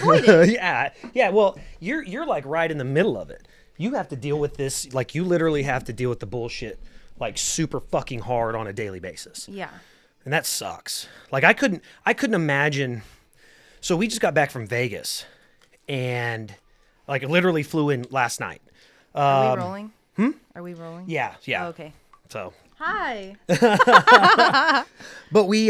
avoid it. Yeah. Well, you're like right in the middle of it. You have to deal with this. Like you literally have to deal with the bullshit like super fucking hard on a daily basis. Yeah. And that sucks. Like I couldn't imagine. So we just got back from Vegas and like literally flew in last night. Are we rolling? Are we rolling? Yeah. Oh, okay. So. Hi. But we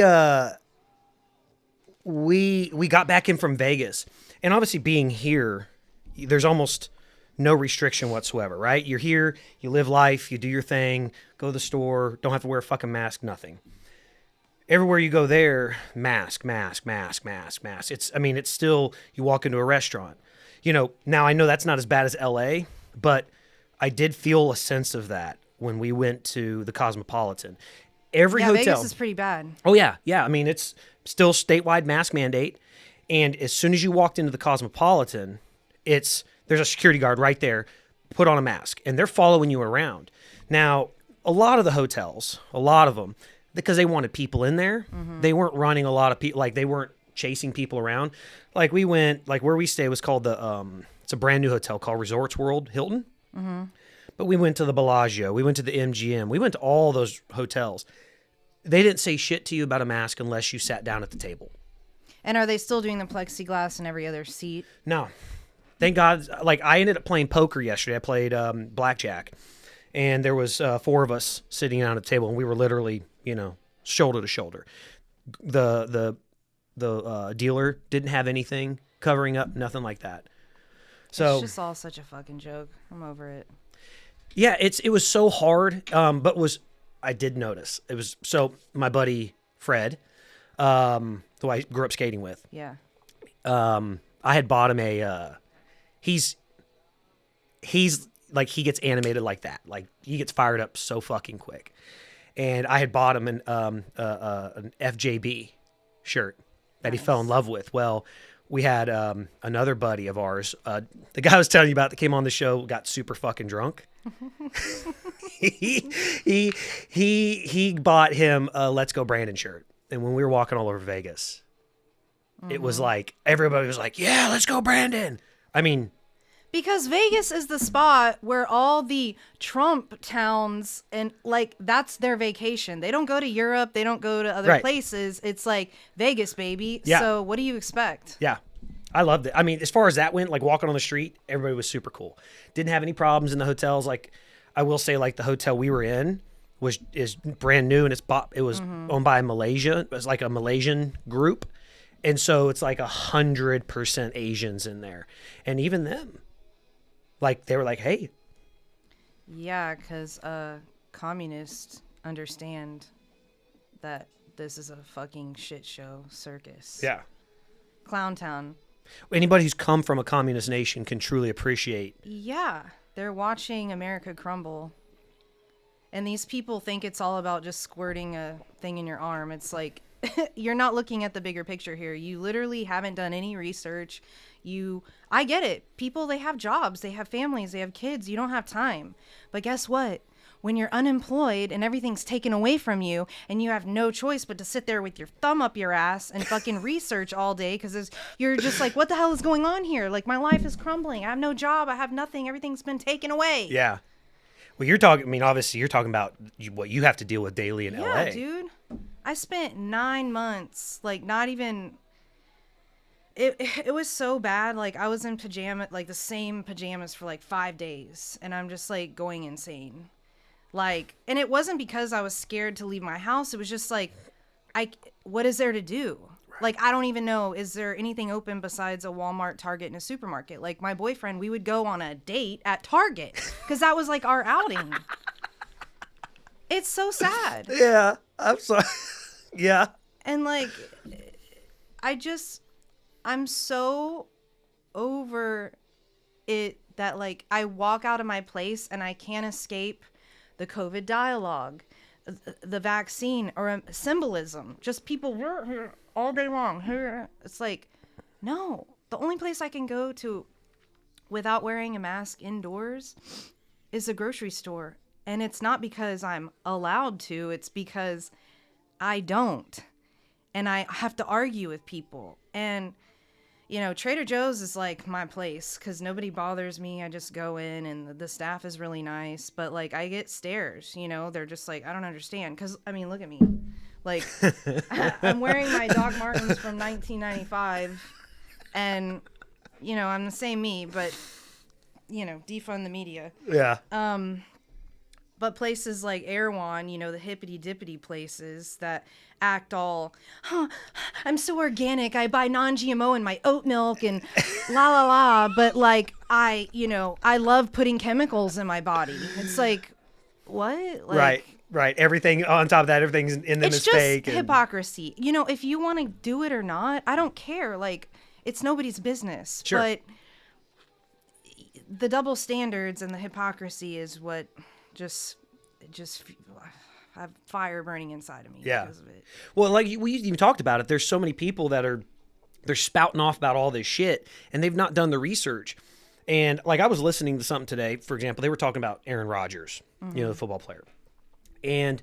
got back in from Vegas, and obviously being here, there's almost no restriction whatsoever, right? You're here, you live life, you do your thing, go to the store, don't have to wear a fucking mask, nothing. Everywhere you go there, mask. It's still, you walk into a restaurant. You know, now I know that's not as bad as LA, but I did feel a sense of that when we went to the Cosmopolitan. Every hotel. Vegas is pretty bad. Oh, yeah. Yeah. I mean, it's still statewide mask mandate. And as soon as you walked into the Cosmopolitan, there's a security guard right there, put on a mask, and they're following you around. Now, a lot of the hotels, because they wanted people in there, they weren't running a lot of people, like they weren't chasing people around. Like we went, like where we stay was called it's a brand new hotel called Resorts World Hilton. But we went to the Bellagio, we went to the MGM, we went to all those hotels. They didn't say shit to you about a mask unless you sat down at the table. And are they still doing the plexiglass in every other seat? No. Thank God. Like I ended up playing poker yesterday. I played blackjack, and there was 4 of us sitting down at the table, and we were literally, shoulder to shoulder. The dealer didn't have anything covering up, nothing like that. So it's just all such a fucking joke. I'm over it. Yeah, it was so hard, I did notice. It was, so my buddy Fred, who I grew up skating with. Yeah. I had bought him he's like, he gets animated like that. Like he gets fired up so fucking quick. And I had bought him an FJB shirt that he fell in love with. Well, we had another buddy of ours, the guy I was telling you about that came on the show, got super fucking drunk. he bought him a Let's Go Brandon shirt. And when we were walking all over Vegas, it was like, everybody was like, yeah, let's go Brandon. I mean, because Vegas is the spot where all the Trump towns, and like, that's their vacation. They don't go to Europe. They don't go to other places. It's like Vegas, baby. Yeah. So what do you expect? Yeah. I loved it. I mean, as far as that went, like walking on the street, everybody was super cool. Didn't have any problems in the hotels. Like I will say, like the hotel we were in is brand new, and it was owned by Malaysia. It was like a Malaysian group. And so it's like 100% Asians in there. And even them, like they were like, hey. Yeah, because communists understand that this is a fucking shit show circus. Yeah. Clown town. Anybody who's come from a communist nation can truly appreciate. Yeah. They're watching America crumble. And these people think it's all about just squirting a thing in your arm. It's like, you're not looking at the bigger picture here. You literally haven't done any research. I get it. People, they have jobs, they have families, they have kids. You don't have time. But guess what? When you're unemployed and everything's taken away from you and you have no choice but to sit there with your thumb up your ass and fucking research all day because you're just like, what the hell is going on here? Like, my life is crumbling. I have no job. I have nothing. Everything's been taken away. Yeah. Well, obviously you're talking about what you have to deal with daily in LA. Yeah, dude. I spent 9 months, like, not even... It was so bad. Like, I was in the same pajamas for like 5 days, and I'm just like going insane. Like, and it wasn't because I was scared to leave my house. It was just like, what is there to do? Right. Like, I don't even know. Is there anything open besides a Walmart, Target, and a supermarket? Like, my boyfriend, we would go on a date at Target because that was like our outing. It's so sad. Yeah, I'm sorry. Yeah. And like, I'm so over it that like I walk out of my place and I can't escape the COVID dialogue, the vaccine, or symbolism. Just people here all day long. It's like, no. The only place I can go to without wearing a mask indoors is a grocery store. And it's not because I'm allowed to. It's because I don't. And I have to argue with people. And, you know, Trader Joe's is like my place because nobody bothers me. I just go in and the staff is really nice. But like, I get stares, you know, they're just like, I don't understand. Because, I mean, look at me. Like, I'm wearing my Doc Martens from 1995. And, you know, I'm the same me, but, you know, defund the media. Yeah. But places like Erewhon, you know, the hippity dippity places that act all, I'm so organic. I buy non-GMO in my oat milk and la la la. But like, I love putting chemicals in my body. It's like, what? Like, Right. Everything on top of that, everything's in them is fake. It's just hypocrisy. You know, if you want to do it or not, I don't care. Like, it's nobody's business. Sure. But the double standards and the hypocrisy is what just I have fire burning inside of me because of it. Well, like we even talked about it, there's so many people that they're spouting off about all this shit and they've not done the research. And like I was listening to something today, for example, they were talking about Aaron Rodgers, you know, the football player. And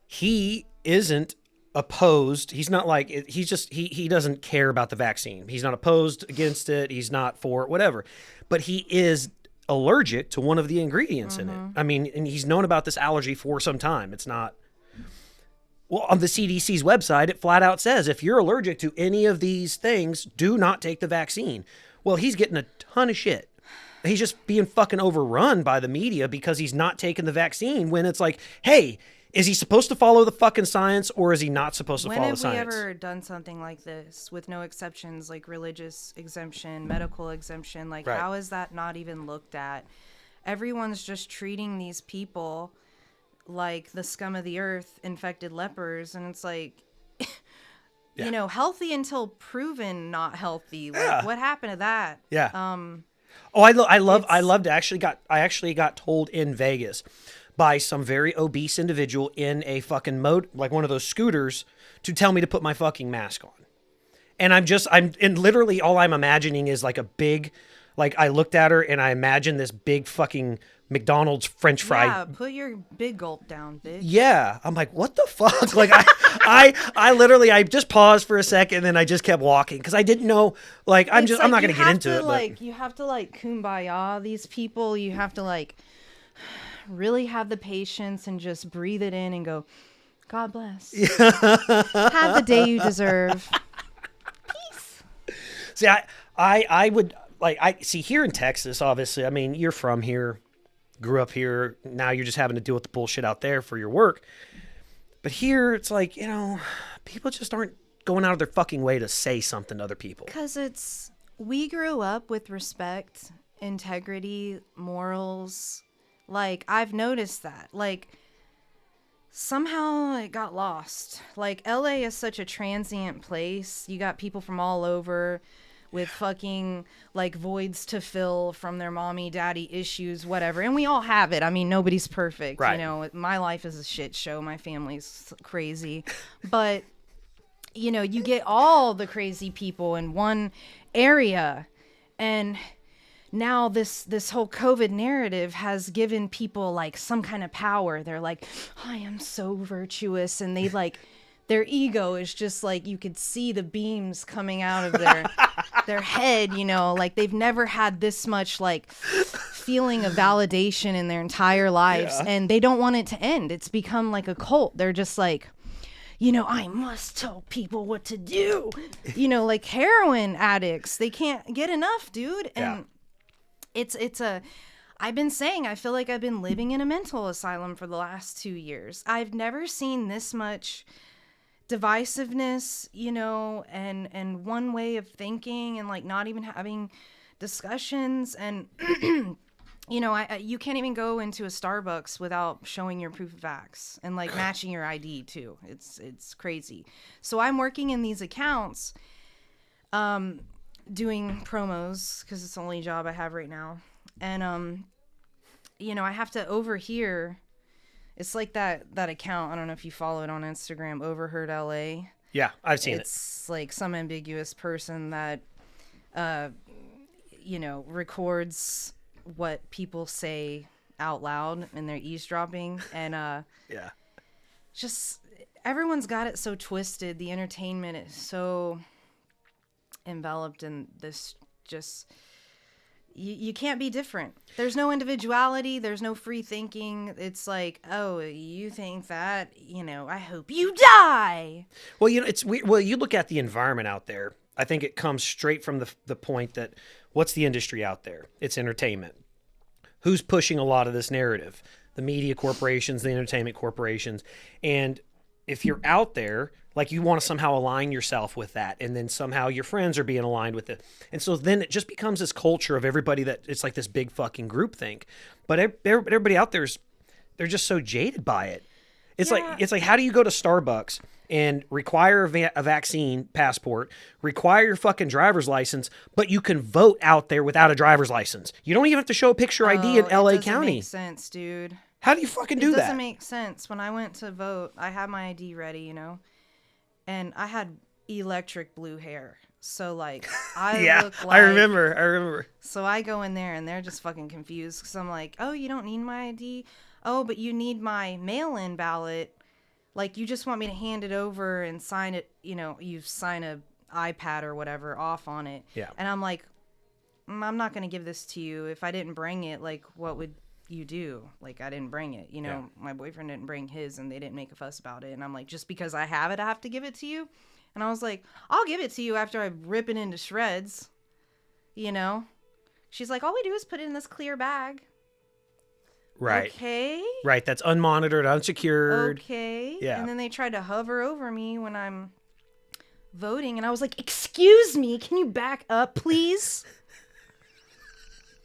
he isn't opposed. He's not like, he's just, he doesn't care about the vaccine. He's not opposed against it. He's not for it, whatever. But he is allergic to one of the ingredients in it. I mean, and he's known about this allergy for some time. It's not, well, on the CDC's website, it flat out says, if you're allergic to any of these things, do not take the vaccine. Well, he's getting a ton of shit. He's just being fucking overrun by the media because he's not taking the vaccine when it's like, hey, is he supposed to follow the fucking science or is he not supposed to follow the science? When have we ever done something like this with no exceptions, like religious exemption, medical exemption? Like, how is that not even looked at? Everyone's just treating these people like the scum of the earth, infected lepers. And it's like, you know, healthy until proven not healthy. Like, what happened to that? Yeah. I actually got told in Vegas by some very obese individual in a fucking like one of those scooters to tell me to put my fucking mask on. And and literally all I'm imagining is like a big, like I looked at her and I imagined this big fucking McDonald's French fry. Yeah, put your big gulp down, bitch. Yeah. I'm like, what the fuck? Like I literally, I just paused for a second and then I just kept walking because I didn't know, like, I'm not going to get into it. Like, you have to like kumbaya these people. You have to like really have the patience and just breathe it in and go, God bless. Have the day you deserve. Peace. See, I would like, I see here in Texas, obviously, I mean, you're from here, grew up here. Now you're just having to deal with the bullshit out there for your work. But here it's like, you know, people just aren't going out of their fucking way to say something to other people. Because we grew up with respect, integrity, morals. Like, I've noticed that. Like, somehow it got lost. Like, LA is such a transient place. You got people from all over with fucking, like, voids to fill from their mommy, daddy issues, whatever. And we all have it. I mean, nobody's perfect. Right. You know, my life is a shit show. My family's crazy. But, you know, you get all the crazy people in one area. And now this whole COVID narrative has given people like some kind of power. They're like, I am so virtuous. And they like, their ego is just like, you could see the beams coming out of their head, you know, like they've never had this much like feeling of validation in their entire lives. Yeah. And they don't want it to end. It's become like a cult. They're just like, you know, I must tell people what to do. You know, like heroin addicts, they can't get enough, dude. And I've been saying, I feel like I've been living in a mental asylum for the last 2 years. I've never seen this much divisiveness, you know, and one way of thinking and like not even having discussions. And, you know, you can't even go into a Starbucks without showing your proof of facts and like matching your ID too. It's crazy. So I'm working in these accounts, doing promos because it's the only job I have right now. And, you know, I have to overhear. It's like that account. I don't know if you follow it on Instagram, Overheard LA. Yeah, I've seen it. It's like some ambiguous person that, you know, records what people say out loud and they're eavesdropping. And yeah, just everyone's got it so twisted. The entertainment is so enveloped in this just you can't be different. There's no individuality, there's no free thinking. It's like, oh, you think that, I hope you die. Well, it's weird. Well, you look at the environment out there. I think it comes straight from the point that what's the industry out there? It's entertainment. Who's pushing a lot of this narrative? The media corporations, the entertainment corporations. And if you're out there, like you want to somehow align yourself with that, and then somehow your friends are being aligned with it. And so then it just becomes this culture of everybody that it's like this big fucking group think. But everybody out there they're just so jaded by it. It's like how do you go to Starbucks and require a vaccine passport, require your fucking driver's license, but you can vote out there without a driver's license? You don't even have to show a picture ID in LA It doesn't County. make sense, dude. How do you fucking do It that? doesn't make sense. When I went to vote, I had my ID ready, and I had electric blue hair. So, like, I look like... I remember. So I go in there, and they're just fucking confused, because I'm like, oh, you don't need my ID? Oh, but you need my mail-in ballot. Like, you just want me to hand it over and sign it, you sign a iPad or whatever off on it. Yeah. And I'm like, I'm not going to give this to you. If I didn't bring it, like, what would you do? Like, I didn't bring it. My boyfriend didn't bring his, and they didn't make a fuss about it. And I'm like, just because I have it, I have to give it to you? And I was like, I'll give it to you after I rip it into shreds. She's like, all we do is put it in this clear bag. Right. Okay. Right. That's unmonitored, unsecured. Okay. Yeah. And then they tried to hover over me when I'm voting, and I was like, excuse me, can you back up, please?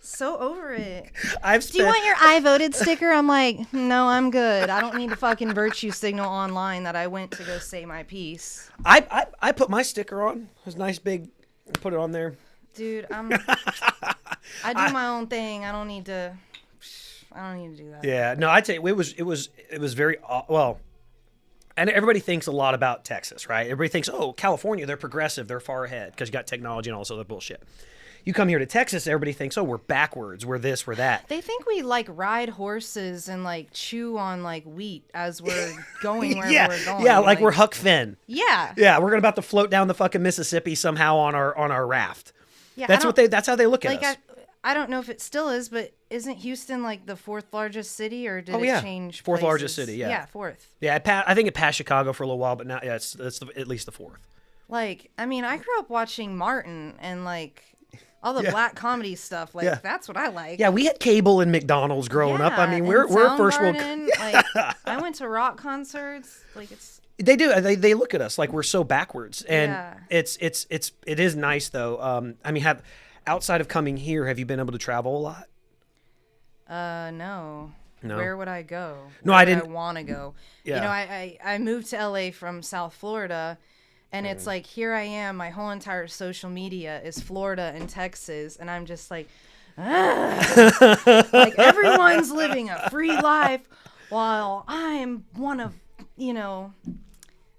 So over it. Do you want your I voted sticker? I'm like, no, I'm good. I don't need to fucking virtue signal online that I went to go say my piece. I put my sticker on. It was nice big. Put it on there. Dude, I do my own thing. I don't need to do that. Yeah, no, I'd say it was very well. And everybody thinks a lot about Texas, right? Everybody thinks, oh, California, they're progressive, they're far ahead because you got technology and all this other bullshit. You come here to Texas, everybody thinks, oh, we're backwards, we're this, we're that. They think we like ride horses and like chew on like wheat as we're going where we're going. Yeah, like we're Huck Finn. Yeah. Yeah, we're about to float down the fucking Mississippi somehow on our raft. Yeah, that's how they look at us. I don't know if it still is, but isn't Houston like the fourth largest city, or did it change? Fourth places? largest city, yeah. Yeah, fourth. Yeah, I think it passed Chicago for a little while, but now, yeah, it's at least the fourth. Like, I mean, I grew up watching Martin and like all the black comedy stuff. Like, that's what I like. Yeah, we had cable and McDonald's growing up. I mean, we're a first world. Like, I went to rock concerts. Like, it's. They do. They look at us like we're so backwards, and it is nice though. I mean, outside of coming here, have you been able to travel a lot? No. No. Where would I go? No, Where I would didn't. I want to go. Yeah. I moved to LA from South Florida, and it's like, here I am. My whole entire social media is Florida and Texas, and I'm just like, like everyone's living a free life while I'm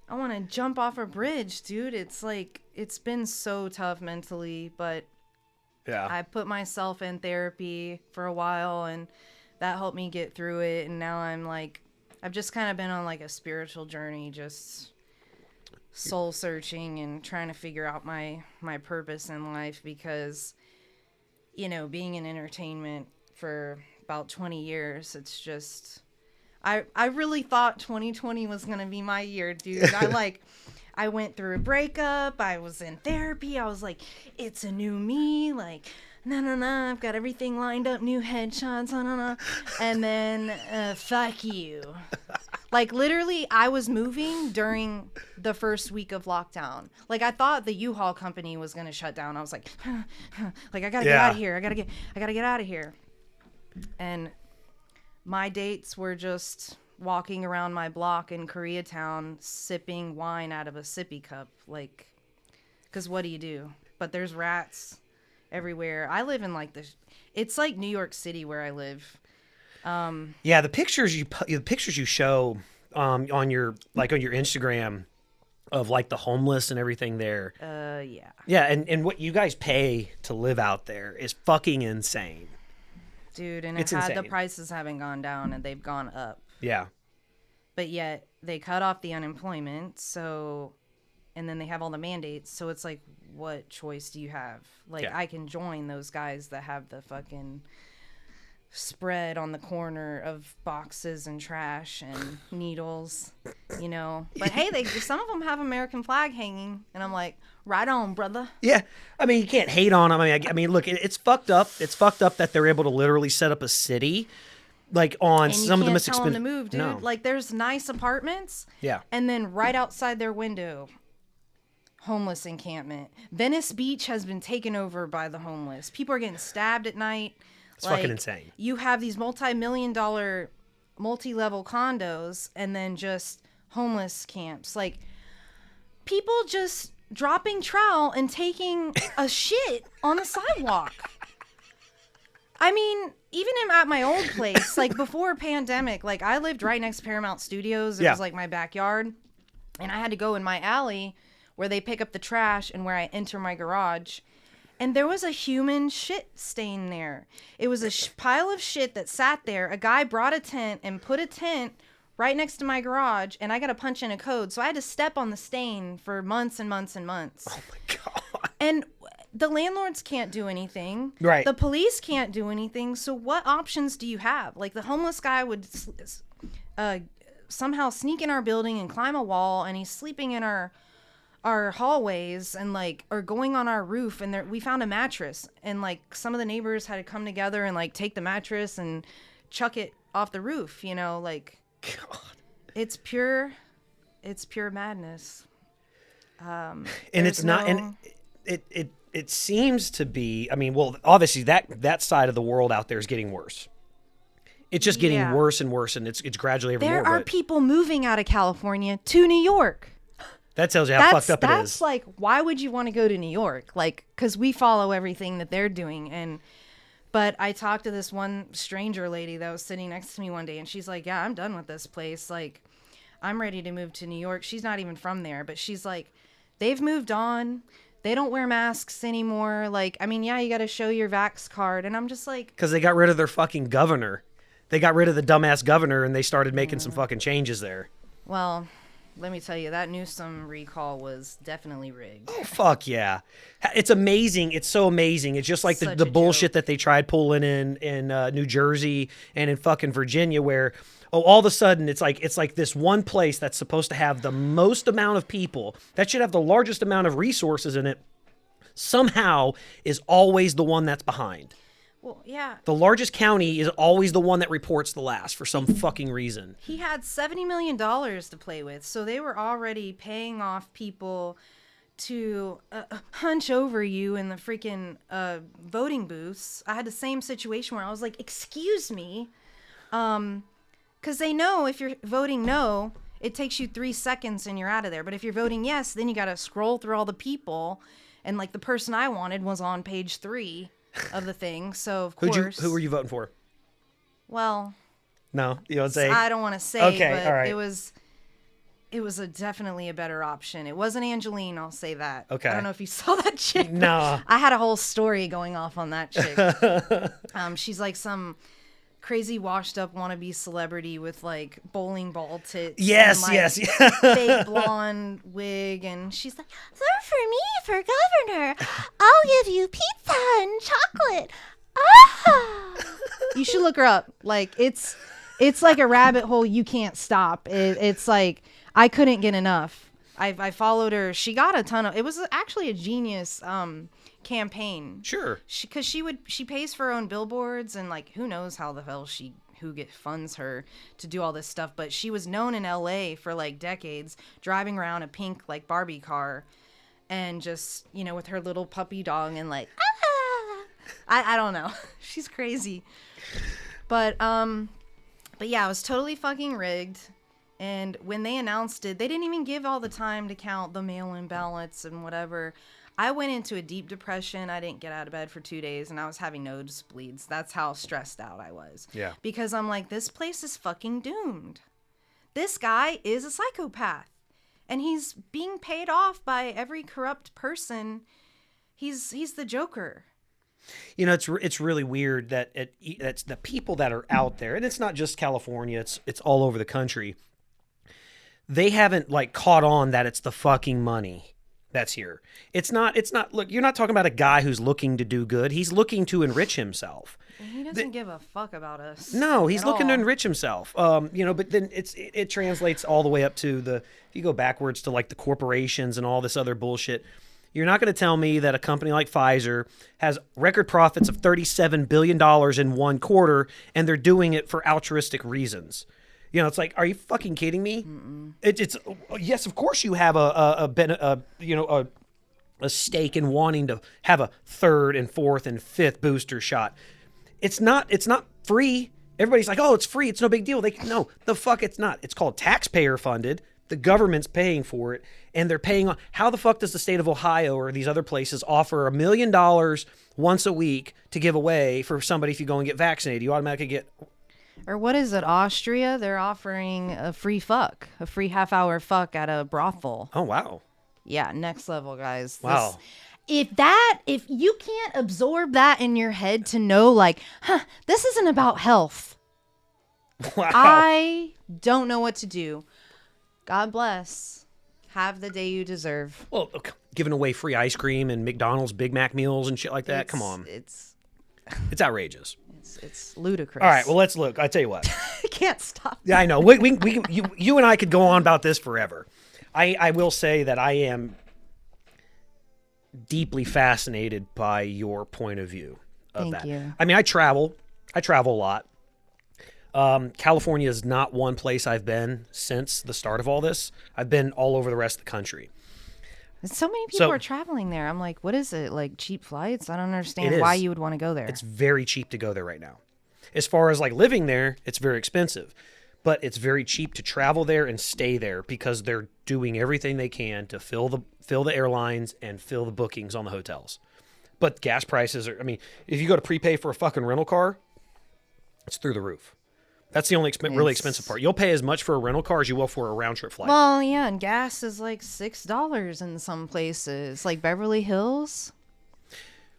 I want to jump off a bridge, dude. It's like, it's been so tough mentally, but I put myself in therapy for a while, and that helped me get through it. And now I've just kind of been on like a spiritual journey, just soul searching and trying to figure out my purpose in life, because, being in entertainment for about 20 years, it's just, I really thought 2020 was going to be my year, dude. I went through a breakup. I was in therapy. I was like, it's a new me. Like, no, I've got everything lined up, new headshots, no. And then, fuck you. Like, literally, I was moving during the first week of lockdown. Like, I thought the U-Haul company was going to shut down. I was like, like, I got to get out of here. I got to get out of here. And my dates were just walking around my block in Koreatown, sipping wine out of a sippy cup. Like, because what do you do? But there's rats everywhere. I live in it's like New York City where I live. Yeah, the pictures you show on your Instagram of like the homeless and everything there. Yeah, and what you guys pay to live out there is fucking insane. Dude, and it's the insane. prices haven't gone down, and they've gone up. Yeah. But yet they cut off the unemployment, so and then they have all the mandates. So it's like, what choice do you have? Like, Yeah. I can join those guys that have the fucking spread on the corner of boxes and trash and needles, you know. But hey, some of them have American flag hanging, and I'm like, right on, brother. Yeah, I mean, you can't hate on them. I mean, look, it's fucked up. It's fucked up that they're able to literally set up a city, like on And some you of the can't most tell them expensive. to move, dude. No. Like, there's nice apartments, Yeah. and then right outside their window, homeless encampment. Venice Beach has been taken over by the homeless. People are getting stabbed at night. It's fucking insane. You have these multi-million-dollar, multi-level condos, and then just homeless camps. Like, people just dropping trowel and taking a shit on the sidewalk. I mean, even at my old place, like before pandemic, like I lived right next to Paramount Studios. It was like my backyard, and I had to go in my alley where they pick up the trash and where I enter my garage. And there was a human shit stain there. It was a pile of shit that sat there. A guy brought a tent and put a tent right next to my garage, and I got to punch in a code. So I had to step on the stain for months and months and months. Oh my God. And the landlords can't do anything. Right. The police can't do anything. So what options do you have? Like, the homeless guy would somehow sneak in our building and climb a wall, and he's sleeping in our hallways and like, or going on our roof, and we found a mattress, and like some of the neighbors had to come together and like take the mattress and chuck it off the roof, you know, like, God. it's pure madness. And it's not, and it seems to be, I mean, well, obviously that side of the world out there is getting worse. It's just getting worse and worse, and it's gradually ever more. There are people moving out of California to New York. That tells you how fucked up it is. That's like, why would you want to go to New York? Like, because we follow everything that they're doing. But I talked to this one stranger lady that was sitting next to me one day, and she's like, yeah, I'm done with this place. Like, I'm ready to move to New York. She's not even from there, but she's like, they've moved on. They don't wear masks anymore. Like, I mean, yeah, you got to show your vax card. And I'm just like, because they got rid of their fucking governor. They got rid of the dumbass governor, and they started making some fucking changes there. well, let me tell you, that Newsom recall was definitely rigged. Oh, fuck yeah. It's amazing. It's so amazing. It's just like the bullshit that they tried pulling in New Jersey and in fucking Virginia, where all of a sudden it's like this one place that's supposed to have the most amount of people, that should have the largest amount of resources in it, somehow is always the one that's behind. Well, yeah. The largest county is always the one that reports the last for some fucking reason. He had $70 million to play with, so they were already paying off people to hunch over you in the freaking voting booths. I had the same situation where I was like, excuse me, because they know if you're voting no, it takes you 3 seconds and you're out of there. But if you're voting yes, then you got to scroll through all the people, and like the person I wanted was on page 3 of the thing. So of course, Who were you voting for? Well, no, you don't say. I don't want to say, Okay, but all right. it was definitely a better option. It wasn't Angeline, I'll say that. Okay. I don't know if you saw that chick. No. I had a whole story going off on that chick. She's like some crazy washed up wannabe celebrity with like bowling ball tits. Yes, and, like, yes. fake blonde wig, and she's like, vote for me for governor. I'll give you pizza and chocolate. Ah! You should look her up. Like, it's like a rabbit hole you can't stop. It's like, I couldn't get enough. I followed her. She got a ton of. It was actually a genius campaign. Sure. Because she pays for her own billboards, and like, who knows how the hell funds her to do all this stuff. But she was known in LA for like decades, driving around a pink like Barbie car, and just, you know, with her little puppy dog and like, I don't know. She's crazy. But yeah, it was totally fucking rigged. And when they announced it, they didn't even give all the time to count the mail-in ballots and whatever. I went into a deep depression. I didn't get out of bed for 2 days, and I was having nosebleeds. That's how stressed out I was. Yeah. Because I'm like, this place is fucking doomed. This guy is a psychopath, and he's being paid off by every corrupt person. He's the Joker. You know, it's really weird that it's the people that are out there, and it's not just California, it's all over the country. they haven't like caught on that it's the fucking money that's here. It's not, look, you're not talking about a guy who's looking to do good. He's looking to enrich himself. He doesn't give a fuck about us. No, he's looking to all. enrich himself. But then it translates all the way up to if you go backwards to like the corporations and all this other bullshit. You're not going to tell me that a company like Pfizer has record profits of $37 billion in one quarter and they're doing it for altruistic reasons. It's like, are you fucking kidding me? It's yes, of course you have a stake in wanting to have a third and fourth and fifth booster shot. It's not free. Everybody's like, oh, it's free. It's no big deal. No, the fuck it's not. It's called taxpayer funded. The government's paying for it, and they're paying on. How the fuck does the state of Ohio or these other places offer $1 million once a week to give away for somebody if you go and get vaccinated? You automatically get. Or what is it, Austria? They're offering a free half-hour fuck at a brothel. Oh, wow. Yeah, next level, guys. Wow. If you can't absorb that in your head to know, like, this isn't about health. Wow. I don't know what to do. God bless. Have the day you deserve. Well, giving away free ice cream and McDonald's Big Mac meals and shit like that. Come on. It's outrageous. It's ludicrous. All right, well, let's look. I tell you what. I can't stop. Yeah, I know. You and I could go on about this forever. I will say that I am deeply fascinated by your point of view of that. Thank you. I mean, I travel a lot. California is not one place I've been since the start of all this. I've been all over the rest of the country. So many people are traveling there. I'm like, what is it? Like cheap flights? I don't understand why you would want to go there. It's very cheap to go there right now. As far as like living there, it's very expensive. But it's very cheap to travel there and stay there because they're doing everything they can to fill the airlines and fill the bookings on the hotels. But gas prices are, I mean, if you go to prepay for a fucking rental car, it's through the roof. That's the only really expensive part. You'll pay as much for a rental car as you will for a round trip flight. Well, yeah, and gas is like $6 in some places, like Beverly Hills.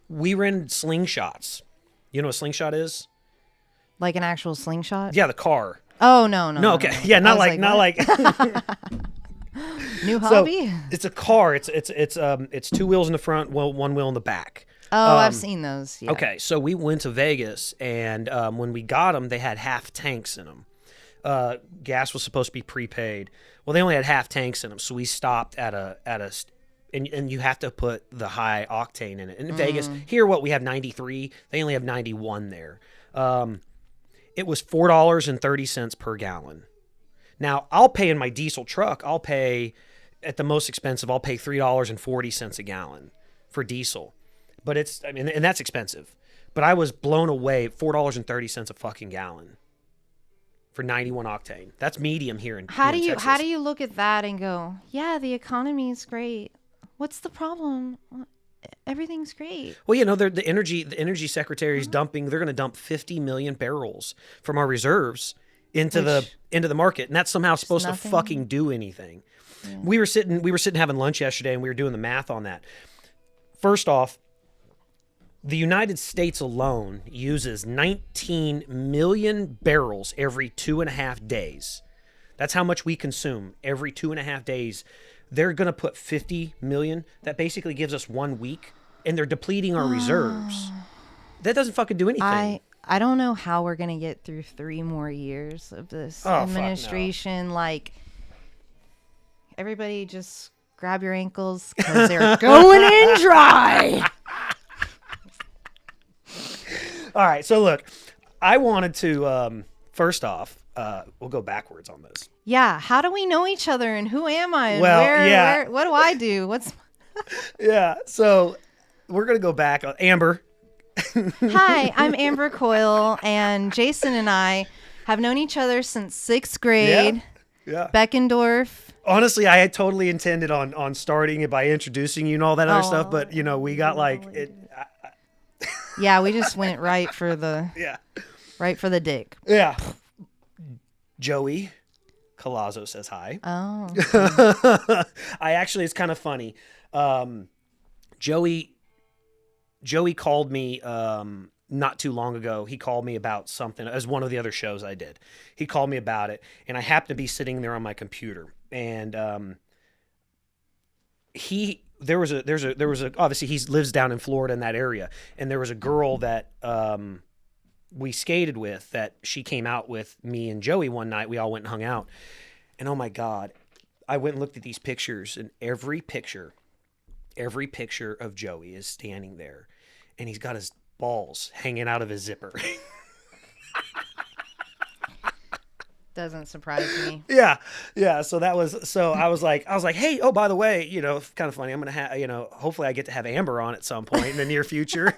We rented slingshots. You know what a slingshot is? Like an actual slingshot? Yeah, the car. Oh, no. Okay. Yeah, not like New hobby? So it's a car. It's two wheels in the front, one wheel in the back. Oh, I've seen those. Yeah. Okay, so we went to Vegas, and when we got them, they had half tanks in them. Gas was supposed to be prepaid. Well, they only had half tanks in them, so we stopped and you have to put the high octane in it. In Vegas, here we have 93. They only have 91 there. It was $4.30 per gallon. Now, I'll pay in my diesel truck. I'll pay at the most expensive. I'll pay $3.40 a gallon for diesel. But and that's expensive. But I was blown away. $4.30 a fucking gallon for 91 octane. That's medium here in Texas. How do you look at that and go, yeah, the economy is great. What's the problem? Everything's great. Well, the energy secretary is dumping. They're going to dump 50 million barrels from our reserves into the market, and that's somehow supposed to fucking do anything. Yeah. We were sitting having lunch yesterday, and we were doing the math on that. First off, the United States alone uses 19 million barrels every 2.5 days. That's how much we consume every 2.5 days. They're going to put 50 million. That basically gives us 1 week, and they're depleting our reserves. That doesn't fucking do anything. I don't know how we're going to get through 3 more years of this administration. No. Like, everybody just grab your ankles because they're going in dry. All right, so look, I wanted to, first off, we'll go backwards on this. Yeah, how do we know each other and who am I? And where, what do I do? Yeah, so we're going to go back. Amber. Hi, I'm Amber COYLE, and Jason and I have known each other since 6th grade. Yeah. Beckendorf. Honestly, I had totally intended on starting it by introducing you and all that other stuff, but, we got Yeah, we just went right for the dick. Yeah. Joey Colazzo says hi. Oh. Okay. It's kind of funny. Joey called me not too long ago. He called me about something as one of the other shows I did. He called me about it, and I happened to be sitting there on my computer. and there was a obviously he lives down in Florida in that area, and there was a girl that we skated with that she came out with me and Joey one night. We all went and hung out, and oh my God, I went and looked at these pictures, and every picture of Joey is standing there, and he's got his balls hanging out of his zipper. Doesn't surprise me. Yeah. So I was like, hey, oh, by the way, kind of funny. I'm gonna have, hopefully I get to have Amber on at some point in the near future.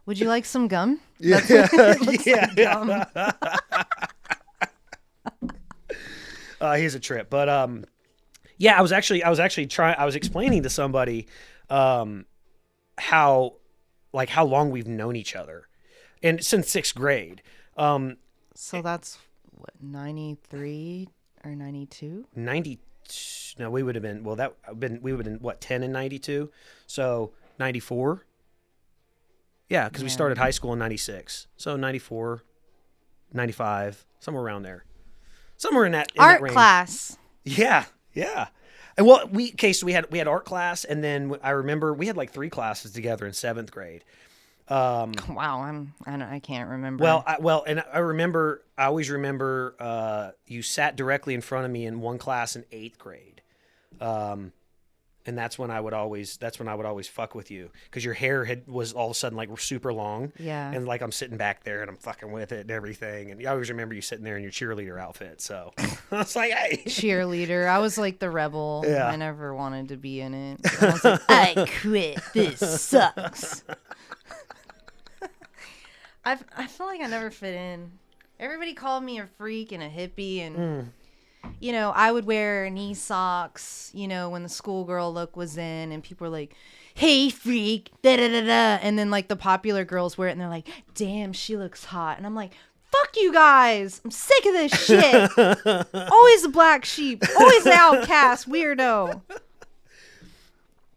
Would you like some gum? Yeah. Like gum. He's a trip, but I was explaining to somebody how long we've known each other, and since 6th grade. So that's what, 93 or 92? 90. No, we would have been, we would have been, what, 10 and 92? So 94. Yeah, because we started high school in 96. So 94, 95, somewhere around there. Somewhere in that art range. Class. Yeah. And so we had art class, and then I remember we had like 3 classes together in 7th grade. Wow, I can't remember. And I always remember you sat directly in front of me in one class in 8th grade. And that's when I would always fuck with you, because your hair was all of a sudden like super long. Yeah. And like I'm sitting back there and I'm fucking with it and everything. And I always remember you sitting there in your cheerleader outfit. So I was like, hey. Cheerleader. I was like the rebel. Yeah. I never wanted to be in it. I was like, I quit. This sucks. I feel like I never fit in. Everybody called me a freak and a hippie, and I would wear knee socks, when the schoolgirl look was in, and people were like, hey, freak, da da da da. And then like the popular girls wear it and they're like, damn, she looks hot. And I'm like, fuck you guys. I'm sick of this shit. Always the black sheep. Always the outcast weirdo.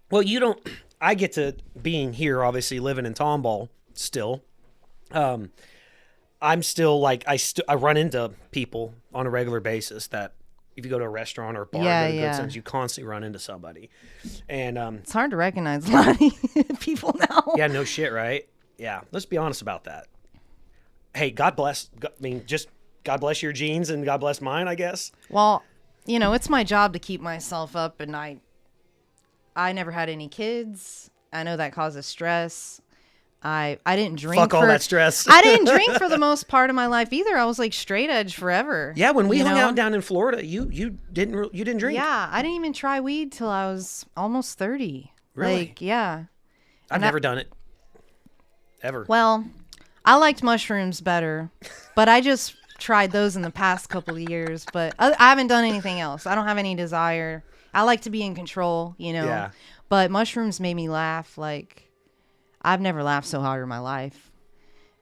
Well, I get to being here, obviously living in Tomball still. I'm still like, I run into people on a regular basis that if you go to a restaurant or a bar, go to Good Sense, you constantly run into somebody. And it's hard to recognize a lot of people now. Yeah, no shit, right? Yeah, let's be honest about that. Hey, God bless. Just God bless your genes and God bless mine, I guess. Well, it's my job to keep myself up, and I never had any kids. I know that causes stress. I didn't drink. Fuck all that stress. I didn't drink for the most part of my life either. I was like straight edge forever. Yeah, when we hung out down in Florida, you didn't drink. Yeah, I didn't even try weed till I was almost 30. Really? Like, yeah. I've never done it. Ever. Well, I liked mushrooms better, but I just tried those in the past couple of years. But I haven't done anything else. I don't have any desire. I like to be in control, Yeah. But mushrooms made me laugh like I've never laughed so hard in my life.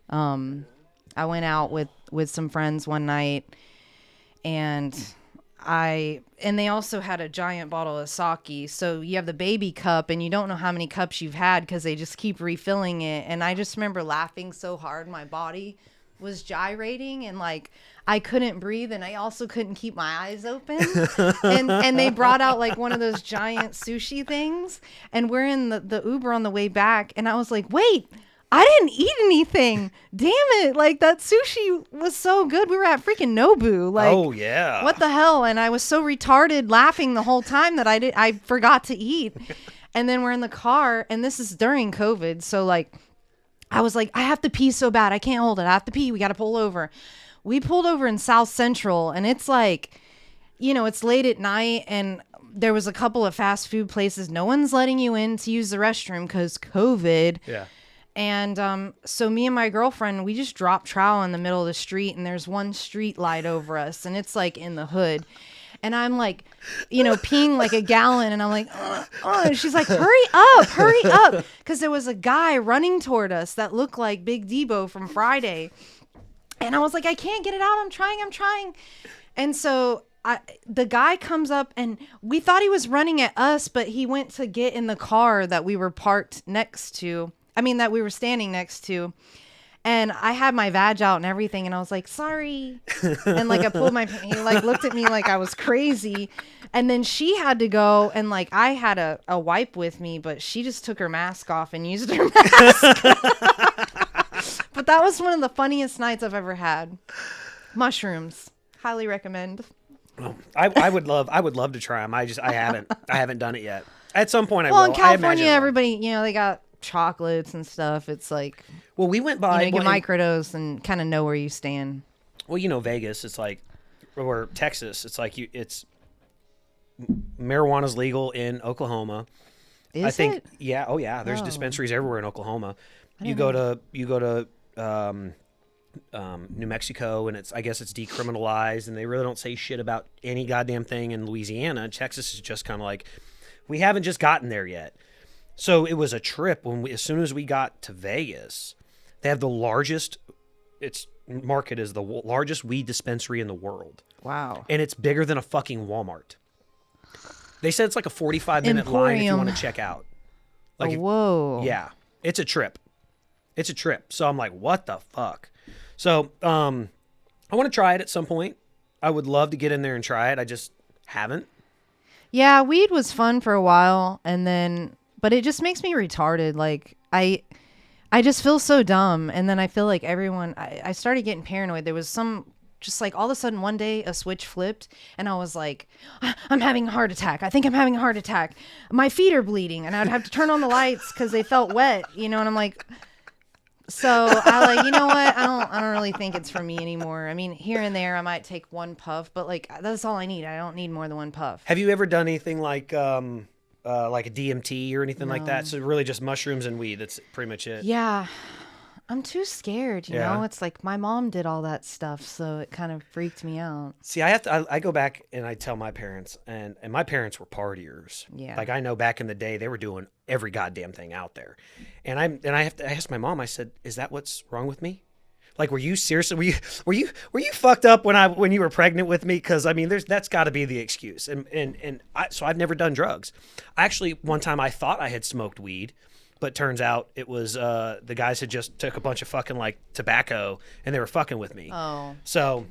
I went out with some friends one night, and they also had a giant bottle of sake. So you have the baby cup, and you don't know how many cups you've had because they just keep refilling it. And I just remember laughing so hard, my body was gyrating, and like I couldn't breathe, and I also couldn't keep my eyes open. and they brought out like one of those giant sushi things, and we're in the Uber on the way back, and I was like, wait, I didn't eat anything. Damn it. Like that sushi was so good. We were at freaking Nobu. Like, oh yeah. What the hell? And I was so retarded laughing the whole time that I forgot to eat. And then we're in the car, and this is during COVID. So like, I was like, I have to pee so bad. I can't hold it. I have to pee. We got to pull over. We pulled over in South Central, and it's like, it's late at night, and there was a couple of fast food places. No one's letting you in to use the restroom because COVID. Yeah. And so me and my girlfriend, we just dropped trowel in the middle of the street, and there's one street light over us, and it's like in the hood. And I'm like, peeing like a gallon, and I'm like, and she's like, hurry up. Because there was a guy running toward us that looked like Big Debo from Friday. And I was like, I can't get it out. I'm trying. And so the guy comes up, and we thought he was running at us, but he went to get in the car that we were parked next to. I mean, that we were standing next to. And I had my vag out and everything, and I was like, sorry. And like I pulled my, he like looked at me like I was crazy. And then she had to go, and like I had a wipe with me, but she just took her mask off and used her mask. But that was one of the funniest nights I've ever had. Mushrooms, highly recommend. I would love to try them. I haven't done it yet. At some point I Well, will. in California, everybody, they got chocolates and stuff. It's like, well, we went by you get microdose and kind of know where you stand. Well, Vegas, it's like, or Texas, it's like marijuana's legal in Oklahoma. I think it? Yeah. Oh yeah. There's dispensaries everywhere in Oklahoma. You go to New Mexico, and I guess it's decriminalized, and they really don't say shit about any goddamn thing in Louisiana. Texas is just kind of like, we haven't just gotten there yet. So it was a trip as soon as we got to Vegas, they have the largest, market is the largest weed dispensary in the world. Wow. And it's bigger than a fucking Walmart. They said it's like a 45-minute line if you want to check out. Like, whoa. Yeah. It's a trip. So I'm like, what the fuck? So I want to try it at some point. I would love to get in there and try it. I just haven't. Yeah, weed was fun for a while, but it just makes me retarded. Like I just feel so dumb, and then I feel like I started getting paranoid. There was just like all of a sudden one day a switch flipped, and I was like, I'm having a heart attack. I think I'm having a heart attack. My feet are bleeding, and I'd have to turn on the lights because they felt wet, and I'm like. So I like, you know what? I don't really think it's for me anymore. I mean, here and there I might take one puff, but like that's all I need. I don't need more than one puff. Have you ever done anything like a DMT or anything like that? So really just mushrooms and weed. That's pretty much it. Yeah. I'm too scared, you know? It's like my mom did all that stuff, so it kind of freaked me out. See, I go back and I tell my parents, and my parents were partiers. Yeah. Like I know back in the day they were doing every goddamn thing out there. And I have to ask my mom, I said, is that what's wrong with me? Like, were you seriously, were you fucked up when you were pregnant with me? Cause I mean, that's gotta be the excuse. So I've never done drugs. Actually, one time I thought I had smoked weed, but turns out it was the guys had just took a bunch of fucking like tobacco and they were fucking with me. Oh. So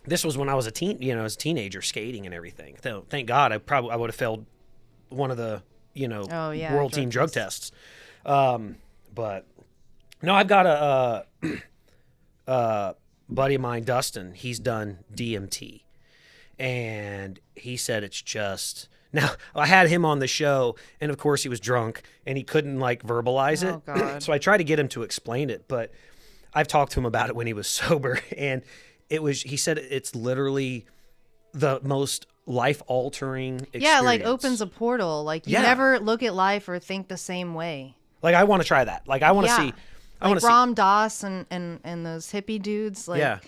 this was when I was a teenager skating and everything. So thank God I would have failed one of the world team drug tests. But no, I've got a buddy of mine, Dustin. He's done DMT, and he said it's just. Now, I had him on the show, and of course he was drunk, and he couldn't, like, verbalize it. Oh, God. So I tried to get him to explain it, but I've talked to him about it when he was sober, and he said it's literally the most life-altering experience. Yeah, like, opens a portal. Like, you never look at life or think the same way. Like, I want to try that. Like, I want to see. Like Ram Dass and those hippie dudes, like,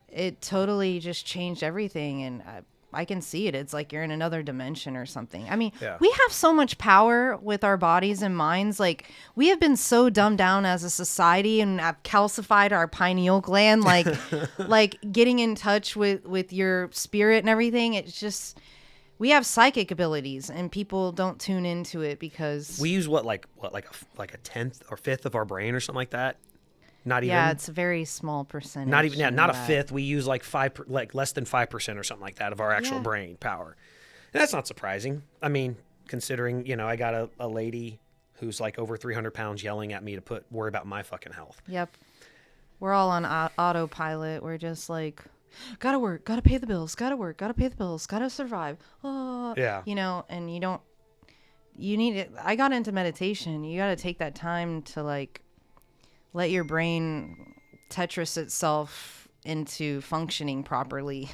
it totally just changed everything, and I can see it. It's like you're in another dimension or something. I mean, we have so much power with our bodies and minds. Like, we have been so dumbed down as a society and have calcified our pineal gland. Like, like getting in touch with your spirit and everything. It's just, we have psychic abilities and people don't tune into it because we use like a tenth or fifth of our brain or something like that. Not even. Yeah, it's a very small percentage. Not even. Yeah, not a fifth. We use like less than 5% or something like that of our actual brain power. And that's not surprising. I mean, considering I got a lady who's like over 300 pounds yelling at me to worry about my fucking health. Yep, we're all on autopilot. We're just like, gotta work, gotta pay the bills, gotta work, gotta pay the bills, gotta survive. Yeah. And you don't. You need it. I got into meditation. You got to take that time to like. Let your brain Tetris itself into functioning properly.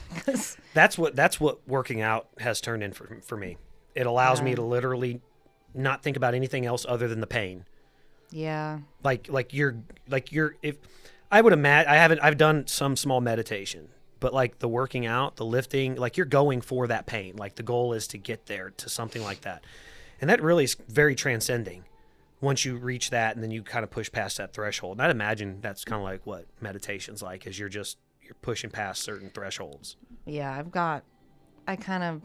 That's what working out has turned in for me. It allows me to literally not think about anything else other than the pain. Yeah. If I would imagine, I've done some small meditation, but like the working out, the lifting, like you're going for that pain. Like the goal is to get there to something like that. And that really is very transcending. Once you reach that and then you kind of push past that threshold. And I'd imagine that's kind of like what meditation's like, is you're pushing past certain thresholds. Yeah, I've got I kind of,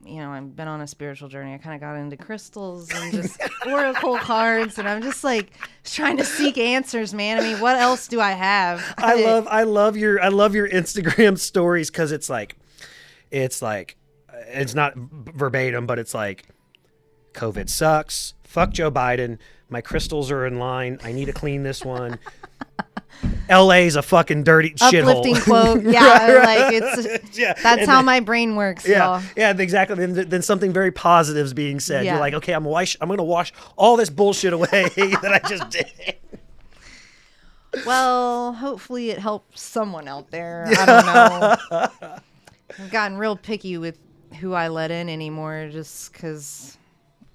I've been on a spiritual journey. I kind of got into crystals and just oracle cards, and I'm just like trying to seek answers, man. I mean, what else do I have? I love your Instagram stories, because it's not verbatim, but it's like, COVID sucks. Fuck Joe Biden. My crystals are in line. I need to clean this one. LA's a fucking dirty shithole. Uplifting quote. Yeah, like it's that's how my brain works, y'all. Yeah, exactly. Then something very positive is being said. Yeah. You're like, okay, I'm gonna wash all this bullshit away that I just did. Well, hopefully it helps someone out there. I don't know. I've gotten real picky with who I let in anymore, just because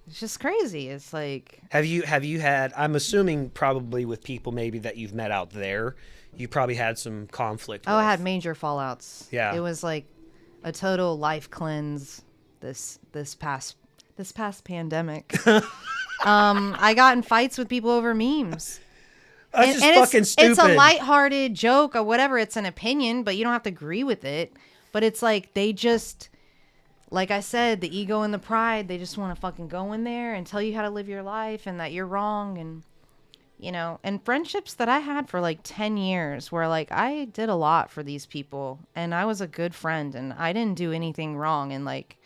it's just crazy. It's like, have you had, I'm assuming probably with people maybe that you've met out there, you probably had some conflict with. I had major fallouts. Yeah. It was like a total life cleanse this past pandemic. I got in fights with people over memes. That's just fucking stupid. It's a lighthearted joke or whatever. It's an opinion, but you don't have to agree with it. But it's like they just, like I said, the ego and the pride, they just want to fucking go in there and tell you how to live your life and that you're wrong. And, and friendships that I had for like 10 years where like I did a lot for these people and I was a good friend and I didn't do anything wrong. And like,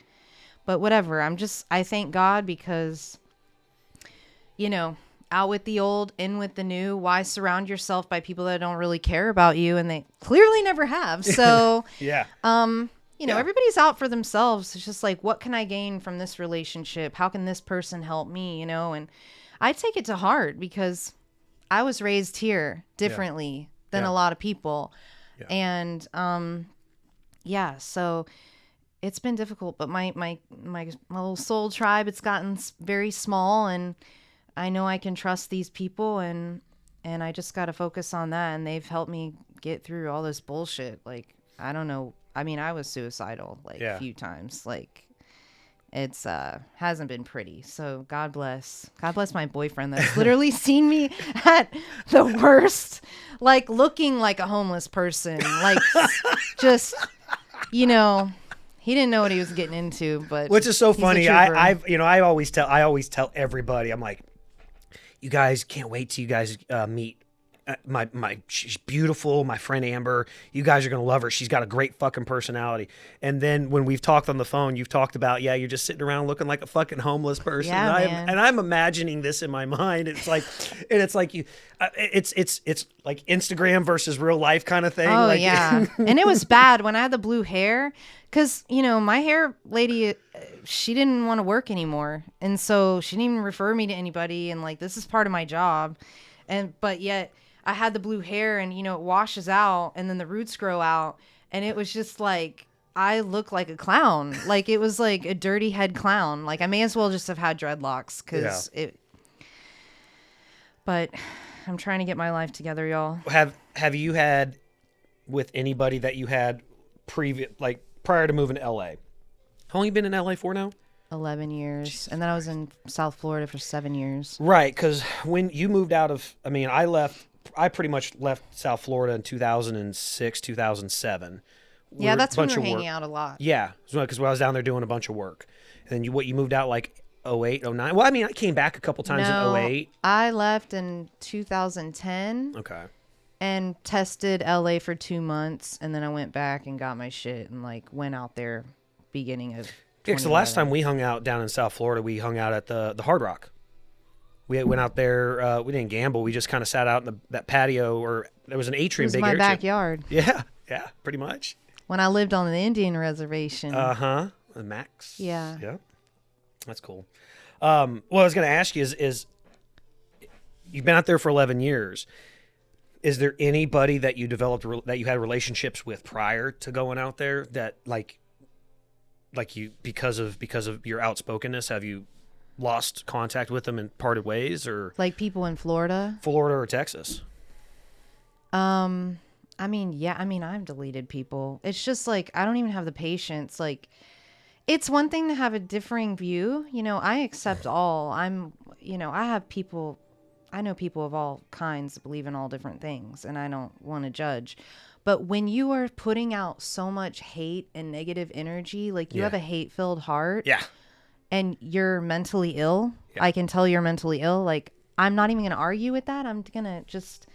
but whatever, I thank God because, out with the old, in with the new. Why surround yourself by people that don't really care about you? And they clearly never have. So, yeah. Everybody's out for themselves. It's just like, what can I gain from this relationship? How can this person help me? And I take it to heart because I was raised here differently than a lot of people. Yeah. And, so it's been difficult, but my little soul tribe, it's gotten very small, and I know I can trust these people, and I just got to focus on that. And they've helped me get through all this bullshit. Like, I don't know. I mean, I was suicidal a few times. Like, it's hasn't been pretty. So God bless my boyfriend that's literally seen me at the worst, like looking like a homeless person, like just, he didn't know what he was getting into, but which is so funny. I always tell everybody, I'm like, you guys can't wait till you guys meet she's beautiful, my friend Amber. You guys are gonna love her. She's got a great fucking personality. And then when we've talked on the phone, you've talked about, you're just sitting around looking like a fucking homeless person. Yeah, and I'm imagining this in my mind. It's like, it's like it's like Instagram versus real life kind of thing. Oh, like, yeah. And it was bad when I had the blue hair, because my hair lady, she didn't want to work anymore, and so she didn't even refer me to anybody. And like, this is part of my job, but yet I had the blue hair, and it washes out, and then the roots grow out, and it was just like I look like a clown. Like, it was like a dirty head clown. Like, I may as well just have had dreadlocks, because But I'm trying to get my life together, y'all. Have you had, with anybody that you had prior to moving to LA? How long you been in LA for now? 11 years. Jesus, and then I was in South Florida for 7 years. Right, because when you moved out of, I pretty much left South Florida in 2006, 2007. Yeah, that's when we were hanging out a lot. Yeah, because I was down there doing a bunch of work. And then you moved out like 08, 09? Well, I came back a couple times in 08. I left in 2010. Okay. And tested LA for 2 months, and then I went back and got my shit and like went out there beginning of. Yeah, because the last time we hung out down in South Florida, we hung out at the Hard Rock. We went out there. We didn't gamble. We just kind of sat out in that patio, or there was an atrium. It was my backyard. Yeah, pretty much. When I lived on the Indian reservation. Max. Yeah. Yeah, that's cool. What I was going to ask you is you've been out there for 11 years. Is there anybody that you developed that you had relationships with prior to going out there that like you because of your outspokenness, have you lost contact with them and parted ways, or like people in Florida or Texas? I've deleted people. It's just like I don't even have the patience. Like, it's one thing to have a differing view. I accept all. I have people I know people of all kinds believe in all different things, and I don't want to judge. But when you are putting out so much hate and negative energy, like you have a hate-filled heart, Yeah. and you're mentally ill, Yeah. I can tell you're mentally ill. Like, I'm not even going to argue with that. I'm going to just...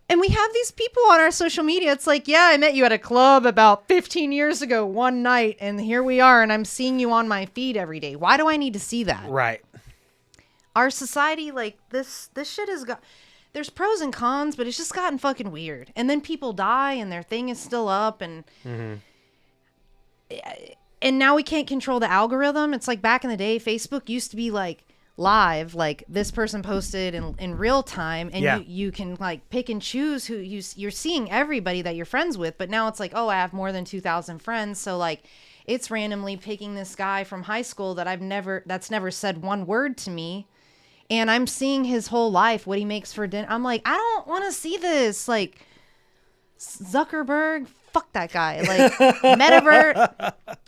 And we have these people on our social media. It's like, yeah, I met you at a club about 15 years ago one night, and here we are, and I'm seeing you on my feed every day. Why do I need to see that? Right. Our society, like, this shit has got... There's pros and cons, but it's just gotten fucking weird. And then people die, and their thing is still up, and... And now we can't control the algorithm. It's like back in the day, Facebook used to be like live, like this person posted in real time, and you can like pick and choose who you're seeing everybody that you're friends with. But now it's like, oh, I have more than 2,000 friends, so like it's randomly picking this guy from high school that's never said one word to me, and I'm seeing his whole life, what he makes for dinner. I'm like, I don't want to see this. Like, Zuckerberg, fuck that guy. Like,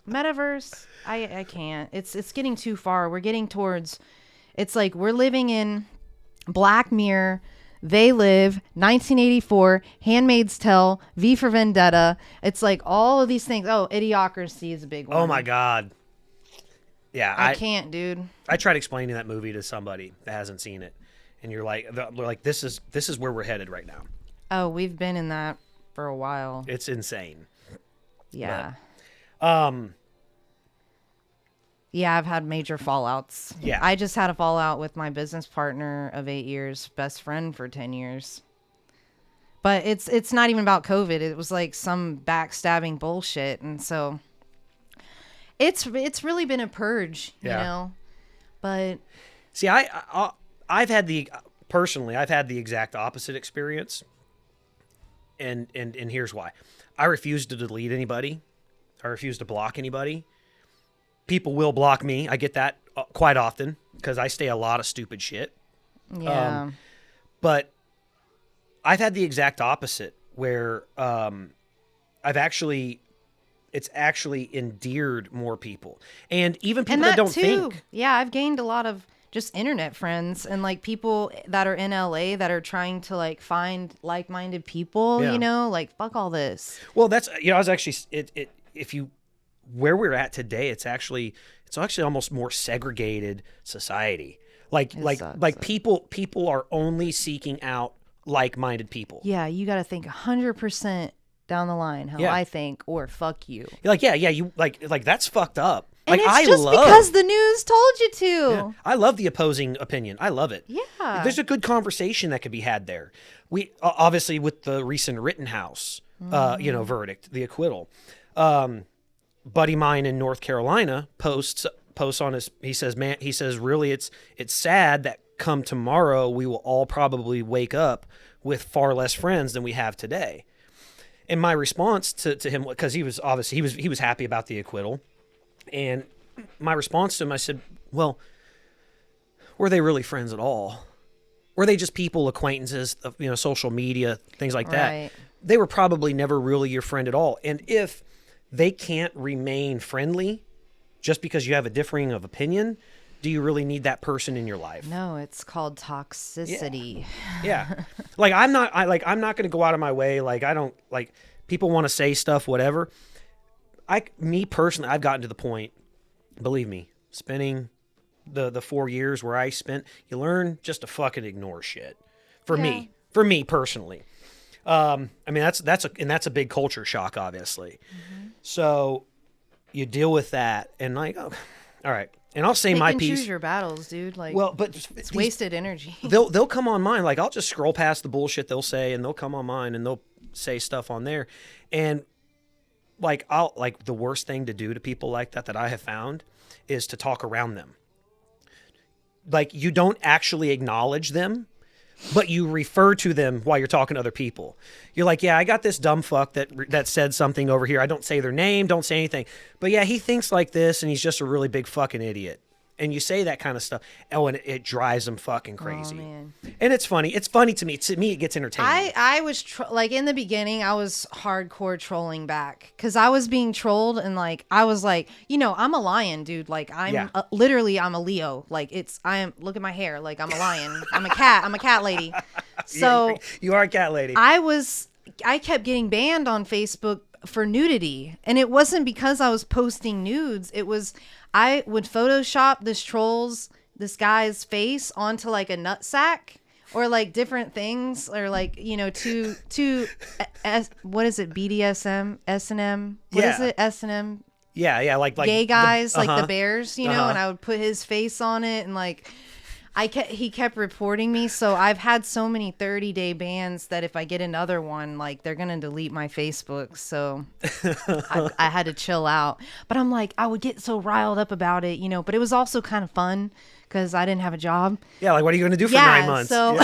metaverse, I can't. It's getting too far. We're getting towards, it's like we're living in Black Mirror, They Live, 1984, Handmaid's Tale, V for Vendetta. It's like all of these things. Oh, Idiocracy is a big one. Oh my God. Yeah. I can't, dude. I tried explaining that movie to somebody that hasn't seen it, and you're like, this is where we're headed right now. Oh, we've been in that for a while. It's insane. Yeah. But, yeah, I've had major fallouts. Yeah. I just had a fallout with my business partner of 8 years, best friend for 10 years. But it's not even about COVID. It was like some backstabbing bullshit. And so it's really been a purge, you know? But see, I've had the exact opposite experience. And here's why. I refuse to delete anybody. I refuse to block anybody. People will block me. I get that quite often because I say a lot of stupid shit. yeah. But I've had the exact opposite where it's actually endeared more people. And even people that don't think. Yeah, I've gained a lot of just internet friends and like people that are in LA that are trying to like find like-minded people, you know, like fuck all this. Well, that's, I was actually, where we're at today, it's actually almost more segregated society. Like people are only seeking out like-minded people. Yeah, you got to think 100% down the line how I think, or fuck you. You're like, you like that's fucked up. And like, it's just because the news told you to. Yeah, I love the opposing opinion. I love it. Yeah. There's a good conversation that could be had there. We obviously with the recent Rittenhouse, verdict, the acquittal. Buddy mine in North Carolina posts on his. He says, really, it's sad that come tomorrow we will all probably wake up with far less friends than we have today. And my response to him, because he was happy about the acquittal. And my response to him, I said, well, were they really friends at all? Were they just people, acquaintances of, social media, things like that? Right. They were probably never really your friend at all. And if they can't remain friendly just because you have a differing of opinion, do you really need that person in your life? No, it's called toxicity. Yeah. Like, I'm not going to go out of my way. Like, I don't, like, people want to say stuff, whatever. Me personally, I've gotten to the point, believe me, spending the 4 years where I spent, you learn just to fucking ignore shit. For me personally. I mean, that's a big culture shock, obviously. Mm-hmm. So you deal with that and like, oh, all right. And I'll say my piece. Choose your battles, dude. Like, well, but it's wasted energy. They'll come on mine. Like, I'll just scroll past the bullshit they'll say, and they'll come on mine and they'll say stuff on there. And like, the worst thing to do to people like that I have found is to talk around them. Like, you don't actually acknowledge them, but you refer to them while you're talking to other people. You're like, yeah, I got this dumb fuck that said something over here. I don't say their name, don't say anything. But yeah, he thinks like this and he's just a really big fucking idiot. and you say that kind of stuff. Oh, and it drives them fucking crazy. Oh, man. And it's funny. It's funny to me. To me, it gets entertaining. I was like in the beginning, I was hardcore trolling back because I was being trolled, and like I was like, I'm a lion, dude. Like I'm literally I'm a Leo. Like look at my hair. Like I'm a lion. I'm a cat. I'm a cat lady. So you are a cat lady. I kept getting banned on Facebook for nudity, and it wasn't because I was posting nudes. It was I would Photoshop this guy's face onto like a nutsack or like different things, or like what is it, BDSM, S&M, what is it, S&M, like gay guys, like the bears, and I would put his face on it, and like he kept reporting me, so I've had so many 30-day bans that if I get another one, like they're gonna delete my Facebook. So I had to chill out. But I'm like, I would get so riled up about it, but it was also kind of fun because I didn't have a job. Yeah, like what are you gonna do for 9 months? So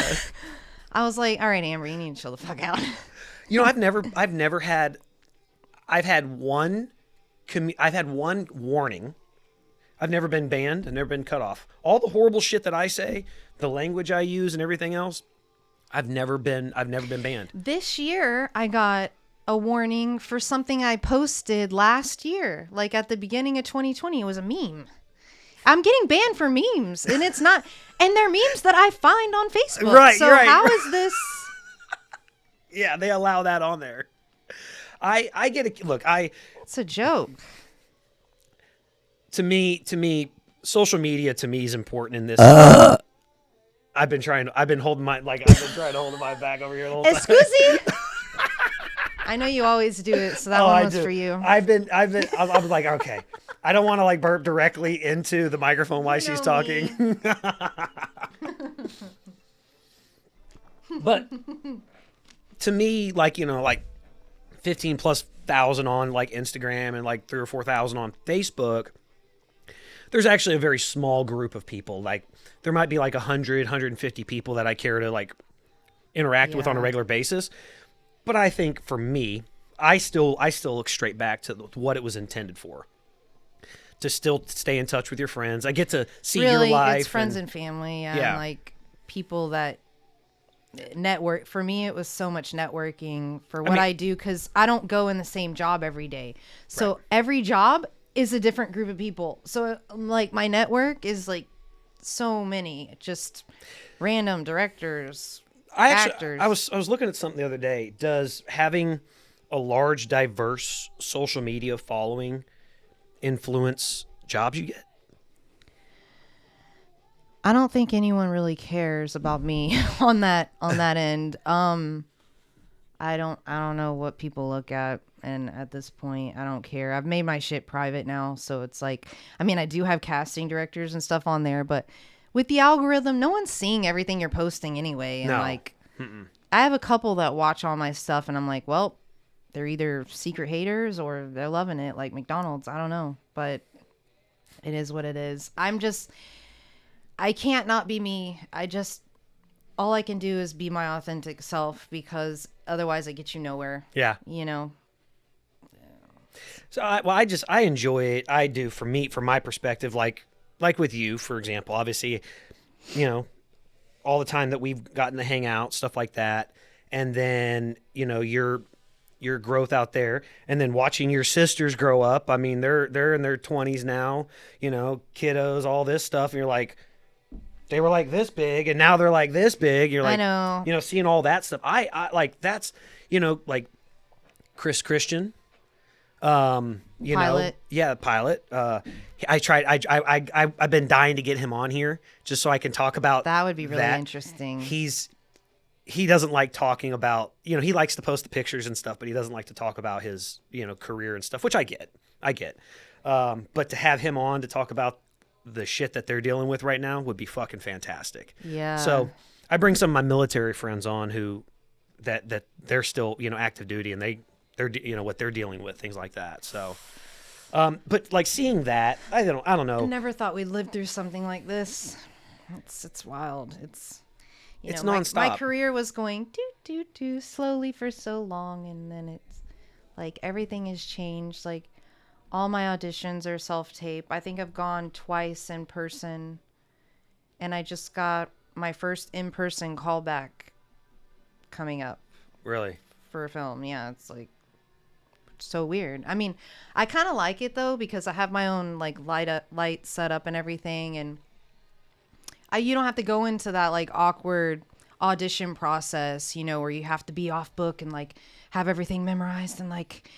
I was like, all right, Amber, you need to chill the fuck out. I've had one warning. I've never been banned. I've never been cut off. All the horrible shit that I say, the language I use and everything else, I've never been banned. This year, I got a warning for something I posted last year. Like at the beginning of 2020, it was a meme. I'm getting banned for memes, and it's not, and they're memes that I find on Facebook. Right. So how is this? Yeah, they allow that on there. I get it. Look, it's a joke. To me, social media to me is important in this. I've been trying to hold my back over here the whole time. Excuse me. I know you always do it, so that one was for you. I was like, okay, I don't want to like burp directly into the microphone while she's talking. But to me, like 15,000+ on like Instagram and like 3,000 or 4,000 on Facebook. There's actually a very small group of people. Like there might be like 100, 150 people that I care to like interact with on a regular basis. But I think for me, I still look straight back to what it was intended for. To still stay in touch with your friends. I get to see your life. It's friends and family, and like people that network. For me, it was so much networking for what I do, because I don't go in the same job every day. So every job is a different group of people. So like my network is like so many, just random directors, actors. I was looking at something the other day. Does having a large, diverse social media following influence jobs you get? I don't think anyone really cares about me on that end. I don't know what people look at, and at this point I don't care. I've made my shit private now, so it's like, I do have casting directors and stuff on there, but with the algorithm, no one's seeing everything you're posting anyway. And I have a couple that watch all my stuff, and I'm like, well, they're either secret haters or they're loving it, like McDonald's. I don't know, but it is what it is. I can't not be me. All I can do is be my authentic self, because otherwise I get you nowhere. Yeah. So I enjoy it. I do. From my perspective, like with you, for example, obviously, all the time that we've gotten to hang out, stuff like that. And then, your growth out there, and then watching your sisters grow up. They're in their 20s now, kiddos, all this stuff. And you're like, they were like this big, and now they're like this big. You're like, I know. Seeing all that stuff. I like, that's, like Christian, Pilot. Pilot. I've been dying to get him on here just so I can talk about that. Would be really interesting. He doesn't like talking about, he likes to post the pictures and stuff, but he doesn't like to talk about his, career and stuff, which I get. But to have him on to talk about the shit that they're dealing with right now would be fucking fantastic. Yeah. So I bring some of my military friends on who that they're still, active duty, and they're what they're dealing with, things like that. So, but like seeing that, I don't know. I never thought we'd live through something like this. It's wild. It's nonstop. My career was going slowly for so long, and then it's like everything has changed. Like All my auditions are self-tape. I think I've gone twice in person, and I just got my first in-person callback coming up Really? for a film. Yeah, it's like so weird. I mean, I kind of like it though because I have my own like light setup and everything, and you don't have to go into that like awkward audition process, you know, where you have to be off book and like have everything memorized and like,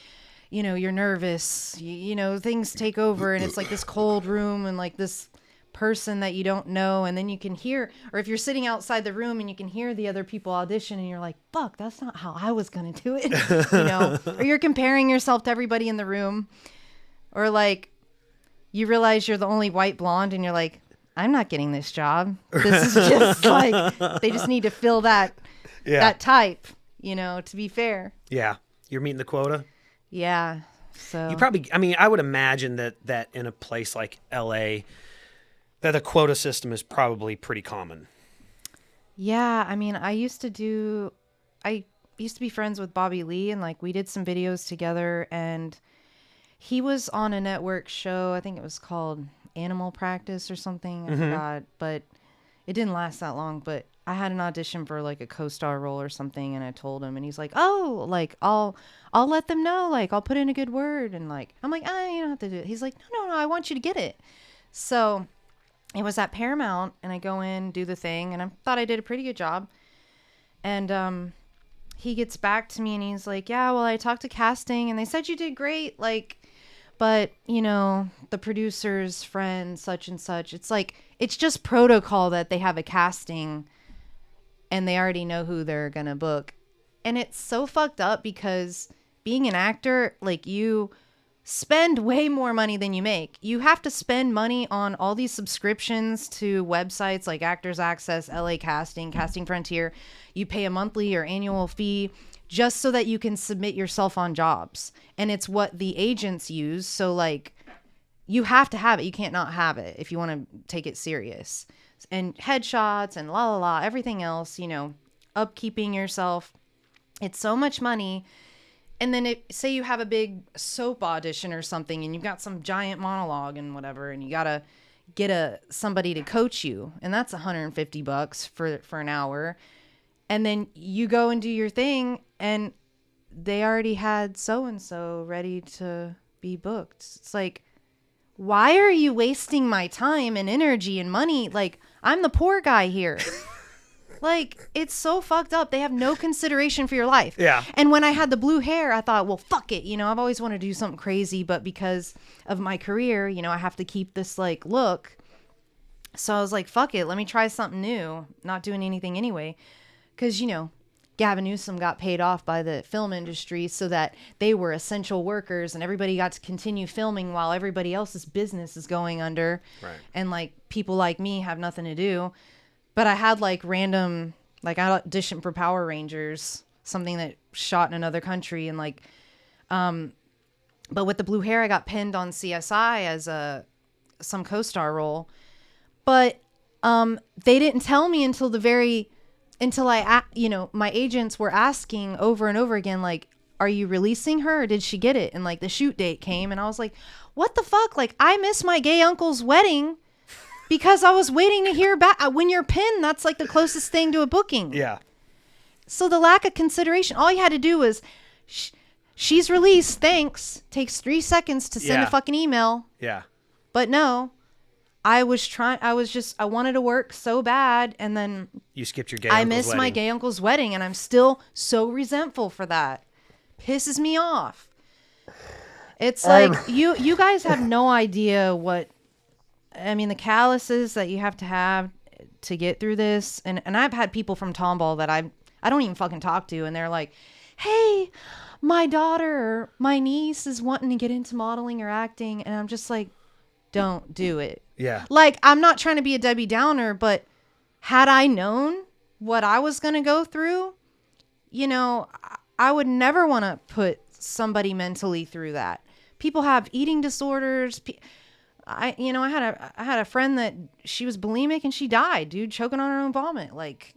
you know, you're nervous, you know, things take over and it's like this cold room and like this person that you don't know, and then you can hear, or if you're sitting outside the room and you can hear the other people audition and you're like, fuck, that's not how I was gonna do it. You know, or you're comparing yourself to everybody in the room, or like you realize you're the only white blonde and you're like, I'm not getting this job, this is just like they just need to fill that that type, you know, to be fair. Yeah, you're meeting the quota. Yeah, so You probably, I mean, I would imagine that in a place like LA, that the quota system is probably pretty common. yeah, I mean, I used to be friends with Bobby Lee, and like we did some videos together, and he was on a network show. I think it was called Animal Practice or something. I forgot, but it didn't last that long. But I had an audition for like a co-star role or something, and I told him, and he's like, "Oh, like I'll let them know. Like I'll put in a good word." And like I'm like, "Ah, you don't have to do it." He's like, "No, I want you to get it." So it was at Paramount, and I go in, do the thing, and I thought I did a pretty good job. And he gets back to me and he's like, yeah, well, I talked to casting and they said you did great, like, but you know, the producer's friend such and such, it's like it's just protocol that they have a casting and they already know who they're gonna book. And it's so fucked up because being an actor, like, you spend way more money than you make. You have to spend money on all these subscriptions to websites like Actors Access, LA Casting, Casting Frontier. You pay a monthly or annual fee just so that you can submit yourself on jobs. And it's what the agents use. So like you have to have it. You can't not have it if you want to take it serious. And headshots and la la la, everything else, you know, upkeeping yourself. It's so much money. And then say you have a big soap audition or something and you've got some giant monologue and whatever, and you got to get somebody to coach you, and that's $150 for an hour. And then you go and do your thing and they already had so-and-so ready to be booked. It's like, why are you wasting my time and energy and money? Like, I'm the poor guy here. Like, it's so fucked up. They have no consideration for your life. Yeah. And when I had the blue hair, I thought, well, fuck it. You know, I've always wanted to do something crazy, but because of my career, you know, I have to keep this, like, look. So I was like, fuck it. Let me try something new. Not doing anything anyway. Because, you know, Gavin Newsom got paid off by the film industry so that they were essential workers and everybody got to continue filming while everybody else's business is going under. Right. And, like, people like me have nothing to do. But I had like random, like I auditioned for Power Rangers, something that shot in another country. And like, but with the blue hair, I got pinned on CSI as some co-star role. But they didn't tell me until you know, my agents were asking over and over again, like, are you releasing her or did she get it? And like the shoot date came and I was like, what the fuck? Like, I missed my gay uncle's wedding. Because I was waiting to hear back. When you're pinned, that's like the closest thing to a booking. Yeah. So the lack of consideration, all you had to do was, she's released, thanks. Takes 3 seconds to send a fucking email. Yeah. But no, I wanted to work so bad. And then You skipped your gay I uncle's missed wedding. my gay uncle's wedding. And I'm still so resentful for that. Pisses me off. It's like, you guys have no idea what, I mean, the calluses that you have to get through this. And I've had people from Tomball that I don't even fucking talk to. And they're like, hey, my daughter or my niece is wanting to get into modeling or acting. And I'm just like, don't do it. Yeah. Like, I'm not trying to be a Debbie Downer, but had I known what I was going to go through, you know, I would never want to put somebody mentally through that. People have eating disorders. I had a friend that she was bulimic and she died, dude, choking on her own vomit. Like,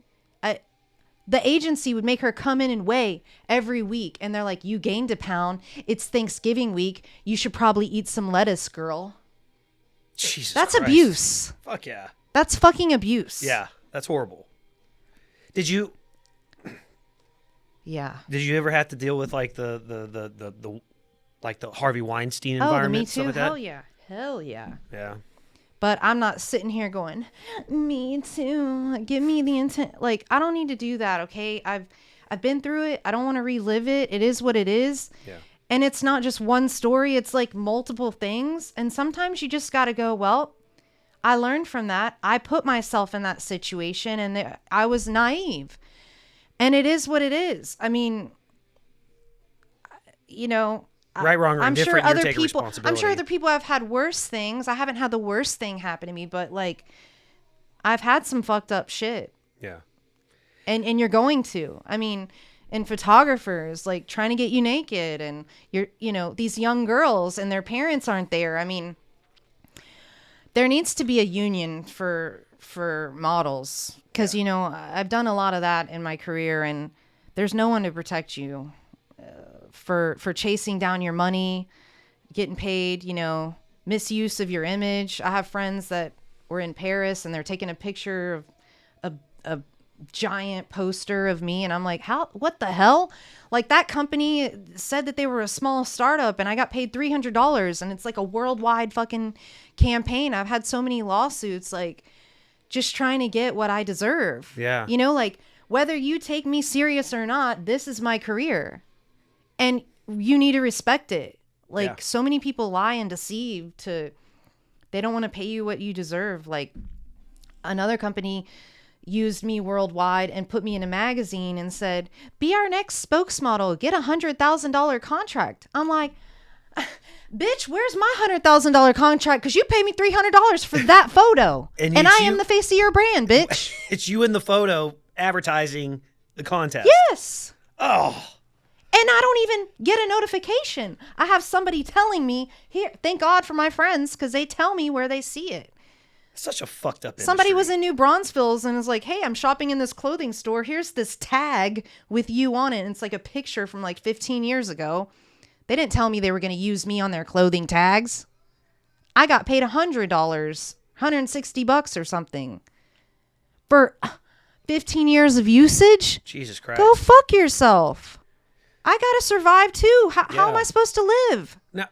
The agency would make her come in and weigh every week. And they're like, you gained a pound. It's Thanksgiving week. You should probably eat some lettuce, girl. Jesus That's Christ. abuse. Fuck yeah. That's fucking abuse. Yeah, that's horrible. Did you Yeah. ever have to deal with like the like the Harvey Weinstein Oh, the environment? Me Stuff Too? like that? Hell yeah. Hell yeah. Yeah. But I'm not sitting here going, me too. Give me the intent. Like, I don't need to do that, okay? I've been through it. I don't want to relive it. It is what it is. Yeah. And it's not just one story. It's like multiple things. And sometimes you just got to go, well, I learned from that. I put myself in that situation and I was naive. And it is what it is. I mean, you know, Right, wrong, or I'm indifferent, sure you're other taking people. I'm responsibility. sure other people have had worse things. I haven't had the worst thing happen to me, but like, I've had some fucked up shit. Yeah. And you're going to. I mean, and photographers like trying to get you naked, and these young girls and their parents aren't there. I mean, there needs to be a union for models because I've done a lot of that in my career, and there's no one to protect you. For chasing down your money, getting paid, misuse of your image. I have friends that were in Paris and they're taking a picture of a giant poster of me. And I'm like, what the hell? Like, that company said that they were a small startup and I got paid $300 and it's like a worldwide fucking campaign. I've had so many lawsuits, like just trying to get what I deserve. Yeah. Like whether you take me serious or not, this is my career. And you need to respect it. Like, Yeah. so many people lie and deceive they don't want to pay you what you deserve. Like, another company used me worldwide and put me in a magazine and said, be our next spokesmodel, get $100,000 contract. I'm like, bitch, where's my $100,000 contract? Because you paid me $300 for that photo. and I am the face of your brand, bitch. It's you in the photo advertising the contest. Yes. Oh. And I don't even get a notification. I have somebody telling me, here, thank God for my friends, because they tell me where they see it. Such a fucked up industry. Somebody was in New Braunfels and was like, hey, I'm shopping in this clothing store. Here's this tag with you on it. And it's like a picture from like 15 years ago. They didn't tell me they were going to use me on their clothing tags. I got paid $100, $160 or something for 15 years of usage. Jesus Christ. Go fuck yourself. I gotta survive too. How am I supposed to live? Now,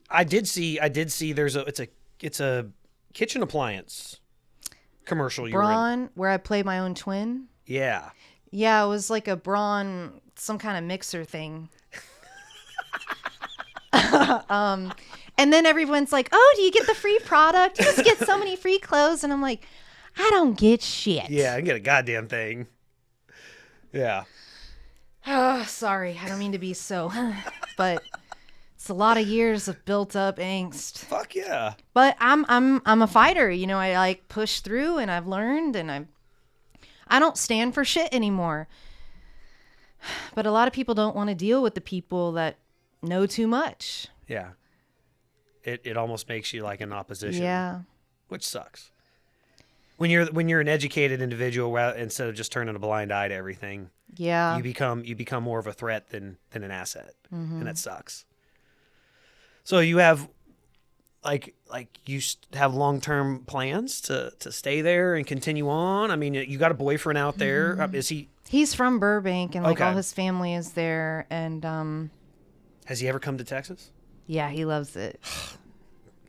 I did see it's a kitchen appliance commercial you were in. Braun, where I play my own twin. Yeah. Yeah, it was like a Braun, some kind of mixer thing. And then everyone's like, oh, do you get the free product? You just get so many free clothes. And I'm like, I don't get shit. Yeah, I can get a goddamn thing. Yeah. Oh, sorry. I don't mean to be so, but it's a lot of years of built up angst. Fuck yeah. But I'm a fighter. I like push through, and I've learned, and I don't stand for shit anymore. But a lot of people don't want to deal with the people that know too much. Yeah. It almost makes you like an opposition. Yeah. Which sucks. When you're an educated individual, instead of just turning a blind eye to everything. Yeah. You become more of a threat than an asset. Mm-hmm. And that sucks. So you have have long-term plans to stay there and continue on? I mean, you got a boyfriend out there. Mm-hmm. Is he? He's from Burbank, and Okay. all his family is there, and Has he ever come to Texas? Yeah, he loves it.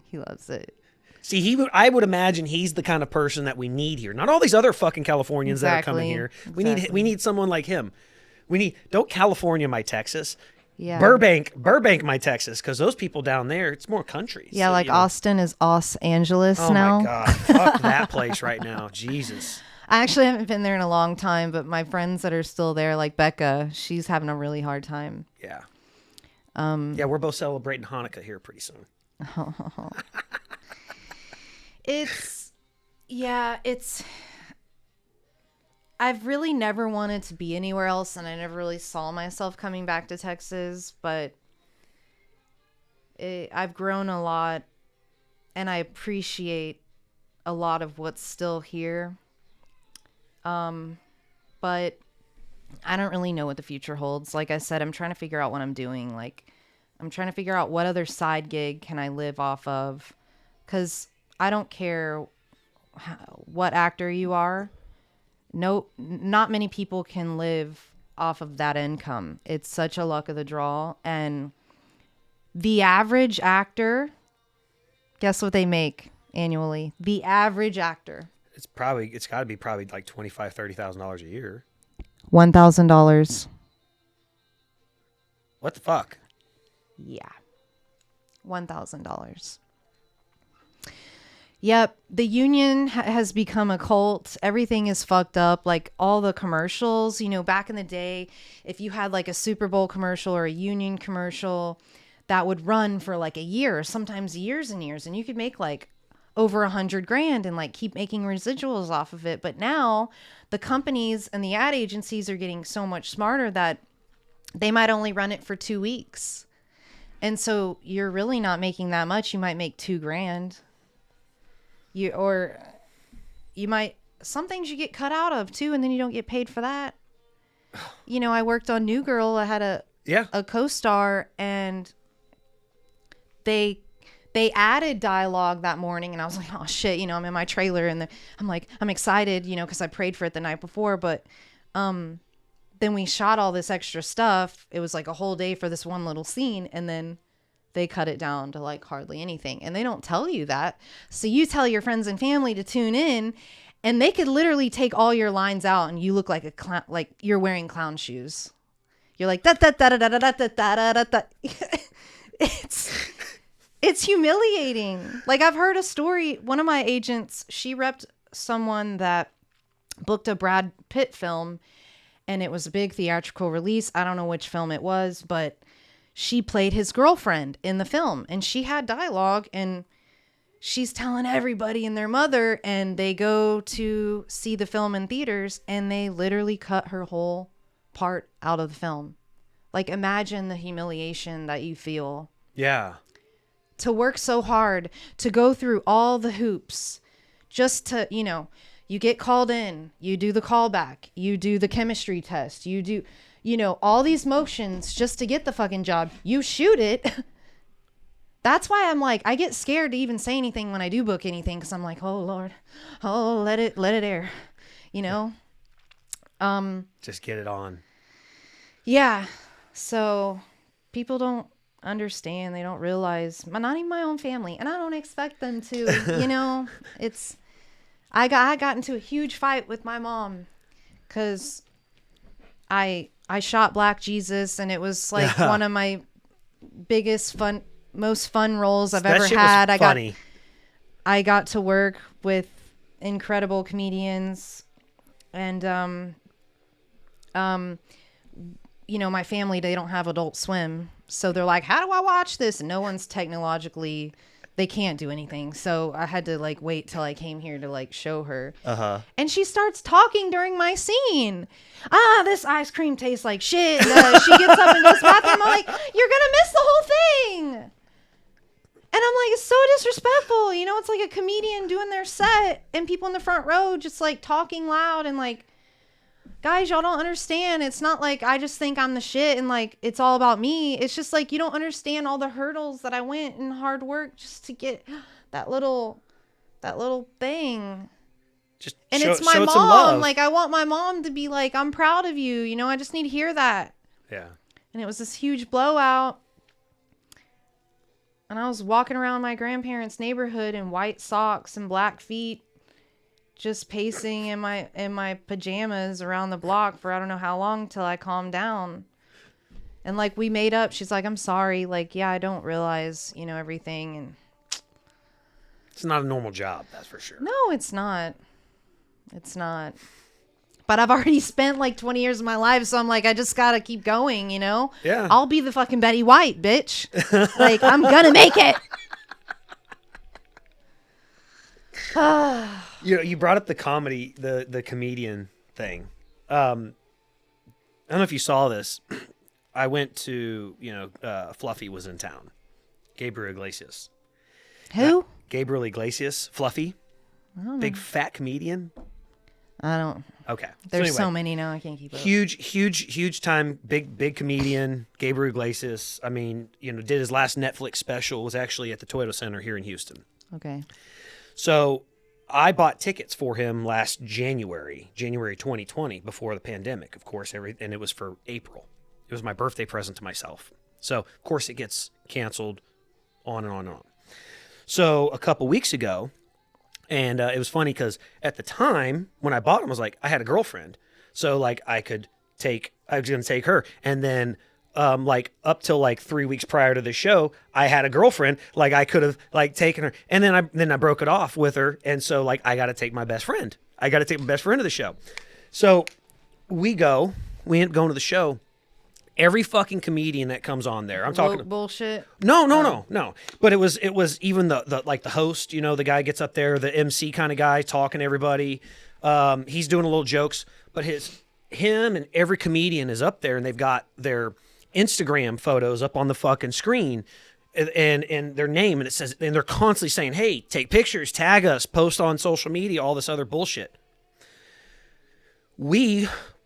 He loves it. See, I would imagine he's the kind of person that we need here. Not all these other fucking Californians that are coming here. We need someone like him. Don't California my Texas. Yeah. Burbank my Texas, because those people down there, it's more country. Yeah, so, Austin is Los Angeles now. Oh my God, fuck that place right now. Jesus. I actually haven't been there in a long time, but my friends that are still there, like Becca, she's having a really hard time. Yeah. Yeah, we're both celebrating Hanukkah here pretty soon. I've really never wanted to be anywhere else, and I never really saw myself coming back to Texas, but I've grown a lot, and I appreciate a lot of what's still here. But I don't really know what the future holds. Like I said, I'm trying to figure out what I'm doing. Like, I'm trying to figure out what other side gig can I live off of. Because I don't care what actor you are. No, not many people can live off of that income. It's such a luck of the draw. And the average actor, guess what they make annually? The average actor. It's got to be probably like $25,000-$30,000 a year. $1,000. What the fuck? Yeah. $1,000. Yep. The union has become a cult. Everything is fucked up. Like all the commercials, you know, back in the day, if you had like a Super Bowl commercial or a union commercial that would run for like a year, sometimes years and years, and you could make like over $100,000 and like keep making residuals off of it. But now the companies and the ad agencies are getting so much smarter that they might only run it for 2 weeks. And so you're really not making that much. You might make $2,000. Some things you get cut out of too, and then you don't get paid for that. You know, I worked on New Girl. I had a co-star, and they added dialogue that morning, and I was like, oh shit, you know, I'm in my trailer, and I'm like, I'm excited, you know, because I prayed for it the night before, but then we shot all this extra stuff. It was like a whole day for this one little scene, and then they cut it down to like hardly anything, and they don't tell you that. So you tell your friends and family to tune in, and they could literally take all your lines out, and you look like a clown, like you're wearing clown shoes. You're like da da da da da da da da da da. It's humiliating. Like, I've heard a story. One of my agents, she repped someone that booked a Brad Pitt film, and it was a big theatrical release. I don't know which film it was, but she played his girlfriend in the film, and she had dialogue, and she's telling everybody and their mother, and they go to see the film in theaters, and they literally cut her whole part out of the film. Like, imagine the humiliation that you feel. Yeah. To work so hard, to go through all the hoops, just to, you know, you get called in, you do the callback, you do the chemistry test, you do, you know, all these motions just to get the fucking job. You shoot it. That's why I'm like, I get scared to even say anything when I do book anything, because I'm like, oh Lord, oh, let it air, you know? Just get it on. Yeah. So people don't understand. They don't realize, not even my own family, and I don't expect them to. You know, I got into a huge fight with my mom because I shot Black Jesus, and it was like one of my most fun roles I've ever had. I got to work with incredible comedians, and you know, my family, they don't have Adult Swim. So they're like, how do I watch this? And no one's technologically, they can't do anything. So I had to like wait till I came here to like show her. And she starts talking during my scene. This ice cream tastes like shit. She gets up and goes to the bathroom. I'm like, you're going to miss the whole thing. And I'm like, it's so disrespectful. You know, it's like a comedian doing their set and people in the front row just like talking loud and like, guys, y'all don't understand. It's not like I just think I'm the shit and like it's all about me. It's just like you don't understand all the hurdles that I went and hard work just to get that little thing. And it's my mom. Like, I want my mom to be like, I'm proud of you. You know, I just need to hear that. Yeah. And it was this huge blowout. And I was walking around my grandparents' neighborhood in white socks and black feet, just pacing in my pajamas around the block for I don't know how long till I calmed down. And like we made up. She's like, I'm sorry. Like, yeah, I don't realize, you know, everything. And it's not a normal job, that's for sure. No, it's not. It's not. But I've already spent like 20 years of my life, so I'm like, I just gotta keep going, you know? Yeah. I'll be the fucking Betty White, bitch. Like, I'm gonna make it. You know, you brought up the comedy, the comedian thing. I don't know if you saw this. I went to, you know, Fluffy was in town. Gabriel Iglesias. Who? Gabriel Iglesias, Fluffy. Big fat comedian. I don't. Okay. There's so so many now. I can't keep up. Huge time, big comedian, Gabriel Iglesias. I mean, did his last Netflix special, was actually at the Toyota Center here in Houston. Okay. So I bought tickets for him last January 2020, before the pandemic, of course, and it was for April. It was my birthday present to myself. So, of course, it gets canceled, on and on and on. So a couple weeks ago, and it was funny because at the time when I bought them, I was like, I had a girlfriend. So like I was going to take her. And then like up till like 3 weeks prior to the show, I had a girlfriend. Like I could have like taken her. And then I broke it off with her. And so like I got to take my best friend. I got to take my best friend to the show. So we end up going to the show. Every fucking comedian that comes on there, I'm talking bullshit. No. But it was even the like the host, the guy gets up there, the MC kind of guy talking to everybody. He's doing a little jokes, but him and every comedian is up there, and they've got their Instagram photos up on the fucking screen, and their name, and it says, and they're constantly saying, "Hey, take pictures, tag us, post on social media, all this other bullshit."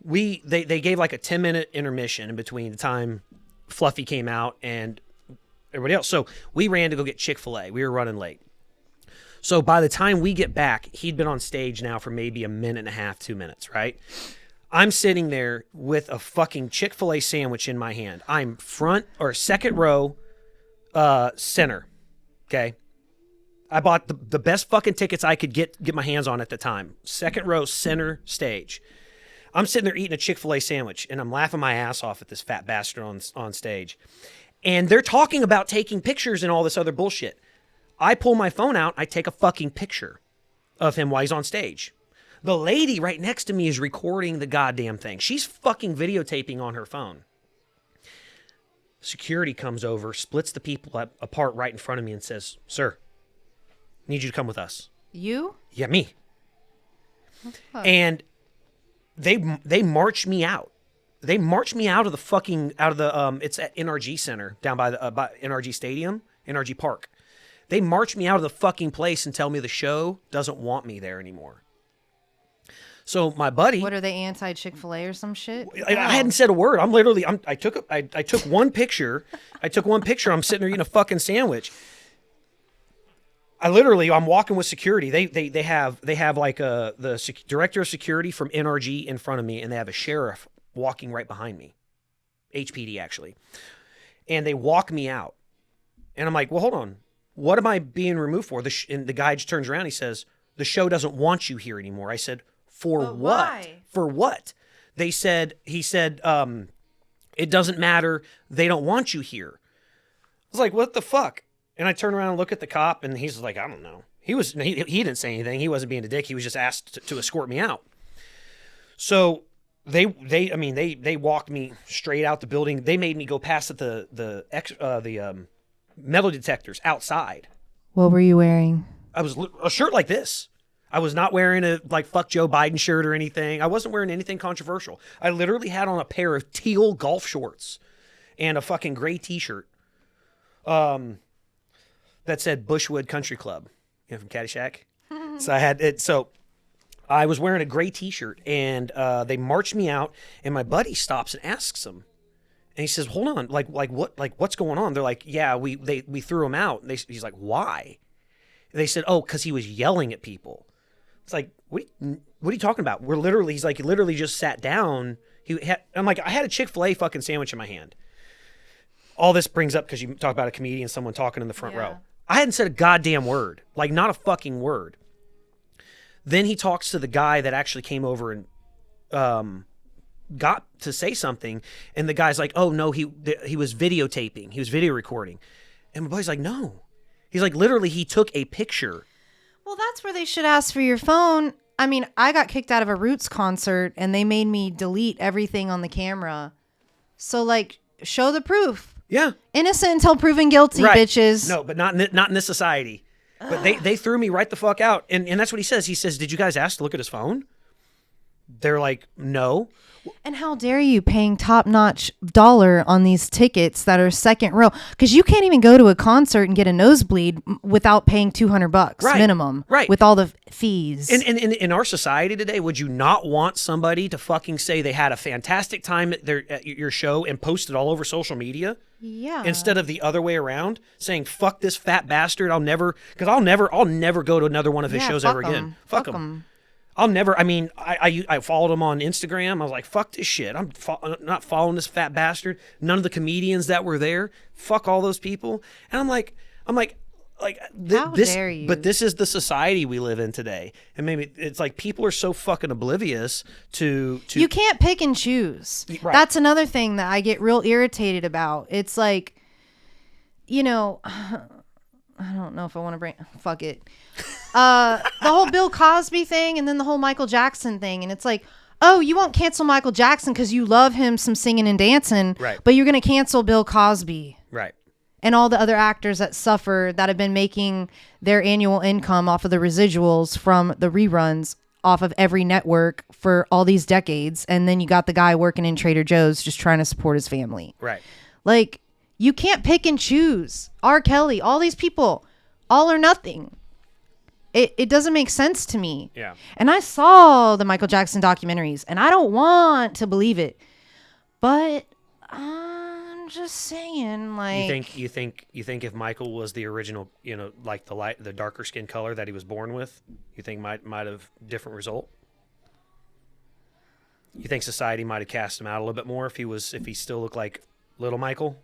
They gave like a 10-minute intermission in between the time Fluffy came out and everybody else. So we ran to go get Chick-fil-A. We were running late. So by the time we get back, he'd been on stage now for maybe a minute and a half, 2 minutes, right? I'm sitting there with a fucking Chick-fil-A sandwich in my hand. I'm front or second row, center, okay? I bought the best fucking tickets I could get my hands on at the time. Second row, center stage. I'm sitting there eating a Chick-fil-A sandwich, and I'm laughing my ass off at this fat bastard on stage. And they're talking about taking pictures and all this other bullshit. I pull my phone out. I take a fucking picture of him while he's on stage. The lady right next to me is recording the goddamn thing. She's fucking videotaping on her phone. Security comes over, splits the people apart right in front of me and says, "Sir, I need you to come with us." You? Yeah, me. And they marched me out. They marched me out of the it's at NRG Center down by the by NRG Stadium, NRG Park. They marched me out of the fucking place and tell me the show doesn't want me there anymore. So my buddy, what are they, anti Chick-fil-A or some shit? I hadn't said a word. I took one picture. I'm sitting there eating a fucking sandwich. I'm walking with security. They have like the director of security from NRG in front of me, and they have a sheriff walking right behind me, HPD actually, and they walk me out, and I'm like, well, hold on, what am I being removed for? And the guy just turns around. He says, the show doesn't want you here anymore. I said, for what? Why? For what? He said, it doesn't matter. They don't want you here. I was like, what the fuck? And I turn around and look at the cop, and he's like, I don't know. He didn't say anything. He wasn't being a dick. He was just asked to escort me out. So they walked me straight out the building. They made me go past the metal detectors outside. What were you wearing? I was a shirt like this. I was not wearing a like fuck Joe Biden shirt or anything. I wasn't wearing anything controversial. I literally had on a pair of teal golf shorts and a fucking gray t-shirt. That said Bushwood Country Club, from Caddyshack. So I had it. So I was wearing a gray t-shirt, and they marched me out, and my buddy stops and asks him, and he says, hold on, what's going on? They're like, yeah, we threw him out. And he's like, why? And they said, oh, because he was yelling at people. It's like, what are you talking about? He's like, he literally just sat down. I'm like, I had a Chick-fil-A fucking sandwich in my hand. All this brings up because you talk about a comedian, someone talking in the front row. I hadn't said a goddamn word, like not a fucking word. Then he talks to the guy that actually came over and got to say something, and the guy's like, oh no, he was videotaping, he was video recording. And my buddy's like, no. He's like, literally, he took a picture. Well, that's where they should ask for your phone. I mean, I got kicked out of a Roots concert, and they made me delete everything on the camera. So, like, show the proof. Yeah. Innocent until proven guilty, right. Bitches. No, but not in this society. But they threw me right the fuck out. And that's what he says. He says, did you guys ask to look at his phone? They're like, no. And how dare you paying top-notch dollar on these tickets that are second row? Because you can't even go to a concert and get a nosebleed without paying $200 minimum, with all the fees. And in our society today, would you not want somebody to fucking say they had a fantastic time at your show and post it all over social media? Yeah. Instead of the other way around, saying "fuck this fat bastard," I'll never go to another one of his shows ever again. Fuck him. I'll never. I mean, I followed him on Instagram. I was like, "Fuck this shit." I'm not following this fat bastard. None of the comedians that were there. Fuck all those people. And I'm like, how dare you? But this is the society we live in today. And maybe it's like people are so fucking oblivious to. You can't pick and choose. Right. That's another thing that I get real irritated about. It's like, you know, I don't know if I want to bring. Fuck it. The whole Bill Cosby thing, and then the whole Michael Jackson thing, and it's like, oh, you won't cancel Michael Jackson because you love him some singing and dancing, right? But you're gonna cancel Bill Cosby, right? And all the other actors that suffer, that have been making their annual income off of the residuals from the reruns off of every network for all these decades, and then you got the guy working in Trader Joe's just trying to support his family, right? Like, you can't pick and choose. R. Kelly, all these people, all or nothing. It doesn't make sense to me. Yeah. And I saw the Michael Jackson documentaries, and I don't want to believe it, but I'm just saying, like, you think if Michael was the original, you know, like the darker skin color that he was born with, you think might have different result? You think society might have cast him out a little bit more if he still looked like little Michael?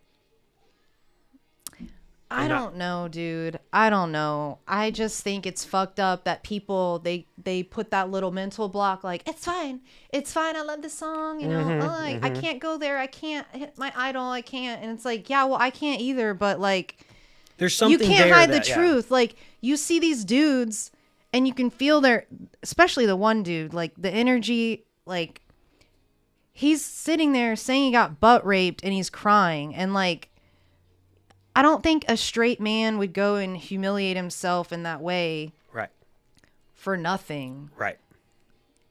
I don't know, dude. I don't know. I just think it's fucked up that people, they put that little mental block, like, it's fine. I love this song. You know, I can't go there. I can't hit my idol. I can't. And it's like, yeah, well, I can't either. But like, there's something you can't there hide the truth. Like, you see these dudes and you can feel their, especially the one dude, like the energy, like he's sitting there saying he got butt raped and he's crying. And like, I don't think a straight man would go and humiliate himself in that way. Right. For nothing. Right.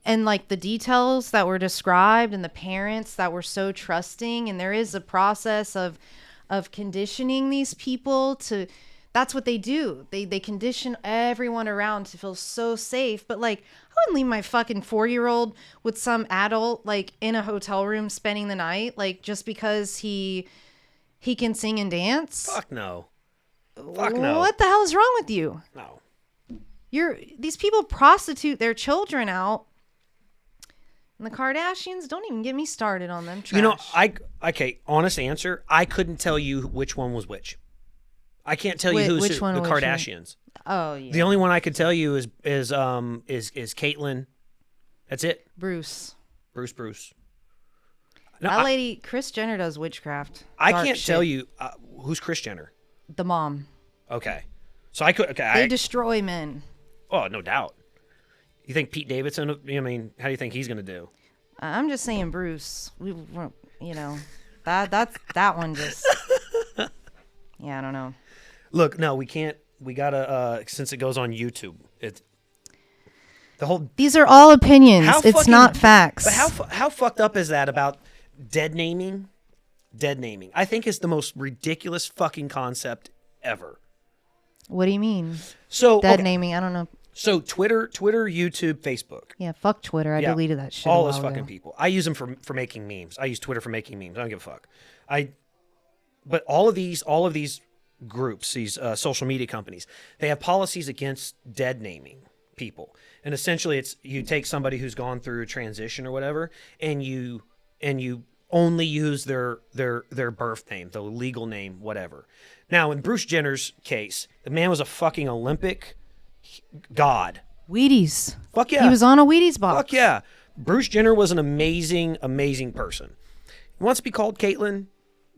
And like the details that were described and the parents that were so trusting, and there is a process of conditioning these people to, that's what they do. They condition everyone around to feel so safe. But like, I wouldn't leave my fucking 4-year-old with some adult like in a hotel room spending the night, like just because he can sing and dance. Fuck no. Fuck no. What the hell is wrong with you? No. These people prostitute their children out. And the Kardashians, don't even get me started on them. Trash. You know, honest answer, I couldn't tell you which one was which. I can't tell you who's the Kardashians. Oh yeah. The only one I could tell you is Caitlyn. That's it. Bruce. No, that lady, Kris Jenner, does witchcraft. I can't tell you who's Kris Jenner. The mom. Okay, so I could. Okay, they destroy men. Oh, no doubt. You think Pete Davidson? I mean, how do you think he's gonna do? I'm just saying, Bruce. You know, that one just. Yeah, I don't know. Look, no, we can't. We gotta since it goes on YouTube. It's the whole. These are all opinions. It's not facts. But how fucked up is that about dead naming? Dead naming, I think, is the most ridiculous fucking concept ever. What do you mean? So dead naming, I don't know. So Twitter, YouTube, Facebook. Yeah, fuck Twitter. I deleted that shit. All those fucking people. I use them for making memes. I use Twitter for making memes. I don't give a fuck. But all of these groups, these social media companies, they have policies against dead naming people. And essentially, it's you take somebody who's gone through a transition or whatever, and you only use their birth name, the legal name, whatever. Now, in Bruce Jenner's case, the man was a fucking Olympic god. Wheaties. Fuck yeah. He was on a Wheaties box. Fuck yeah. Bruce Jenner was an amazing, amazing person. He wants to be called Caitlyn.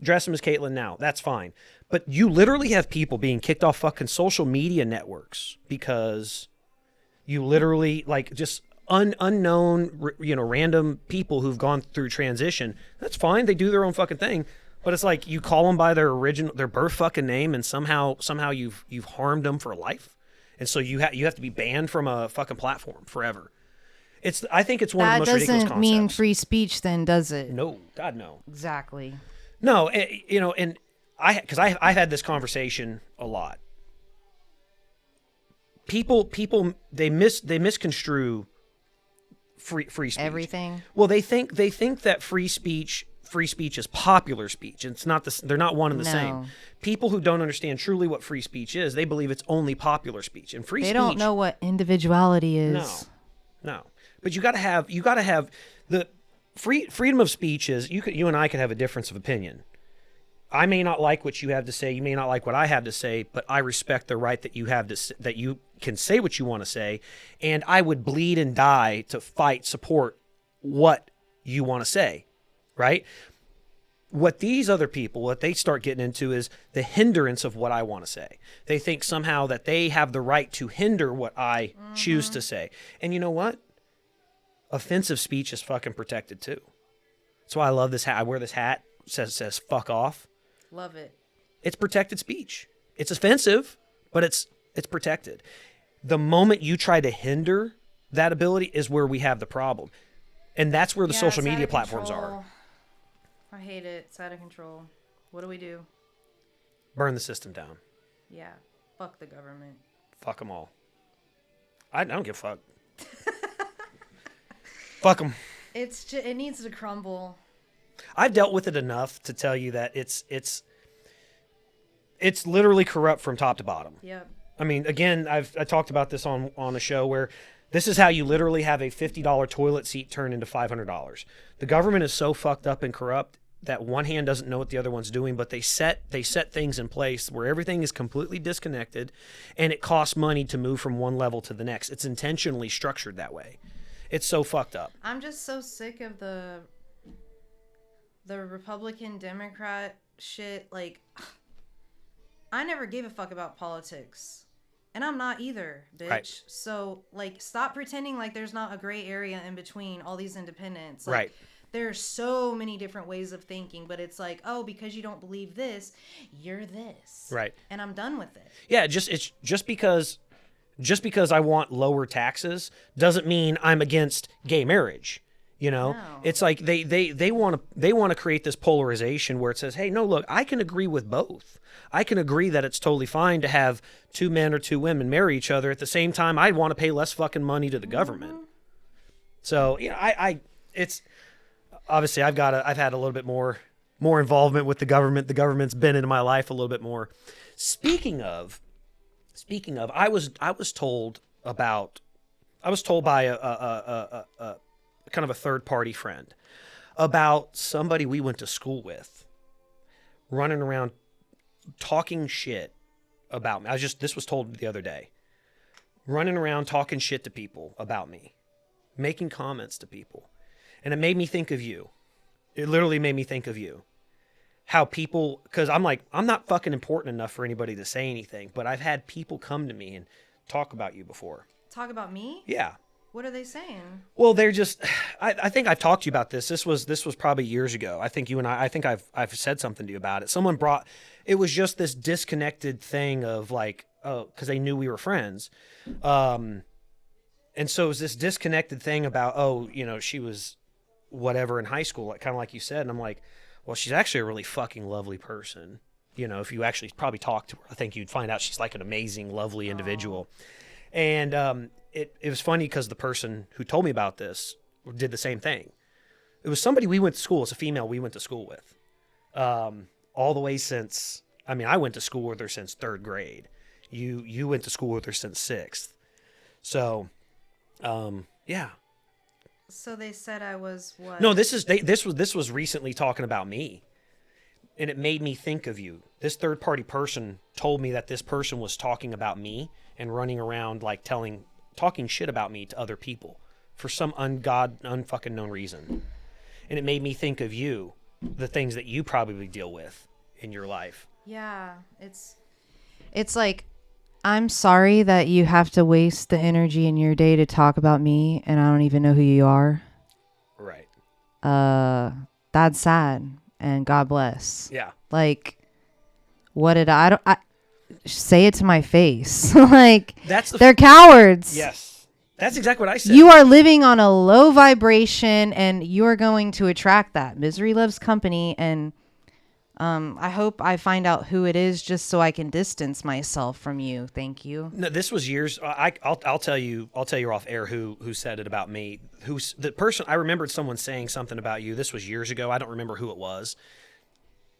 Dress him as Caitlyn now. That's fine. But you literally have people being kicked off fucking social media networks because you literally, like, just unknown, random people who've gone through transition. That's fine. They do their own fucking thing. But it's like you call them by their birth fucking name, and somehow you've harmed them for life. And so you have to be banned from a fucking platform forever. I think it's one of the That most ridiculous doesn't concepts. mean free speech, then, does it? No, God, no. Exactly. No, you know, and I've had this conversation a lot. People, they misconstrue free speech. Everything. Well, they think that free speech is popular speech. It's not they're not one and the same. People who don't understand truly what free speech is, they believe it's only popular speech. And free speech, they don't know what individuality is. No. But you got to have the freedom of speech is you and I could have a difference of opinion. I may not like what you have to say. You may not like what I have to say, but I respect the right that you have that you can say what you want to say. And I would bleed and die to support what you want to say. Right? What these other people, what they start getting into is the hindrance of what I want to say. They think somehow that they have the right to hinder what I choose to say. And you know what? Offensive speech is fucking protected too. That's why I love this hat. I wear this hat. Says fuck off. Love it. It's protected speech. It's offensive, but it's protected. The moment you try to hinder that ability is where we have the problem. And that's where the social media platforms are. I hate it. It's out of control. What do we do? Burn the system down. Yeah. Fuck the government. Fuck them all. I don't give a fuck. Fuck them. It needs to crumble. I've dealt with it enough to tell you that it's literally corrupt from top to bottom. Yep. I mean, again, I talked about this on a show where this is how you literally have a $50 toilet seat turn into $500. The government is so fucked up and corrupt that one hand doesn't know what the other one's doing, but they set things in place where everything is completely disconnected, and it costs money to move from one level to the next. It's intentionally structured that way. It's so fucked up. I'm just so sick of the Republican Democrat shit. Like, I never gave a fuck about politics, and I'm not either, bitch. Right. So, like, stop pretending like there's not a gray area in between all these independents. Like, right. There's so many different ways of thinking, but it's like, oh, because you don't believe this, you're this. Right. And I'm done with it. Yeah, it's just because I want lower taxes doesn't mean I'm against gay marriage. You know, No. It's like they want to create this polarization where it says, hey, no, look, I can agree with both. I can agree that it's totally fine to have two men or two women marry each other. At the same time, I'd want to pay less fucking money to the government. So, you know, it's obviously I've had a little bit more involvement with the government. The government's been into my life a little bit more. Speaking of, I was told by a kind of a third party friend about somebody we went to school with running around talking shit about me. This was told the other day. Running around talking shit to people about me, making comments to people. And it made me think of you. It literally made me think of you. How people, because I'm like, I'm not fucking important enough for anybody to say anything, but I've had people come to me and talk about you before. Talk about me? Yeah. What are they saying? Well, they're just, I think I've talked to you about this. This was probably years ago. I think you and I think I've said something to you about it. Someone it was just this disconnected thing of like, oh, because they knew we were friends. And so it was this disconnected thing about, oh, you know, she was whatever in high school, like, kind of like you said. And I'm like, well, she's actually a really fucking lovely person. You know, if you actually probably talk to her, I think you'd find out she's like an amazing, lovely individual. And it was funny because the person who told me about this did the same thing. It was somebody we went to school. It's a female we went to school with. All the way since, I mean, I went to school with her since 3rd grade. You went to school with her since 6th. So, yeah. So they said I was what? No, this was recently talking about me. And it made me think of you. This third party person told me that this person was talking about me and running around like talking shit about me to other people for some unfucking known reason. And it made me think of you, the things that you probably deal with in your life. Yeah, it's like, I'm sorry that you have to waste the energy in your day to talk about me and I don't even know who you are. Right. That's sad, and God bless. Yeah. Like, what did I say it to my face. Like, they're cowards. Yes. That's exactly what I said. You are living on a low vibration, and you are going to attract that. Misery loves company, and I hope I find out who it is just so I can distance myself from you. Thank you. No, this was years. I'll tell you. I'll tell you off air who said it about me. Who's the person? I remembered someone saying something about you. This was years ago. I don't remember who it was.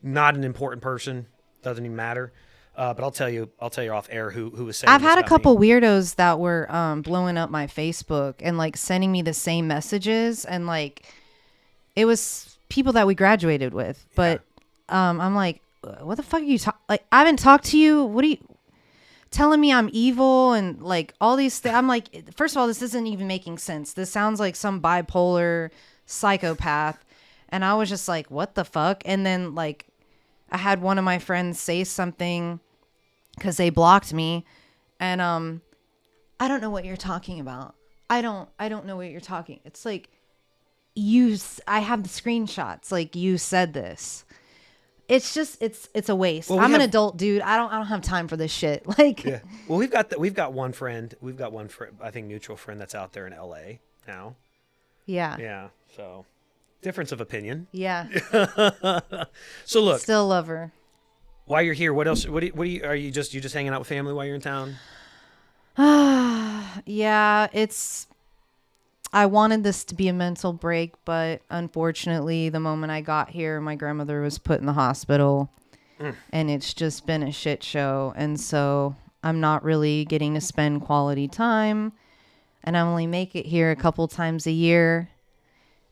Not an important person. Doesn't even matter. But I'll tell you off air who was saying. I've this had a about couple me. weirdos that were blowing up my Facebook and like sending me the same messages, and like it was people that we graduated with. But I'm like, what the fuck are you talking? Like, I haven't talked to you. What are you telling me? I'm evil and like all these things. I'm like, first of all, this isn't even making sense. This sounds like some bipolar psychopath. And I was just like, what the fuck? And then like I had one of my friends say something because they blocked me, and I don't know what you're talking about. I don't know what you're talking. It's like I have the screenshots. Like, you said this. It's just it's a waste. Well, I'm an adult dude. I don't have time for this shit. Like, Yeah. Well, we've got one friend. We've got one friend. I think mutual friend that's out there in L.A. now. yeah. Yeah. So difference of opinion. Yeah. So look, Still love her. while you're here, what else? What do you, are you just hanging out with family while you're in town? Yeah, I wanted this to be a mental break, but unfortunately, the moment I got here, my grandmother was put in the hospital, and it's just been a shit show. And so I'm not really getting to spend quality time, and I only make it here a couple times a year.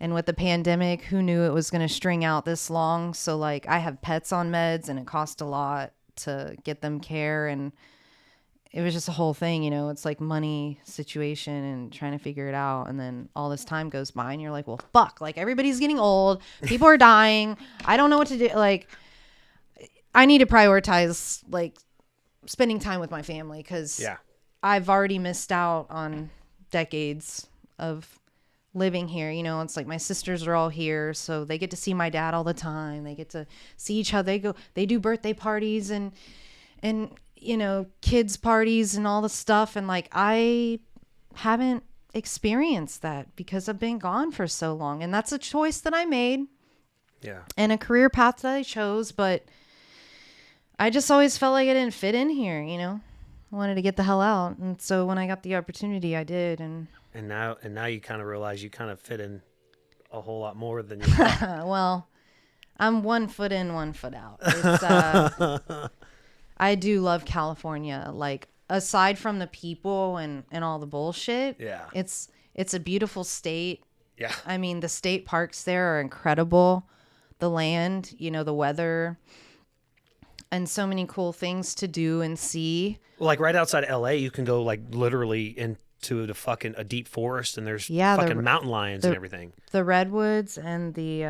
And with the pandemic, who knew it was going to string out this long? So like, I have pets on meds, and it cost a lot to get them care, and it was just a whole thing, you know. It's like money situation and trying to figure it out. And then all this time goes by and you're like, well, fuck, like everybody's getting old. People are dying. I don't know what to do. Like, I need to prioritize like spending time with my family, because I've already missed out on decades of living here. You know, it's like my sisters are all here, so they get to see my dad all the time. They get to see each other. They do birthday parties and you know, kids parties and all the stuff. And like, I haven't experienced that because I've been gone for so long. And that's a choice that I made. Yeah. And a career path that I chose. But I just always felt like I didn't fit in here, you know. I wanted to get the hell out. And so when I got the opportunity, I did. And now you kind of realize you kind of fit in a whole lot more than you thought. well, I'm 1 foot in, 1 foot out. It's, I do love California. Like, aside from the people and all the bullshit, it's a beautiful state. Yeah. I mean, the state parks there are incredible. The land, you know, the weather, and so many cool things to do and see. Well, like right outside LA, you can go like literally into a deep forest, and there's fucking mountain lions and everything. The redwoods and the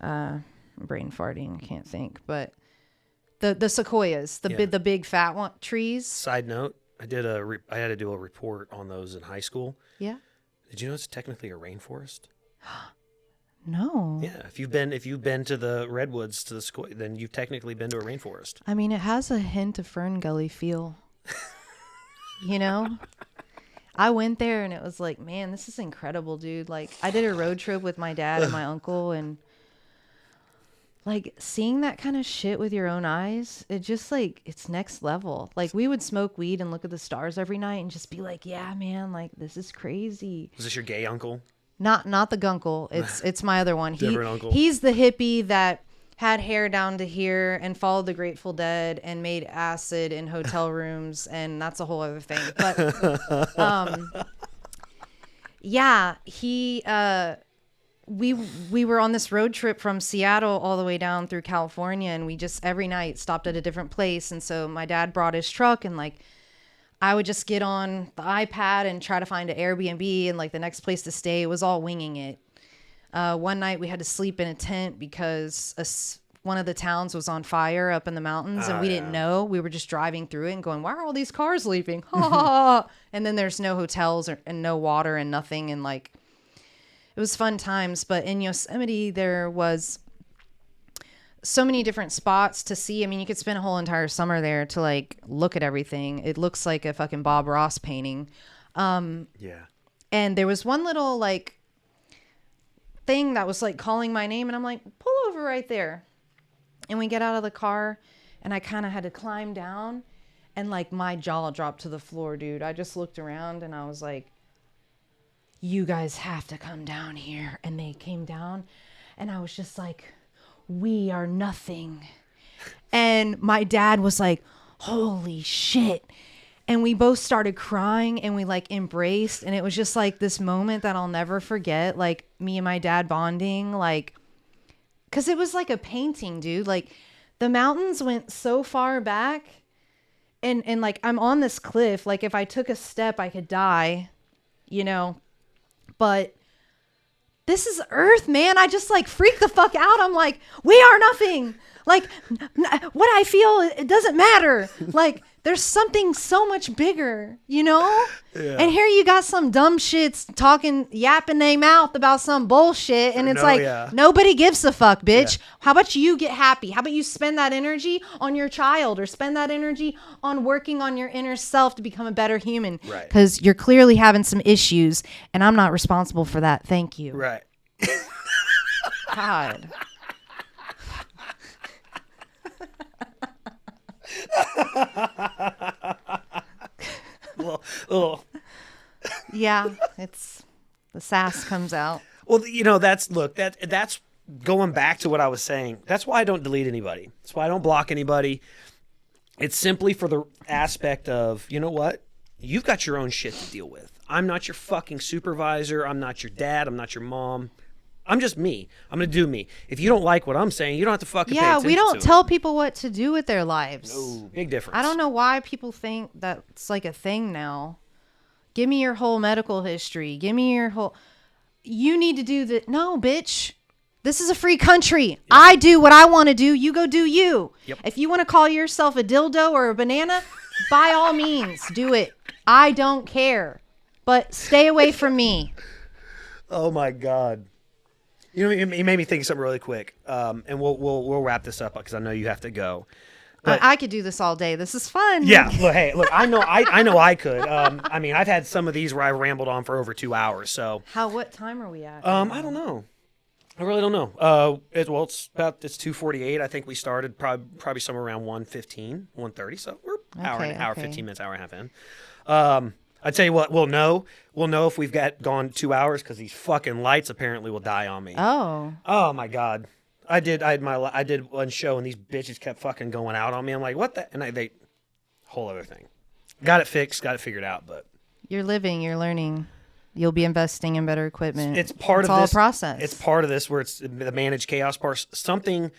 I'm brain farting, I can't think, but the sequoias, the big fat trees. Side note, I had to do a report on those in high school. Yeah. Did you know it's technically a rainforest? No. Yeah, if you've been to the redwoods, to the sequoia, then you've technically been to a rainforest. I mean, it has a hint of Fern Gully feel. You know? I went there and it was like, man, this is incredible, dude. Like, I did a road trip with my dad and my uncle, and like, seeing that kind of shit with your own eyes, it just like, it's next level. Like, we would smoke weed and look at the stars every night and just be like, yeah, man, like, this is crazy. Was this your gay uncle? Not the gunkle. It's my other one. Different uncle. He's the hippie that had hair down to here and followed the Grateful Dead and made acid in hotel rooms, and that's a whole other thing. But yeah, he we were on this road trip from Seattle all the way down through California, and we just every night stopped at a different place. And so my dad brought his truck, and like, I would just get on the iPad and try to find an Airbnb and like the next place to stay. It was all winging it. One night we had to sleep in a tent because one of the towns was on fire up in the mountains, and we didn't know. We were just driving through it and going, why are all these cars leaving? And then there's no hotels and no water and nothing. And like, it was fun times. But in Yosemite, there was so many different spots to see. I mean, you could spend a whole entire summer there to like look at everything. It looks like a fucking Bob Ross painting. Yeah. And there was one little like thing that was like calling my name, and I'm like, pull over right there. And we get out of the car, and I kind of had to climb down, and like my jaw dropped to the floor, dude. I just looked around and I was like, you guys have to come down here. And they came down, and I was just like, we are nothing. And my dad was like, holy shit. And we both started crying, and we like embraced, and it was just like this moment that I'll never forget, like me and my dad bonding, like, cause it was like a painting, dude. Like the mountains went so far back, and like I'm on this cliff, like if I took a step I could die, you know, but this is Earth, man. I just like freak the fuck out. I'm like, we are nothing. Like what I feel, it doesn't matter. Like there's something so much bigger, you know? Yeah. And here you got some dumb shits talking, yapping their mouth about some bullshit. And it's nobody gives a fuck, bitch. Yeah. How about you get happy? How about you spend that energy on your child, or spend that energy on working on your inner self to become a better human? Right. Because you're clearly having some issues, and I'm not responsible for that. Thank you. Right. God. Yeah, it's the sass comes out. Well, you know, that's going back to what I was saying. That's why I don't delete anybody. That's why I don't block anybody. It's simply for the aspect of, you know what? You've got your own shit to deal with. I'm not your fucking supervisor. I'm not your dad. I'm not your mom. I'm just me. I'm going to do me. If you don't like what I'm saying, you don't have to fucking pay attention to it. Yeah, we don't tell people what to do with their lives. No, big difference. I don't know why people think that's like a thing now. Give me your whole medical history. Give me your whole... You need to do that. No, bitch. This is a free country. Yep. I do what I want to do. You go do you. Yep. If you want to call yourself a dildo or a banana, by all means, do it. I don't care. But stay away from me. Oh, my God. You know, it made me think of something really quick, and we'll wrap this up because I know you have to go. But I could do this all day. This is fun. Yeah. Look. I know I could. I mean, I've had some of these where I rambled on for over 2 hours. So. What time are we at? I don't know. I really don't know. It's 2:48. I think we started probably somewhere around 1:15, 1:30. So we're hour 15 minutes, hour and a half in. I tell you what, we'll know if we've gone 2 hours because these fucking lights apparently will die on me. Oh my God. I did one show and these bitches kept fucking going out on me. I'm like, what the? And they whole other thing. Got it fixed, got it figured out, but you're living, you're learning. You'll be investing in better equipment. It's part of this. It's all a process. It's part of this where it's the managed chaos part. Something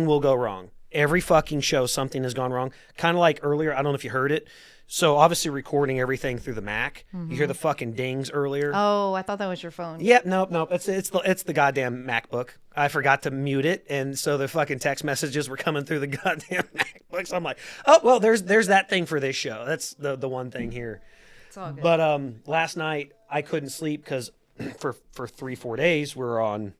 will go wrong. Every fucking show, something has gone wrong. Kind of like earlier, I don't know if you heard it. So obviously recording everything through the Mac. Mm-hmm. You hear the fucking dings earlier. Oh, I thought that was your phone. Yeah, no. It's the goddamn MacBook. I forgot to mute it, and so the fucking text messages were coming through the goddamn MacBook. So I'm like, oh well, there's that thing for this show. That's the one thing here. It's all good. But last night I couldn't sleep because for 3-4 days I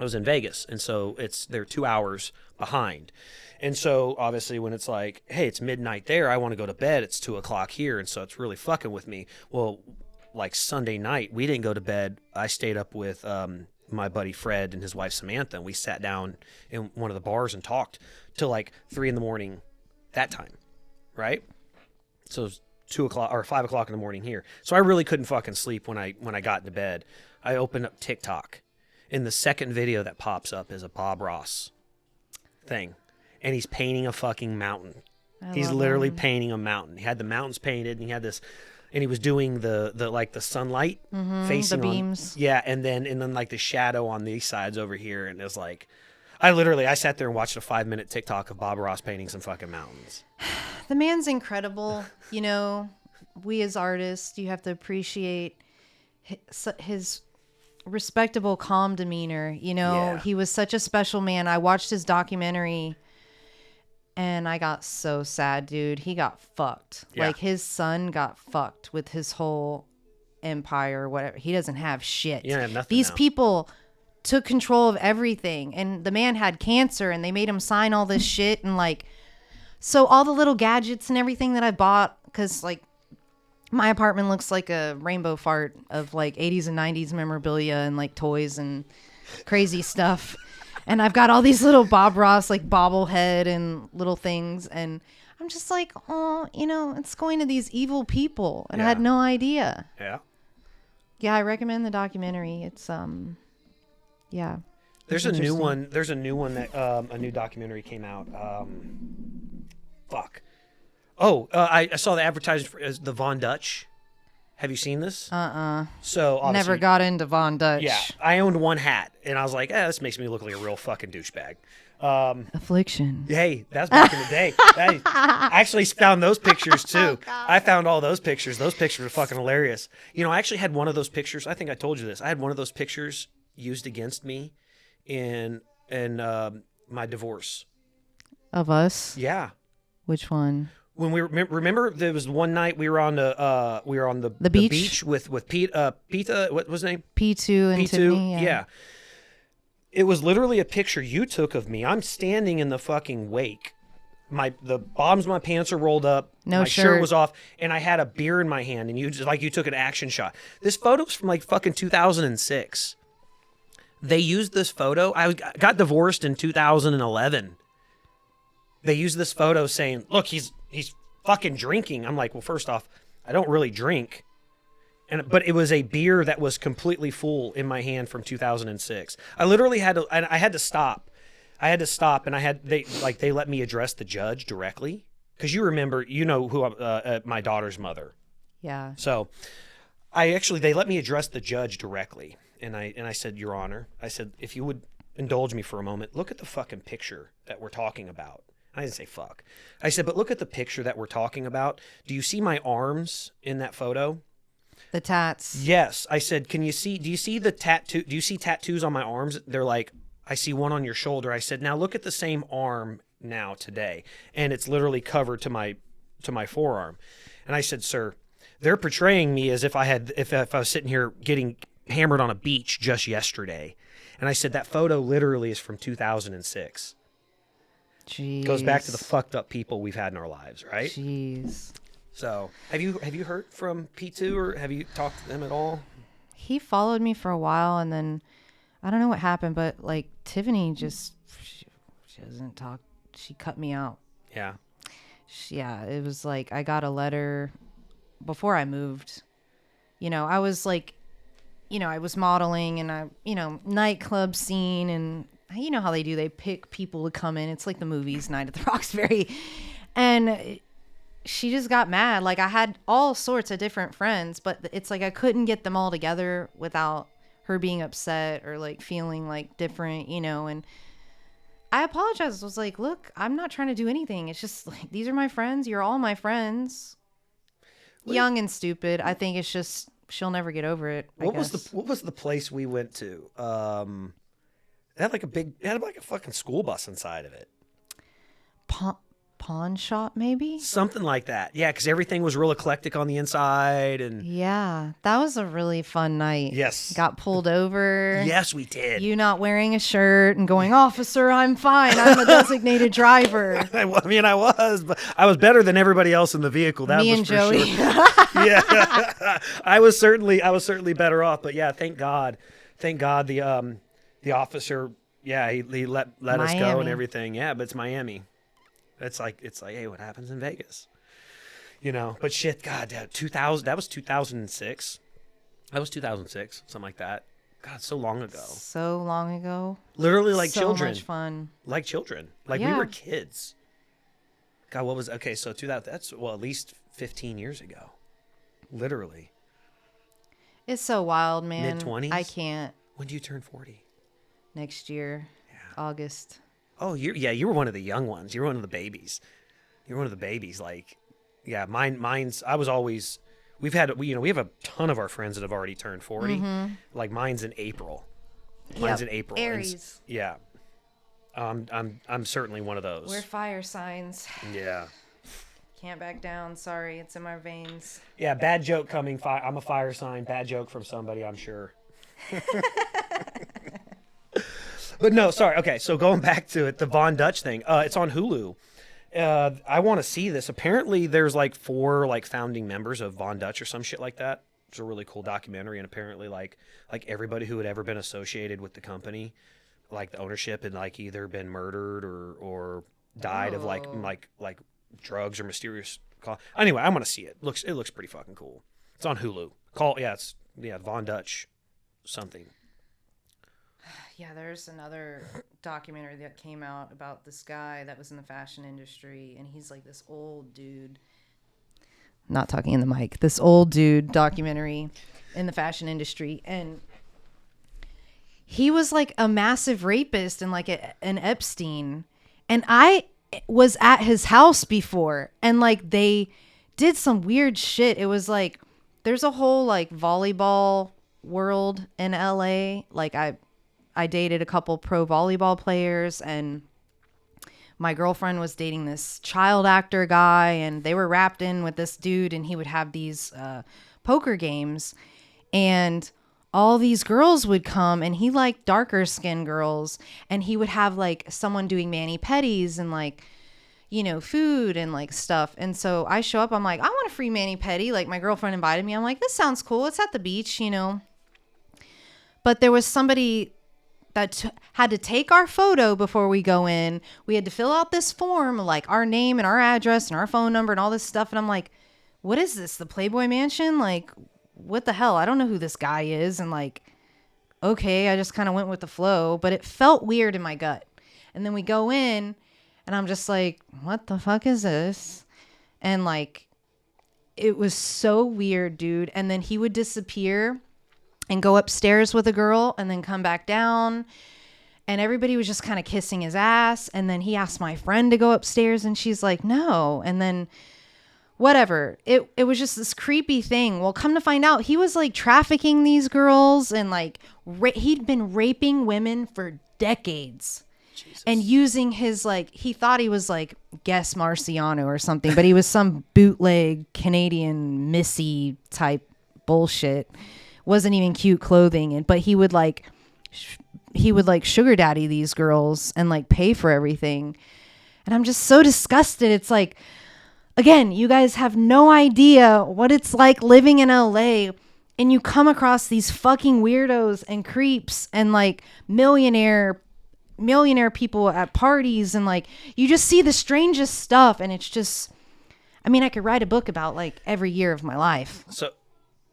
was in Vegas, and so they're 2 hours behind. And so, obviously, when it's like, hey, it's midnight there, I want to go to bed, it's 2 o'clock here, and so it's really fucking with me. Well, like Sunday night, we didn't go to bed. I stayed up with my buddy Fred and his wife Samantha, and we sat down in one of the bars and talked till like 3 a.m. that time, right? So it was 2 o'clock or 5 o'clock in the morning here. So I really couldn't fucking sleep when I got into bed. I opened up TikTok, and the second video that pops up is a Bob Ross thing. And he's painting a fucking mountain. He's literally painting a mountain. He had the mountains painted, and he had this, and he was doing the sunlight facing the beams. And then like the shadow on these sides over here, and it was like, I sat there and watched a 5-minute TikTok of Bob Ross painting some fucking mountains. The man's incredible. You know, we as artists, you have to appreciate his respectable, calm demeanor. You know, He was such a special man. I watched his documentary. And I got so sad, dude. He got fucked. Yeah. Like, his son got fucked with his whole empire or whatever. He doesn't have shit. Yeah, nothing. These people took control of everything. And the man had cancer, and they made him sign all this shit. And, like, so all the little gadgets and everything that I bought, because, like, My apartment looks like a rainbow fart of like 80s and 90s memorabilia and like toys and crazy stuff. And I've got all these little Bob Ross like bobblehead and little things, and I'm just like, oh, it's going to these evil people, and I had no idea. Yeah. Yeah, I recommend the documentary. It's yeah. There's a new one. There's a new one that a new documentary came out. Fuck. Oh, I saw the advertisement for the Von Dutch. Have you seen this? So obviously, never got into Von Dutch. Yeah, I owned one hat, and I was like, this makes me look like a real fucking douchebag. Affliction. Hey, that's back in the day. I actually found those pictures too. I found all those pictures. Those pictures are fucking hilarious. I actually had one of those pictures. I think I told you this. I had one of those pictures used against me in my divorce. Of us? Yeah. Which one? When we remember there was one night we were on the beach with Peta, what was his name? P2 and P2, Tiffany. yeah. It was literally a picture you took of me. I'm standing in the fucking wake. The bottoms of my pants are rolled up. No my shirt. shirt was off, and I had a beer in my hand, and you took an action shot. This photo's from like fucking 2006. They used this photo. I got divorced in 2011. They used this photo saying, look, he's fucking drinking. I'm like, well, first off, I don't really drink. But it was a beer that was completely full in my hand from 2006. I literally had to stop. And they let me address the judge directly. Because you remember, who my daughter's mother. Yeah. So they let me address the judge directly. And I said, Your Honor, I said, if you would indulge me for a moment, look at the fucking picture that we're talking about. I didn't say fuck. I said, but look at the picture that we're talking about. Do you see my arms in that photo? The tats. Yes. I said, do you see the tattoo? Do you see tattoos on my arms? They're like, I see one on your shoulder. I said, now look at the same arm now today. And it's literally covered to my forearm. And I said, sir, they're portraying me as if I was sitting here getting hammered on a beach just yesterday. And I said, that photo literally is from 2006. Jeez. Goes back to the fucked up people we've had in our lives, right? Jeez. So, have you heard from P2 or have you talked to them at all? He followed me for a while, and then I don't know what happened, but like Tiffany just she doesn't talk. She cut me out. Yeah. Yeah, it was like I got a letter before I moved. I was like, I was modeling, and I, nightclub scene, and you know how they do. They pick people to come in. It's like the movies, Night at the Roxbury. And she just got mad. Like, I had all sorts of different friends, but it's like I couldn't get them all together without her being upset or like feeling like different, and I apologized. I was like, look, I'm not trying to do anything. It's just like, these are my friends. You're all my friends. Young and stupid. I think it's just, she'll never get over it. What was the place we went to? It had like a fucking school bus inside of it. Pawn shop, maybe? Something like that. Yeah, because everything was real eclectic on the inside. And yeah, that was a really fun night. Yes. Got pulled over. Yes, we did. You not wearing a shirt and going, officer, I'm fine. I'm a designated driver. I was, but I was better than everybody else in the vehicle. That Me was and for Joey. Sure. Yeah, I was certainly better off. But yeah, thank God the officer. Yeah, he let us go and everything. Yeah, but it's Miami. It's like, hey, what happens in Vegas? But shit, God, that was 2006. That was 2006, something like that. God, so long ago. So long ago. Literally like so children. So much fun. Like children. Like we were kids. God, okay, so 2000, that's, at least 15 years ago. Literally. It's so wild, man. Mid-20s? I can't. When do you turn 40? Next year. Yeah. August. Oh, you were one of the young ones. You were one of the babies. You're one of the babies. Like, yeah, mine's. I was always. We have a ton of our friends that have already turned 40. Mm-hmm. Like mine's in April. Mine's in April. Aries. And, yeah. I'm certainly one of those. We're fire signs. Yeah. Can't back down. Sorry, it's in my veins. Yeah, bad joke coming. I'm a fire sign. Bad joke from somebody, I'm sure. But no, sorry. Okay, so going back to it, the Von Dutch thing. It's on Hulu, I want to see this. Apparently, there's like 4 like founding members of Von Dutch or some shit like that. It's a really cool documentary, and apparently, like everybody who had ever been associated with the company, like the ownership, had like either been murdered or died of like drugs or mysterious. Anyway, I'm gonna see it. It looks pretty fucking cool. It's on Hulu. It's Von Dutch something. Yeah, there's another documentary that came out about this guy that was in the fashion industry, and he's like this old dude. Not talking in the mic. This old dude documentary in the fashion industry, and he was like a massive rapist and like an Epstein. And I was at his house before, and like they did some weird shit. It was like there's a whole like volleyball world in LA. Like I dated a couple pro volleyball players, and my girlfriend was dating this child actor guy, and they were wrapped in with this dude, and he would have these poker games, and all these girls would come, and he liked darker skinned girls, and he would have like someone doing mani-pedis and like, you know, food and like stuff. And so I show up, I'm like, I want a free mani-pedi. Like my girlfriend invited me. I'm like, this sounds cool. It's at the beach, you know. But there was somebody that had to take our photo before we go in. We had to fill out this form, like our name and our address and our phone number and all this stuff. And I'm like, what is this? The Playboy Mansion? Like, what the hell? I don't know who this guy is. And like, okay, I just kind of went with the flow, but it felt weird in my gut. And then we go in, and I'm just like, what the fuck is this? And like, it was so weird, dude. And then he would disappear and go upstairs with a girl and then come back down, and everybody was just kind of kissing his ass. And then he asked my friend to go upstairs, and she's like, no. And then whatever, it was just this creepy thing. Well, come to find out, he was like trafficking these girls, and like he'd been raping women for decades. Jesus. And using his, like, he thought he was like Guess Marciano or something, but he was some bootleg Canadian Missy type bullshit. Wasn't even cute clothing. But he would like sugar daddy these girls and like pay for everything. And I'm just so disgusted. It's like, again, you guys have no idea what it's like living in LA, and you come across these fucking weirdos and creeps and like millionaire people at parties, and like you just see the strangest stuff. And it's just, I mean, I could write a book about like every year of my life. So,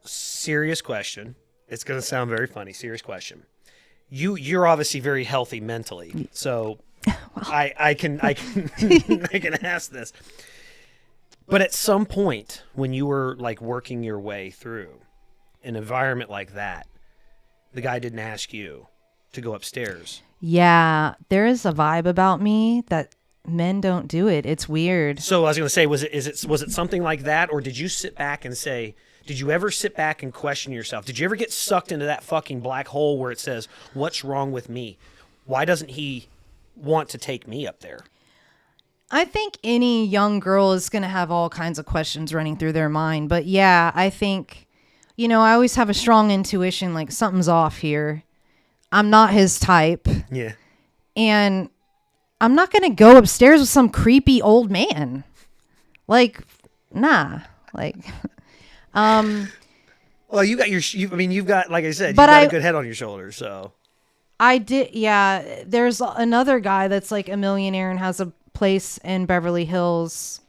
serious question. It's going to sound very funny. Serious question. You're obviously very healthy mentally, so well, I can I can ask this. But at some point, when you were like working your way through an environment like that, the guy didn't ask you to go upstairs. Yeah, there is a vibe about me that men don't do it. It's weird. So I was going to say, was it something like that, or did you sit back and say, did you ever sit back and question yourself? Did you ever get sucked into that fucking black hole where it says, what's wrong with me? Why doesn't he want to take me up there? I think any young girl is going to have all kinds of questions running through their mind. But yeah, I think, you know, I always have a strong intuition, like something's off here. I'm not his type. Yeah. And I'm not going to go upstairs with some creepy old man. Like, nah. Like, well, you've got, like I said, you've got a good head on your shoulders, so. I did, yeah. There's another guy that's like a millionaire and has a place in Beverly Hills.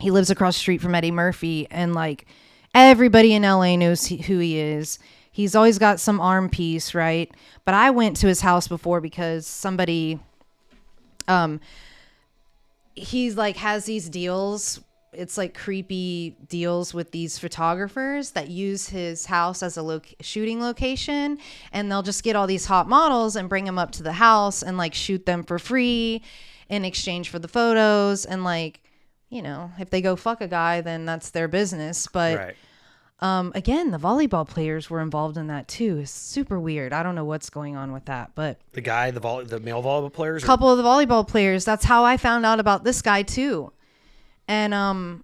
He lives across the street from Eddie Murphy, and like everybody in LA knows who he is. He's always got some arm piece, right? But I went to his house before because somebody, he's like has these deals. It's like creepy deals with these photographers that use his house as a shooting location, and they'll just get all these hot models and bring them up to the house and like shoot them for free in exchange for the photos. And like, you know, if they go fuck a guy, then that's their business. But right. Again, the volleyball players were involved in that too. It's super weird. I don't know what's going on with that, but the male volleyball players, a couple of the volleyball players. That's how I found out about this guy too. And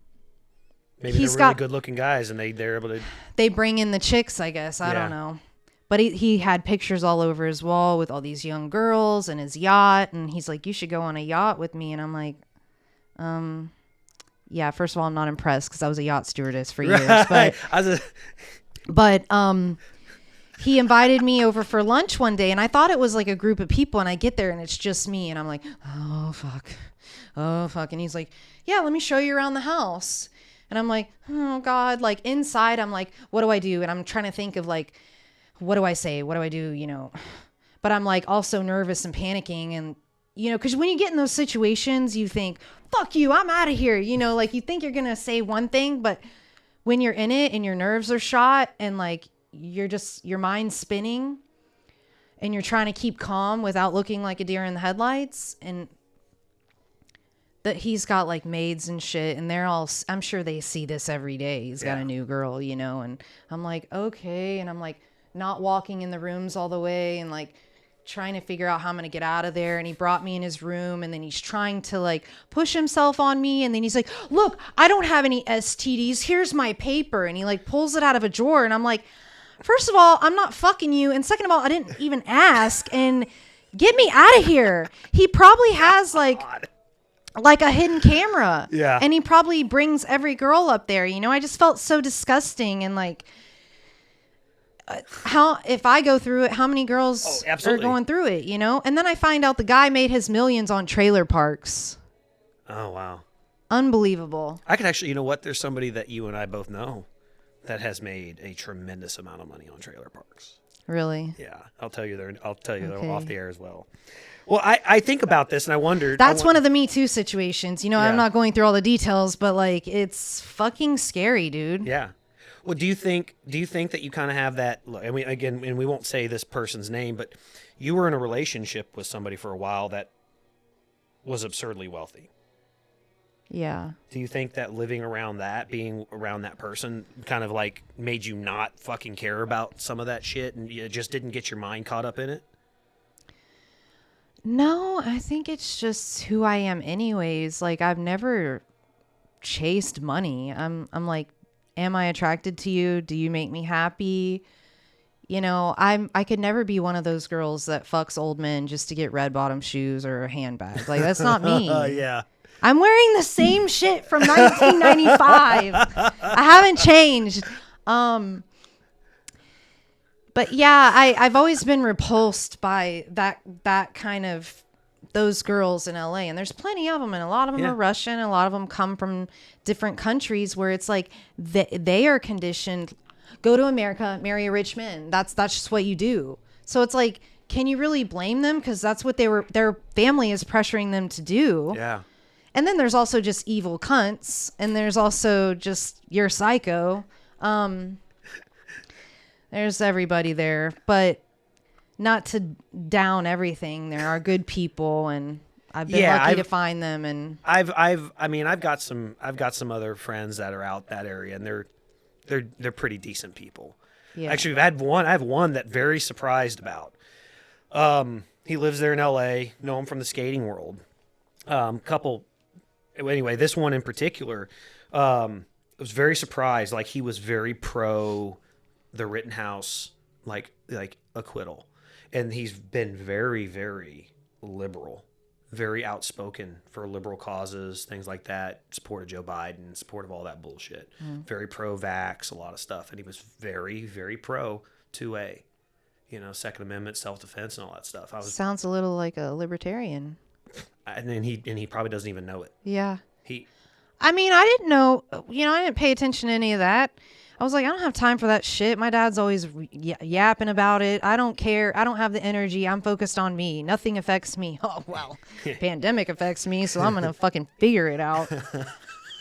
maybe they're really good-looking guys, and they're able to. They bring in the chicks, I guess. I don't know, but he had pictures all over his wall with all these young girls and his yacht, and he's like, "You should go on a yacht with me," and I'm like, Yeah, first of all, I'm not impressed because I was a yacht stewardess for years. Right. But he invited me over for lunch one day, and I thought it was like a group of people, and I get there and it's just me, and I'm like, oh fuck, and he's like, yeah, let me show you around the house, and I'm like, oh God, like inside I'm like, what do I do? And I'm trying to think of like, what do I say? What do I do? You know, but I'm like also nervous and panicking, and you know, because when you get in those situations, you think, fuck you, I'm out of here. You know, like you think you're going to say one thing, but when you're in it and your nerves are shot and like your mind's spinning and you're trying to keep calm without looking like a deer in the headlights, and that he's got like maids and shit, and they're all, I'm sure they see this every day. He's got a new girl, you know, and I'm like, okay. And I'm like not walking in the rooms all the way and like trying to figure out how I'm going to get out of there. And he brought me in his room, and then he's trying to like push himself on me. And then he's like, look, I don't have any STDs. Here's my paper. And he like pulls it out of a drawer. And I'm like, first of all, I'm not fucking you. And second of all, I didn't even ask, and get me out of here. He probably has like a hidden camera. Yeah. And he probably brings every girl up there. You know, I just felt so disgusting. And like, how, if I go through it, how many girls are going through it, you know? And then I find out the guy made his millions on trailer parks. Oh, wow. Unbelievable. I could actually, you know what? There's somebody that you and I both know that has made a tremendous amount of money on trailer parks. Really? Yeah. I'll tell you they're off the air as well. Well, I think about this and I wondered. That's one of the Me Too situations. You know, I'm not going through all the details, but like, it's fucking scary, dude. Yeah. Well, do you think that you kind of have that? I mean, again, and we won't say this person's name, but you were in a relationship with somebody for a while that was absurdly wealthy. Yeah. Do you think that living around that, being around that person, kind of like made you not fucking care about some of that shit, and you just didn't get your mind caught up in it? No, I think it's just who I am anyways. Like, I've never chased money. I'm like, am I attracted to you? Do you make me happy? You know, I could never be one of those girls that fucks old men just to get red bottom shoes or a handbag. Like, that's not me. Yeah. I'm wearing the same shit from 1995. I haven't changed. But yeah, I've always been repulsed by that kind of, those girls in LA, and there's plenty of them, and a lot of them are Russian, a lot of them come from different countries where it's like they are conditioned, go to America, marry a rich man. That's just what you do. So it's like, can you really blame them? Because that's what their family is pressuring them to do. Yeah. And then there's also just evil cunts, and there's also just you're psycho. There's everybody there, but not to down everything. There are good people, and I've been lucky to find them. And I've got some other friends that are out that area, and they're pretty decent people. Yeah. Actually, I have one that very surprised about. He lives there in LA, know him from the skating world. Anyway, this one in particular, was very surprised. Like, he was very pro the Rittenhouse, like acquittal. And he's been very, very liberal, very outspoken for liberal causes, things like that, support of Joe Biden, support of all that bullshit. Very pro-vax, a lot of stuff. And he was very, very pro 2A, you know, Second Amendment, self-defense, and all that stuff. Sounds a little like a libertarian. And he probably doesn't even know it. Yeah. I mean, I didn't know, you know, I didn't pay attention to any of that. I was like, I don't have time for that shit. My dad's always yapping about it. I don't care. I don't have the energy. I'm focused on me. Nothing affects me. Oh, well, pandemic affects me, so I'm going to fucking figure it out.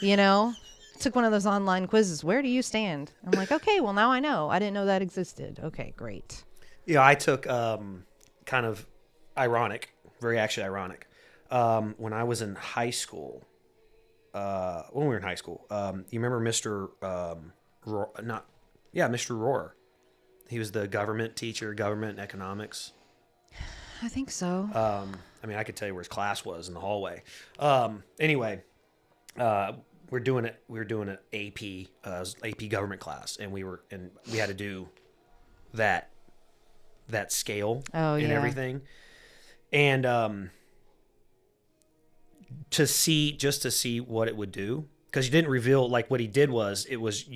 You know? Took one of those online quizzes. Where do you stand? I'm like, okay, well, now I know. I didn't know that existed. Okay, great. Yeah, I took kind of ironic, very actually ironic. When I was in high school, when we were in high school, you remember Mr. Mr. Rohr. He was the government teacher, government economics. I think so. I mean, I could tell you where his class was in the hallway. Anyway, we're doing it. We were doing an AP government class, and we had to do that everything. And to see what it would do, because he didn't reveal, like, what he did was, it was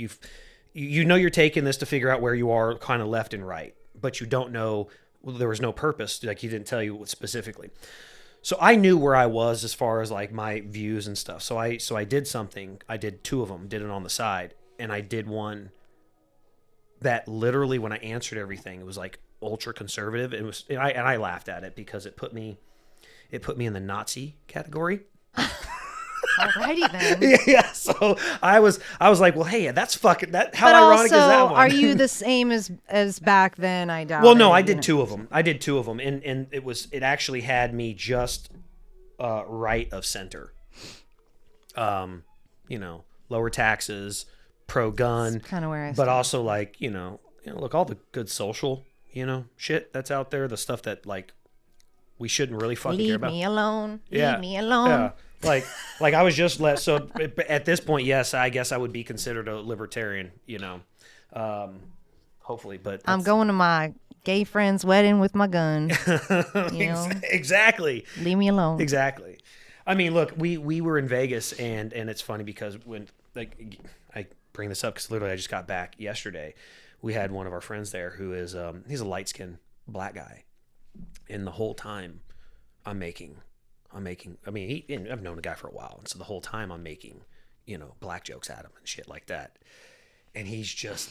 you're taking this to figure out where you are kind of left and right, but you don't know, well, there was no purpose, like he didn't tell you what specifically. So I knew where I was as far as like my views and stuff. So I did something. I did 2 of them, did it on the side, and I did one that literally, when I answered everything, it was like ultra conservative. It was, and I laughed at it because it put me in the Nazi category. Alrighty then. Yeah. So I was like, well, hey, that's fucking that. How But ironic is also, that one? are you the same as back then? I doubt. Well, no, it, I did 2 of them. And it actually had me just right of center. Lower taxes, pro gun, kind of where I. but also like look, all the good social shit that's out there, the stuff that like we shouldn't really fucking care about. Leave me alone. Yeah. Leave me alone. Yeah. Like I was just so at this point, yes, I guess I would be considered a libertarian, hopefully, but I'm going to my gay friend's wedding with my gun. Exactly. Leave me alone. Exactly. I mean, look, we were in Vegas, and it's funny because when, like, I bring this up because literally I just got back yesterday. We had one of our friends there who is he's a light-skinned black guy, and the whole time I'm making. I mean, I've known the guy for a while, and so the whole time I'm making, black jokes at him and shit like that, and he's just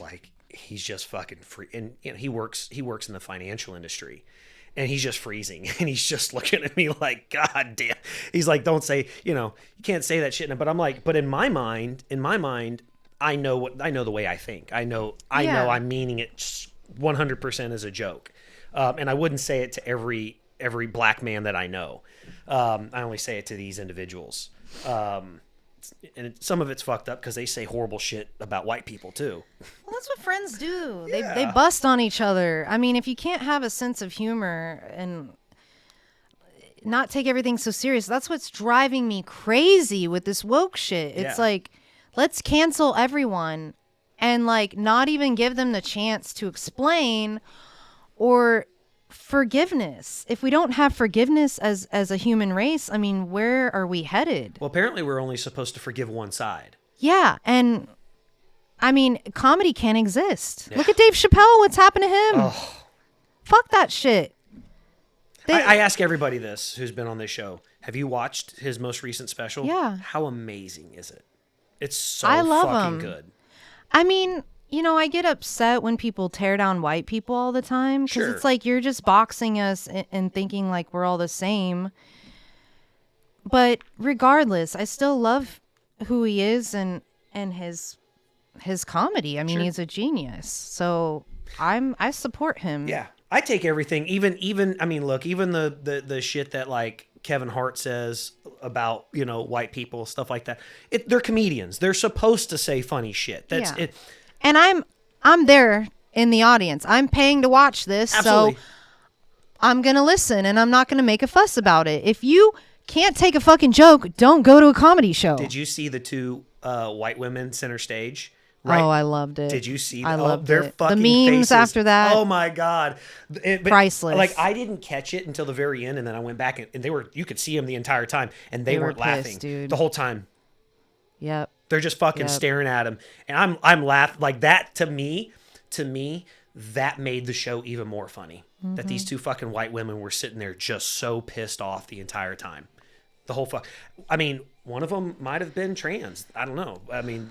fucking free, and he works in the financial industry, and he's just freezing, and he's just looking at me like, God damn. He's like, don't say, you can't say that shit. But I'm like, but in my mind, I know the way I think. I know I'm meaning it 100% as a joke, and I wouldn't say it to every black man that I know. I only say it to these individuals. And some of it's fucked up because they say horrible shit about white people too. Well, that's what friends do. Yeah. They bust on each other. I mean, if you can't have a sense of humor and not take everything so serious, that's what's driving me crazy with this woke shit. It's like, let's cancel everyone and like not even give them the chance to explain or forgiveness. If we don't have forgiveness as a human race, I mean, where are we headed? Well, apparently we're only supposed to forgive one side. Yeah, and I mean, comedy can't exist. Yeah. Look at Dave Chappelle. What's happened to him? Oh. Fuck that shit. I ask everybody this who's been on this show. Have you watched his most recent special? Yeah. How amazing is it? It's so I love fucking him. Good. I mean, I get upset when people tear down white people all the time because it's like you're just boxing us and thinking like we're all the same. But regardless, I still love who he is and his comedy. I mean, he's a genius. So I support him. Yeah. I take everything, even I mean, look, even the shit that like Kevin Hart says about, white people, stuff like that. They're comedians. They're supposed to say funny shit. That's it. And I'm there in the audience. I'm paying to watch this. Absolutely. So I'm going to listen and I'm not going to make a fuss about it. If you can't take a fucking joke, don't go to a comedy show. Did you see the 2 white women center stage? Right. Oh, I loved it. Did you see I loved their it. fucking the memes faces. After that. Oh my God. Priceless. Like, I didn't catch it until the very end, and then I went back and you could see them the entire time, and they weren't laughing dude. the whole time. Yep. They're just fucking staring at him, and I'm laughing like that. To me, that made the show even more funny. Mm-hmm. That these 2 fucking white women were sitting there just so pissed off the entire time. The whole I mean, one of them might have been trans. I don't know. I mean,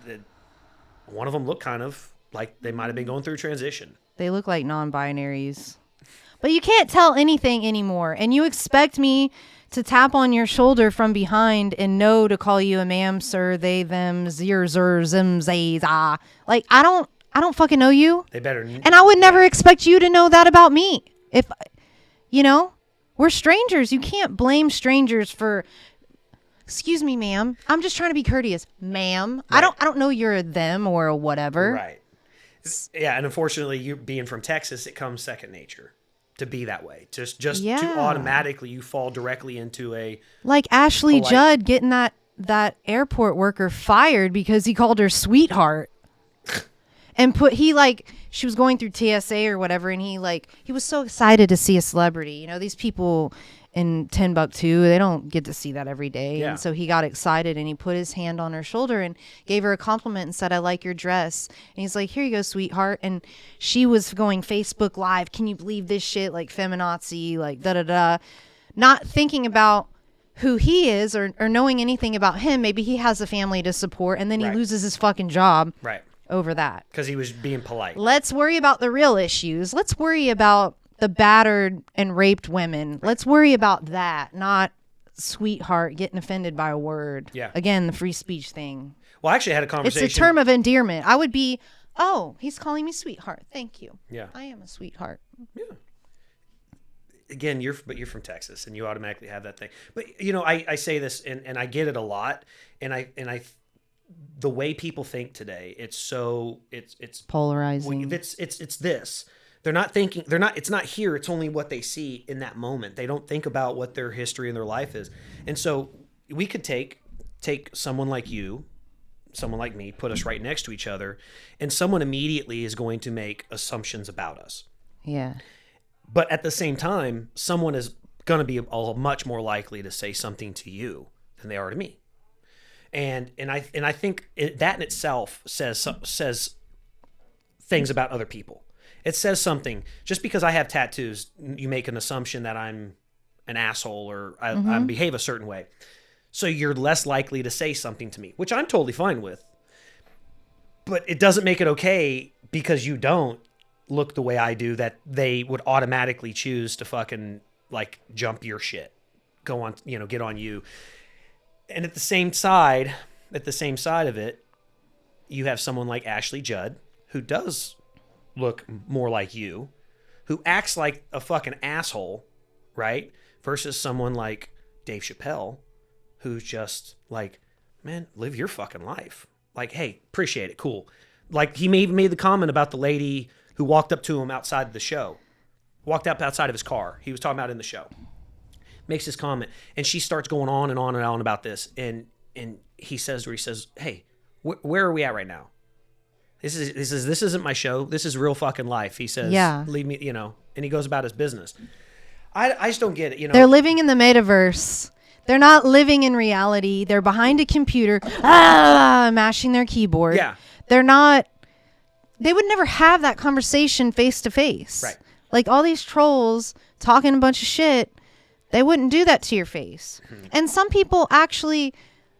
one of them looked kind of like they might have been going through transition. They look like non-binaries. But you can't tell anything anymore, and you expect me to tap on your shoulder from behind and know to call you a ma'am, sir, they, them, zir, zer, zim, zay, za. Like, I don't fucking know you. They better. And I would never expect you to know that about me. If, we're strangers. You can't blame strangers for, excuse me, ma'am. I'm just trying to be courteous. Ma'am. Right. I don't know you're a them or a whatever. Right. Yeah, and unfortunately, you being from Texas, it comes second nature to be that way. Just to automatically you fall directly into a like Ashley Judd getting that airport worker fired because he called her sweetheart. And she was going through TSA or whatever, and he was so excited to see a celebrity. These people in Timbuktu. They don't get to see that every day. Yeah. And so he got excited and he put his hand on her shoulder and gave her a compliment and said, I like your dress. And he's like, here you go, sweetheart. And she was going Facebook Live. Can you believe this shit? Like feminazi, like da-da-da. Not thinking about who he is or knowing anything about him. Maybe he has a family to support and then he loses his fucking job over that. Because he was being polite. Let's worry about the real issues. Let's worry about the battered and raped women. Let's worry about that, not sweetheart getting offended by a word. Yeah. Again, the free speech thing. Well, I actually had a conversation. It's a term of endearment. I would be, oh, he's calling me sweetheart. Thank you. Yeah. I am a sweetheart. Yeah. Again, you're from Texas and you automatically have that thing. But you know, I say this and I get it a lot. And I the way people think today, it's polarizing. It's this. They're not thinking, it's not here. It's only what they see in that moment. They don't think about what their history and their life is. And so we could take someone like you, someone like me, put us right next to each other, and someone immediately is going to make assumptions about us. Yeah. But at the same time, someone is going to be much more likely to say something to you than they are to me. And I think that in itself says things about other people. It says something. Just because I have tattoos, you make an assumption that I'm an asshole or I behave a certain way. So you're less likely to say something to me, which I'm totally fine with. But it doesn't make it okay because you don't look the way I do that they would automatically choose to fucking like jump your shit. Go on, get on you. And at the same side of it, you have someone like Ashley Judd who does look more like you, who acts like a fucking asshole, right? Versus someone like Dave Chappelle, who's just like, man, live your fucking life. Like, hey, appreciate it, cool. Like he made the comment about the lady who walked up to him outside the show, walked up outside of his car. He was talking about in the show. Makes this comment, and she starts going on and on and on about this, and he says, hey, where are we at right now? This isn't my show. This is real fucking life. He says, yeah. Leave me, and he goes about his business. I just don't get it, They're living in the metaverse. They're not living in reality. They're behind a computer, mashing their keyboard. Yeah. They're not, they would never have that conversation face to face. Right. Like all these trolls talking a bunch of shit, they wouldn't do that to your face. Mm-hmm. And some people actually,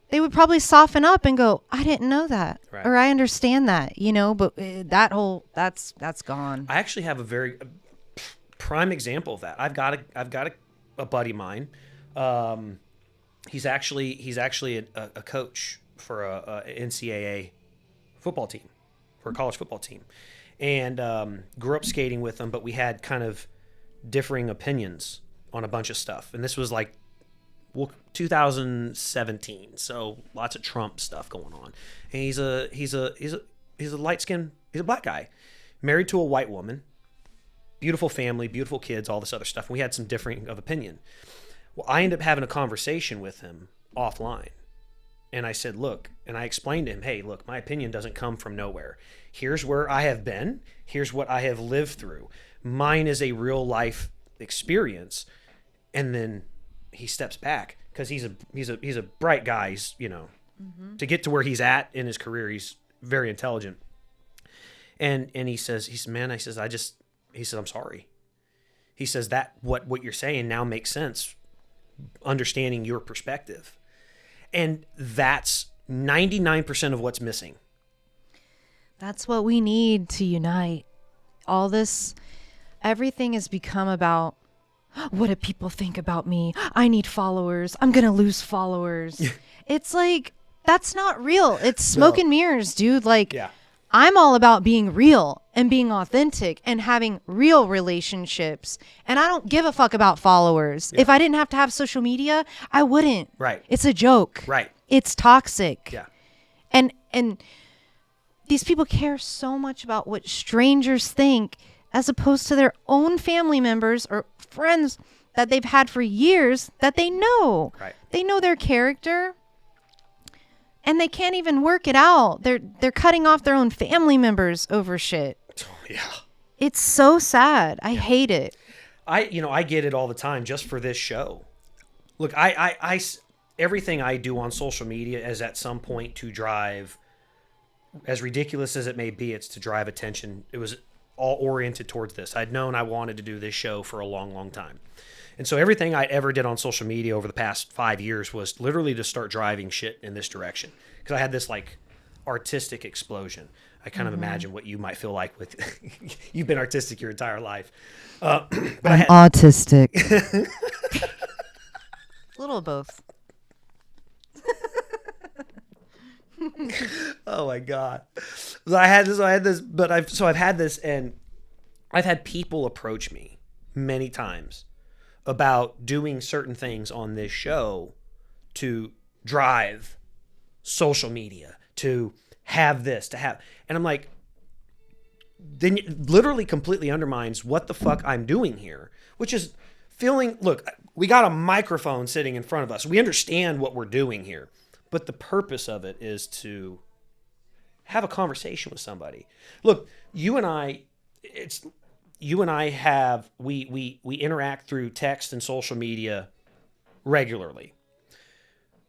they would probably soften up and go, I didn't know that. Right. Or I understand that, but that's gone. I actually have a very prime example of that. I've got a buddy of mine. He's actually a coach for a NCAA football team, for a college football team. And grew up skating with him, but we had kind of differing opinions on a bunch of stuff. And this was like 2017, so lots of Trump stuff going on. And he's a light skinned, he's a black guy, married to a white woman, beautiful family, beautiful kids, all this other stuff. And we had some differing of opinion. Well, I ended up having a conversation with him offline. And I said, look, and I explained to him, hey, look, my opinion doesn't come from nowhere. Here's where I have been. Here's what I have lived through. Mine is a real life experience. And then he steps back because he's a bright guy. He's, to get to where he's at in his career, he's very intelligent. And he says, I'm sorry. He says that what you're saying now makes sense, understanding your perspective. And that's 99% of what's missing. That's what we need to unite. All this, everything has become about, what do people think about me? I need followers. I'm going to lose followers. It's like, that's not real. It's smoke and mirrors, dude. Like, yeah. I'm all about being real and being authentic and having real relationships. And I don't give a fuck about followers. Yeah. If I didn't have to have social media, I wouldn't. Right. It's a joke. Right. It's toxic. Yeah. And these people care so much about what strangers think as opposed to their own family members or friends that they've had for years that they know. Right. They know their character. And they can't even work it out. They're cutting off their own family members over shit. Yeah. It's so sad. I hate it. I get it all the time just for this show. Look, everything I do on social media is at some point to drive, as ridiculous as it may be, it's to drive attention. It was all oriented towards this. I'd known I wanted to do this show for a long, long time. And so everything I ever did on social media over the past 5 years was literally to start driving shit in this direction. Because I had this like artistic explosion. I kind of imagine what you might feel like with, you've been artistic your entire life. But I'm autistic. Little of both. Oh my God. So I've had this, and I've had people approach me many times about doing certain things on this show to drive social media, to have this, and I'm like, then it literally completely undermines what the fuck I'm doing here, which is look, we got a microphone sitting in front of us. We understand what we're doing here, but the purpose of it is to have a conversation with somebody. Look, we interact through text and social media regularly.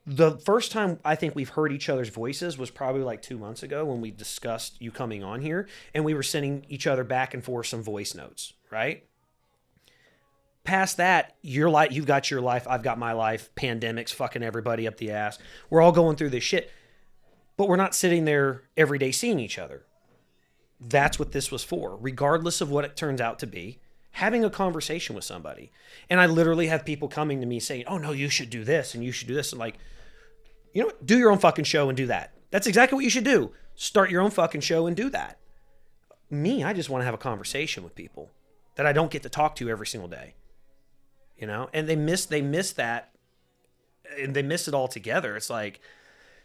The first time I think we've heard each other's voices was probably like 2 months ago when we discussed you coming on here, and we were sending each other back and forth some voice notes, right? Past that, you've got your life, I've got my life, pandemics fucking everybody up the ass. We're all going through this shit, but we're not sitting there every day seeing each other. That's what this was for. Regardless of what it turns out to be, having a conversation with somebody. And I literally have people coming to me saying, oh no, you should do this and you should do this. And like, you know what? Do your own fucking show and do that. That's exactly what you should do. Start your own fucking show and do that. Me, I just want to have a conversation with people that I don't get to talk to every single day. You know, and they miss that, and they miss it altogether. It's like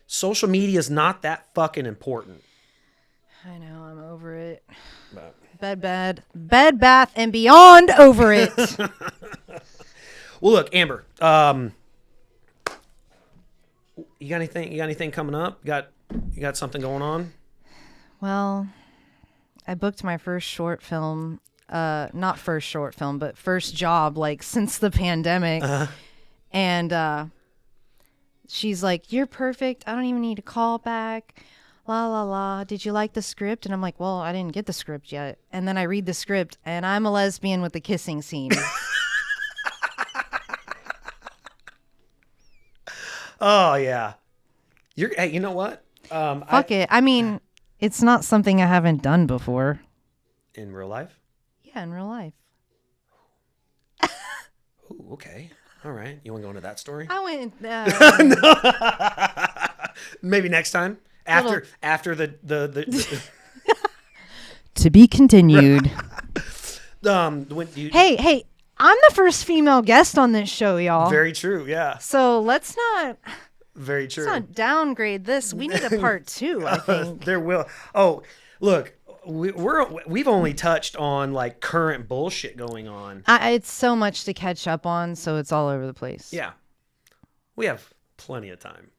social media is not that fucking important. I know, I'm over it. But. Bed Bath and Beyond over it. Well, look, Amber, you got anything coming up? You got something going on? Well, I booked my first short film. Not first short film, but first job, like, since the pandemic. Uh-huh. And she's like, you're perfect. I don't even need a call back. La, la, la. Did you like the script? And I'm like, well, I didn't get the script yet. And then I read the script, and I'm a lesbian with the kissing scene. Oh, yeah. Hey, you know what? Fuck it. I mean, it's not something I haven't done before. In real life? Yeah, in real life. Ooh, okay. All right. You want to go into that story? I went. Maybe next time. After the To be continued. Hey, I'm the first female guest on this show, y'all. Very true. Yeah. So let's not. Very true. Let's not downgrade this. We need a part 2, I think. There will. Oh, look. We've only touched on like current bullshit going on. It's so much to catch up on, so it's all over the place. Yeah, we have plenty of time.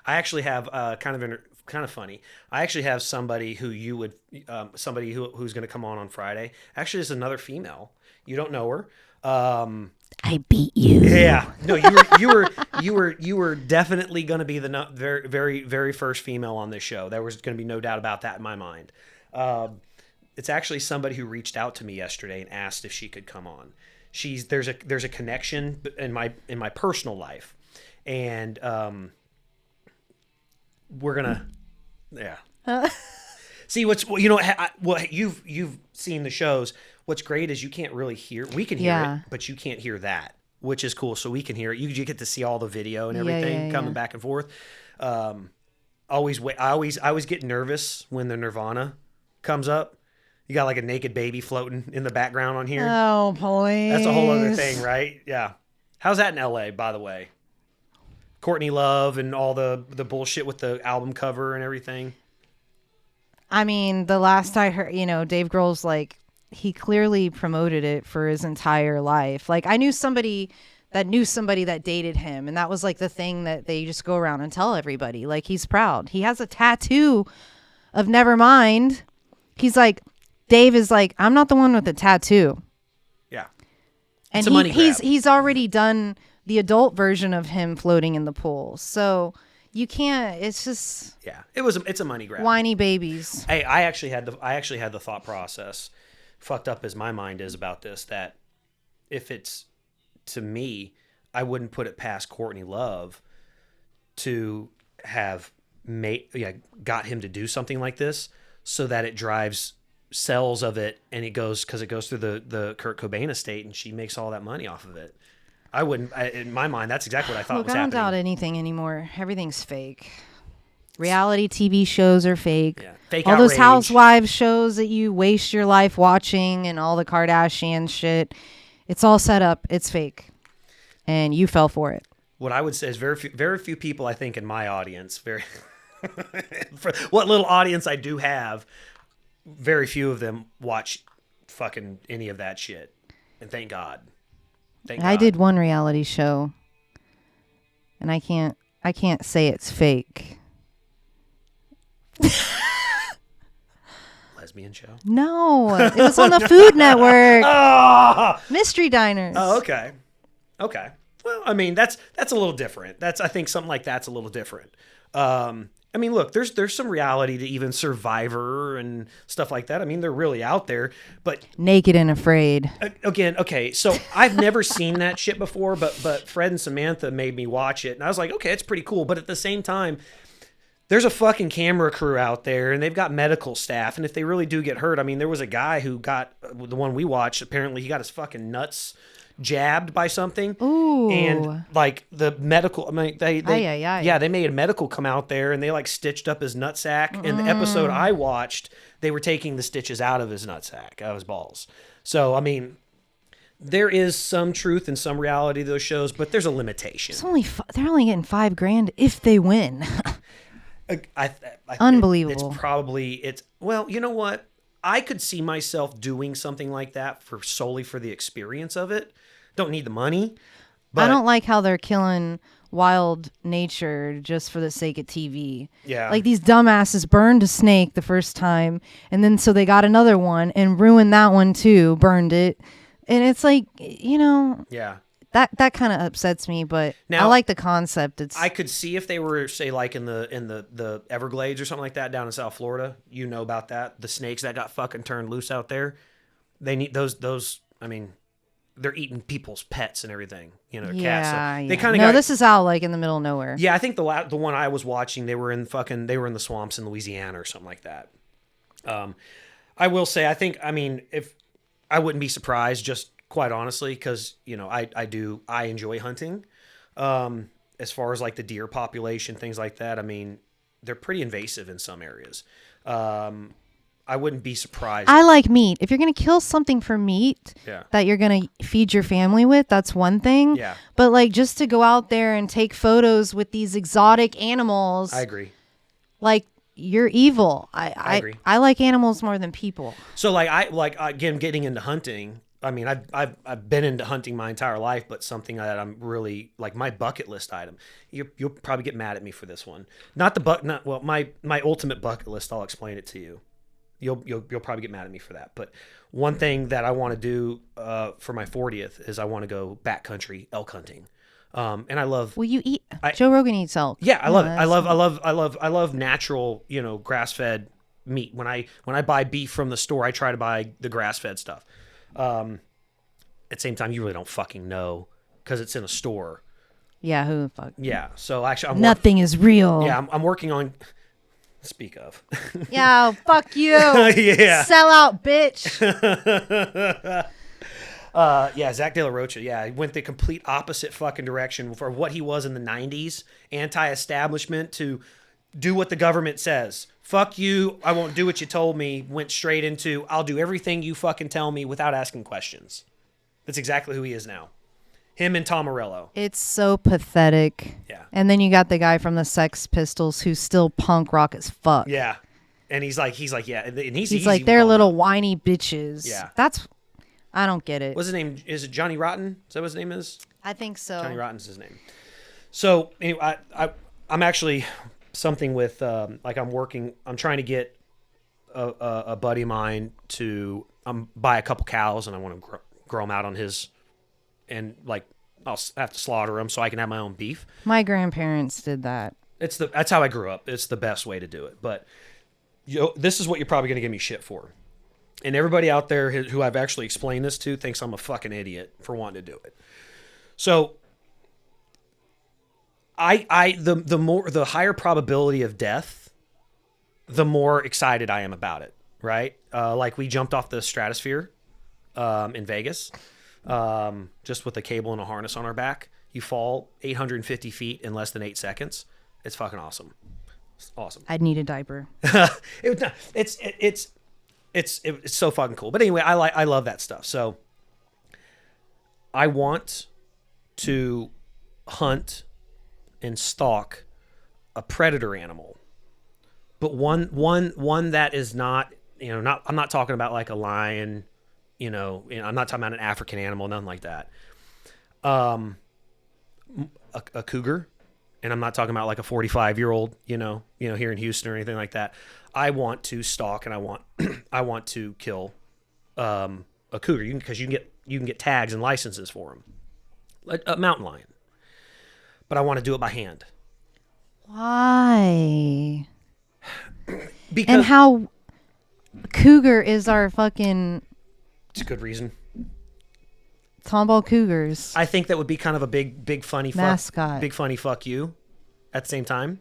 I actually have kind of funny. I actually have somebody who who's going to come on Friday. Actually, it's another female. You don't know her. I beat you. Yeah, no, you were definitely going to be the very, very, very first female on this show. There was going to be no doubt about that in my mind. It's actually somebody who reached out to me yesterday and asked if she could come on. There's a connection in my personal life, and we're gonna, yeah. See what you've seen the shows. What's great is you can't really hear. We can hear it, but you can't hear that, which is cool. So we can hear it. You get to see all the video and everything coming back and forth. I always get nervous when the Nirvana comes up. You got like a naked baby floating in the background on here. Oh, please. That's a whole other thing, right? Yeah. How's that in LA, by the way? Courtney Love and all the bullshit with the album cover and everything. I mean, the last I heard, Dave Grohl's like, he clearly promoted it for his entire life. Like, I knew somebody that dated him, and that was like the thing that they just go around and tell everybody. Like, he's proud. He has a tattoo of Nevermind. He's like, Dave is like, I'm not the one with the tattoo. Yeah. And It's a money grab. he's already done the adult version of him floating in the pool. So you can't. It's just Yeah, it's a money grab. whiny babies. Hey, I actually had the thought process, fucked up as my mind is about this, that if it's to me, I wouldn't put it past Courtney Love to have got him to do something like this, so that it drives sales of it, and it goes through the Kurt Cobain estate, and she makes all that money off of it. In my mind, that's exactly what I thought Look, was I don't happening. doubt anything anymore. Everything's fake. Reality TV shows are fake. Yeah. Fake all those outrage. housewives shows that you waste your life watching, and all the Kardashian shit. It's all set up. It's fake, and you fell for it. What I would say is very few people, I think, in my audience, for what little audience I do have, very few of them watch fucking any of that shit. And thank God. I did one reality show, and I can't say it's fake. Lesbian show? No, it was on the Food Network. Mystery Diners. Oh, okay. Okay. Well, I mean, that's a little different. I think something like that's a little different. I mean, look, there's some reality to even Survivor and stuff like that. I mean, they're really out there, but Naked and Afraid. again, okay, so I've never seen that shit before, but Fred and Samantha made me watch it, and I was like, okay, it's pretty cool, but at the same time, there's a fucking camera crew out there, and they've got medical staff, and if they really do get hurt, I mean, there was a guy who got, the one we watched, apparently he got his fucking nuts jabbed by something. Ooh. And like the medical, I mean, they made a medical come out there, and they like stitched up his nutsack. In the episode I watched, they were taking the stitches out of his nutsack, out of his balls. So, I mean, there is some truth and some reality to those shows, but there's a limitation. It's they're only getting $5,000 if they win. I Unbelievable. Well, you know what? I could see myself doing something like that solely for the experience of it. Don't need the money. But I don't like how they're killing wild nature just for the sake of TV. Yeah. Like these dumbasses burned a snake the first time, and then so they got another one and ruined that one too, burned it. And it's like, Yeah. That kind of upsets me, but Now, I like the concept. I could see if they were, say, like in the Everglades or something like that down in South Florida. You know about that. The snakes that got fucking turned loose out there. They need those. I mean, they're eating people's pets and everything. Their cats. So they kind of this is out like in the middle of nowhere. Yeah, I think the one I was watching, they were in the swamps in Louisiana or something like that. I will say, if I wouldn't be surprised, just quite honestly, because I enjoy hunting. As far as like the deer population, things like that, I mean, they're pretty invasive in some areas. I wouldn't be surprised. I like meat. If you're gonna kill something for meat that you're gonna feed your family with, that's one thing. Yeah. But like just to go out there and take photos with these exotic animals, I agree. Like you're evil. I agree. I like animals more than people. So again, getting into hunting. I mean, I've been into hunting my entire life, but something that I'm really like my bucket list item. You'll probably get mad at me for this one. My ultimate bucket list. I'll explain it to you. You'll probably get mad at me for that. But one thing that I want to do for my 40th is I want to go backcountry elk hunting. And I love. Well, you eat. Joe Rogan eats elk. Yeah, I love it. I love natural, grass fed meat. When I buy beef from the store, I try to buy the grass fed stuff. At the same time, you really don't fucking know because it's in a store. Yeah, who the fuck? Yeah, so actually, nothing is real. Yeah, I'm working on. Speak of. Yeah, fuck you. Yeah. Sell out, bitch. Zach De La Rocha. Yeah, he went the complete opposite fucking direction for what he was in the 90s, anti-establishment, to do what the government says. Fuck you, I won't do what you told me, went straight into, I'll do everything you fucking tell me without asking questions. That's exactly who he is now. Him and Tom Morello. It's so pathetic. Yeah. And then you got the guy from the Sex Pistols who's still punk rock as fuck. Yeah. And he's like, yeah. And he's like, they're little whiny bitches. Yeah. I don't get it. What's his name? Is it Johnny Rotten? Is that what his name is? I think so. Johnny Rotten's his name. So anyway, I'm actually something with, I'm trying to get a buddy of mine to buy a couple cows, and I want to grow them out on his and like I'll have to slaughter them so I can have my own beef. My grandparents did that. That's how I grew up. It's the best way to do it. But this is what you're probably going to give me shit for. And everybody out there who I've actually explained this to thinks I'm a fucking idiot for wanting to do it. So the higher probability of death, the more excited I am about it, right? Like we jumped off the stratosphere in Vegas, just with a cable and a harness on our back. You fall 850 feet in less than 8 seconds. It's fucking awesome. It's awesome. I'd need a diaper. It's so fucking cool. But anyway, I love that stuff. So I want to hunt and stalk a predator animal, but one that is not, I'm not talking about like a lion, I'm not talking about an African animal, nothing like that. A cougar, and I'm not talking about like a 45-year-old, here in Houston or anything like that. I want to stalk and I want to kill a cougar because you can get tags and licenses for them, like a mountain lion. But I want to do it by hand. Why? Because and how cougar is our fucking... It's a good reason. Tomball cougars. I think that would be kind of a big funny mascot. Big funny fuck you at the same time.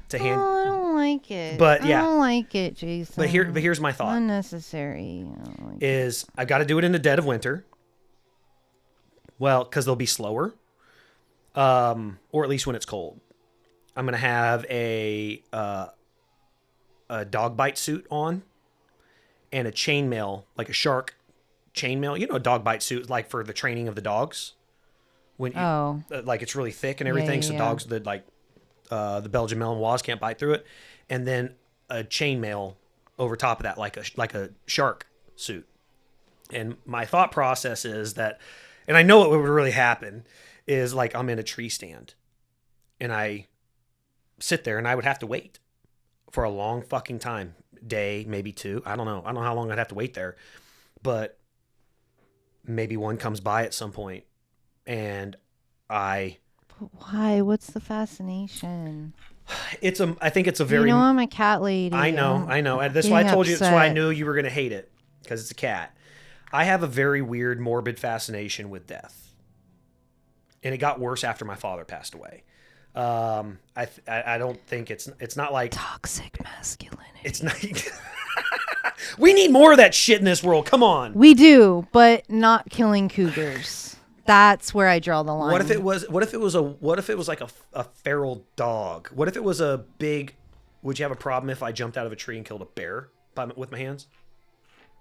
To hand. Oh, I don't like it. But yeah. I don't like it, Jason. But here's my thought. Unnecessary. I got to do it in the dead of winter. Well, because they'll be slower. Or at least when it's cold. I'm gonna have a dog bite suit on, and a chainmail, like a shark chainmail. A dog bite suit, like for the training of the dogs. When like it's really thick and everything, so dogs that like the Belgian Malinois can't bite through it, and then a chainmail over top of that, like a shark suit. And my thought process is that, and I know what would really happen. Is like I'm in a tree stand and I sit there and I would have to wait for a long fucking time, day, maybe 2. I don't know how long I'd have to wait there, but maybe one comes by at some point and But why? What's the fascination? I think it's a very... I'm a cat lady. I know. That's why I told you, that's why I knew you were going to hate it, because it's a cat. I have a very weird, morbid fascination with death. And it got worse after my father passed away. I don't think it's not like toxic masculinity. It's not. We need more of that shit in this world. Come on. We do, but not killing cougars. That's where I draw the line. What if it was like a feral dog? What if it was a big? Would you have a problem if I jumped out of a tree and killed a bear with my hands?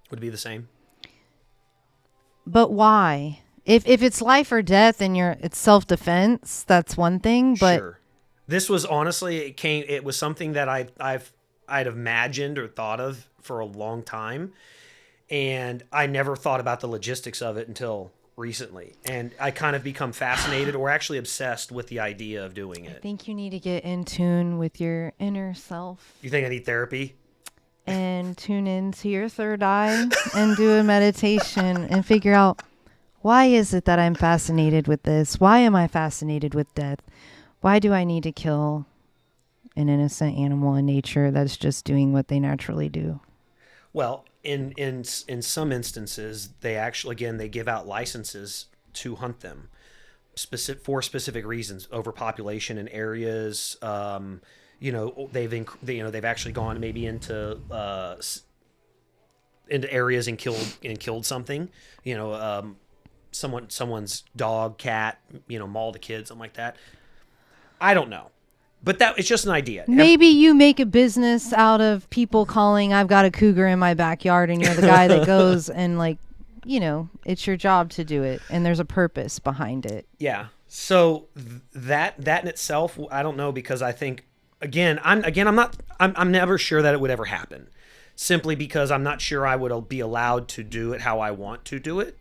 Would it be the same? But why? If it's life or death and it's self-defense, that's one thing. But sure. This was honestly it was something that I'd imagined or thought of for a long time, and I never thought about the logistics of it until recently. And I kind of become fascinated or actually obsessed with the idea of doing it. I think you need to get in tune with your inner self. You think I need therapy? And tune into your third eye and do a meditation and figure out, why is it that I'm fascinated with this? Why am I fascinated with death? Why do I need to kill an innocent animal in nature that's just doing what they naturally do? Well, in some instances, they give out licenses to hunt them for specific reasons, overpopulation in areas. They've actually gone maybe into areas and killed something. Someone's dog, cat, mauled a kid, something like that. I don't know. But it's just an idea. Maybe you make a business out of people calling, I've got a cougar in my backyard, and you're the guy that goes and it's your job to do it, and there's a purpose behind it. Yeah. So that in itself, I don't know, because I think I'm never sure that it would ever happen, simply because I'm not sure I would be allowed to do it how I want to do it.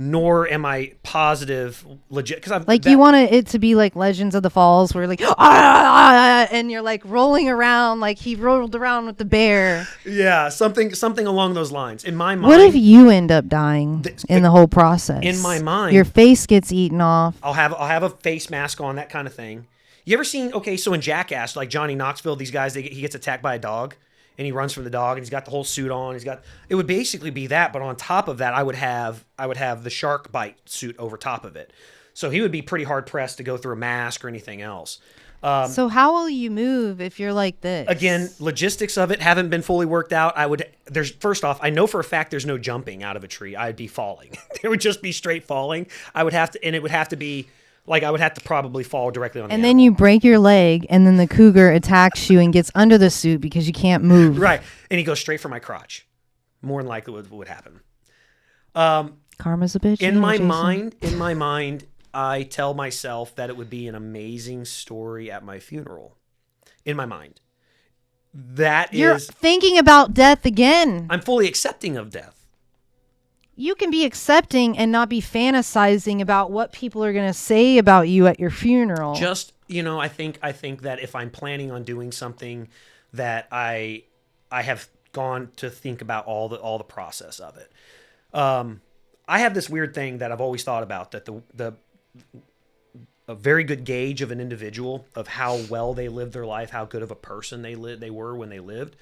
nor am I positive legit because I've Like you want it to be like Legends of the Falls, where like and you're like rolling around like he rolled around with the bear. Yeah, something along those lines. In my mind, What if you end up dying in the whole process? In my mind, your face gets eaten off. I'll have a face mask on, that kind of thing. You ever seen? Okay, so in Jackass, like Johnny Knoxville, these guys, he gets attacked by a dog. And he runs from the dog, and he's got the whole suit on. It would basically be that, but on top of that, I would have the shark bite suit over top of it. So he would be pretty hard pressed to go through a mask or anything else. So how will you move if you're like this? Again, logistics of it haven't been fully worked out. First off, I know for a fact there's no jumping out of a tree. I'd be falling. It would just be straight falling. It would have to be. Like, I would have to probably fall directly on the And animal. then you break your leg, and then the cougar attacks you and gets under the suit because you can't move. Right. And he goes straight for my crotch. More than likely would happen. Karma's a bitch. In my mind, I tell myself that it would be an amazing story at my funeral. In my mind. You're thinking about death again. I'm fully accepting of death. You can be accepting and not be fantasizing about what people are going to say about you at your funeral. Just, I think that if I'm planning on doing something, that I have gone to think about all the process of it. I have this weird thing that I've always thought about, that a very good gauge of an individual, of how well they lived their life, how good of a person they were when they lived,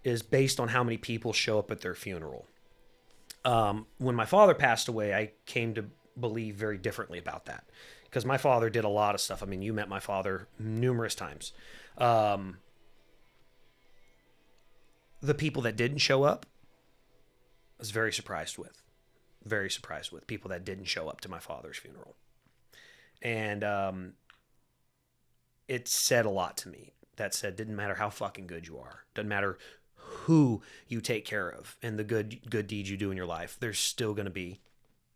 is based on how many people show up at their funeral. When my father passed away, I came to believe very differently about that, because my father did a lot of stuff. I mean, you met my father numerous times. The people that didn't show up, I was very surprised with people that didn't show up to my father's funeral. And it said a lot to me. That said, didn't matter how fucking good you are, doesn't matter who you take care of and the good deeds you do in your life, there's still going to be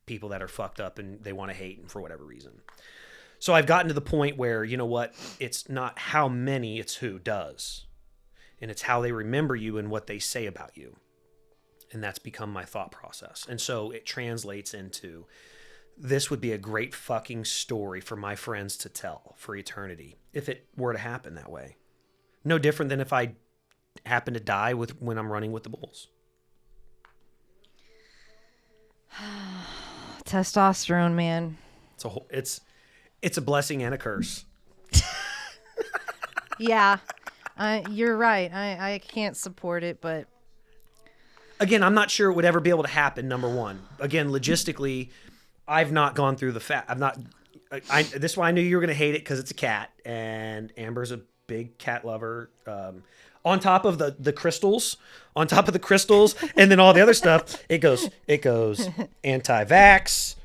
people that are fucked up and they want to hate, and for whatever reason. So I've gotten to the point where, you know what, it's not how many, it's who does. And it's how they remember you and what they say about you. And that's become my thought process. And so it translates into, this would be a great fucking story for my friends to tell for eternity if it were to happen that way. No different than if I happen to die when I'm running with the bulls. Testosterone, man. It's a blessing and a curse. Yeah, you're right. I can't support it, but again, I'm not sure it would ever be able to happen. Number one, again, logistically, I've not gone through this is why I knew you were going to hate it, because it's a cat, and Amber's a big cat lover. On top of the crystals, and then all the other stuff, it goes anti-vax,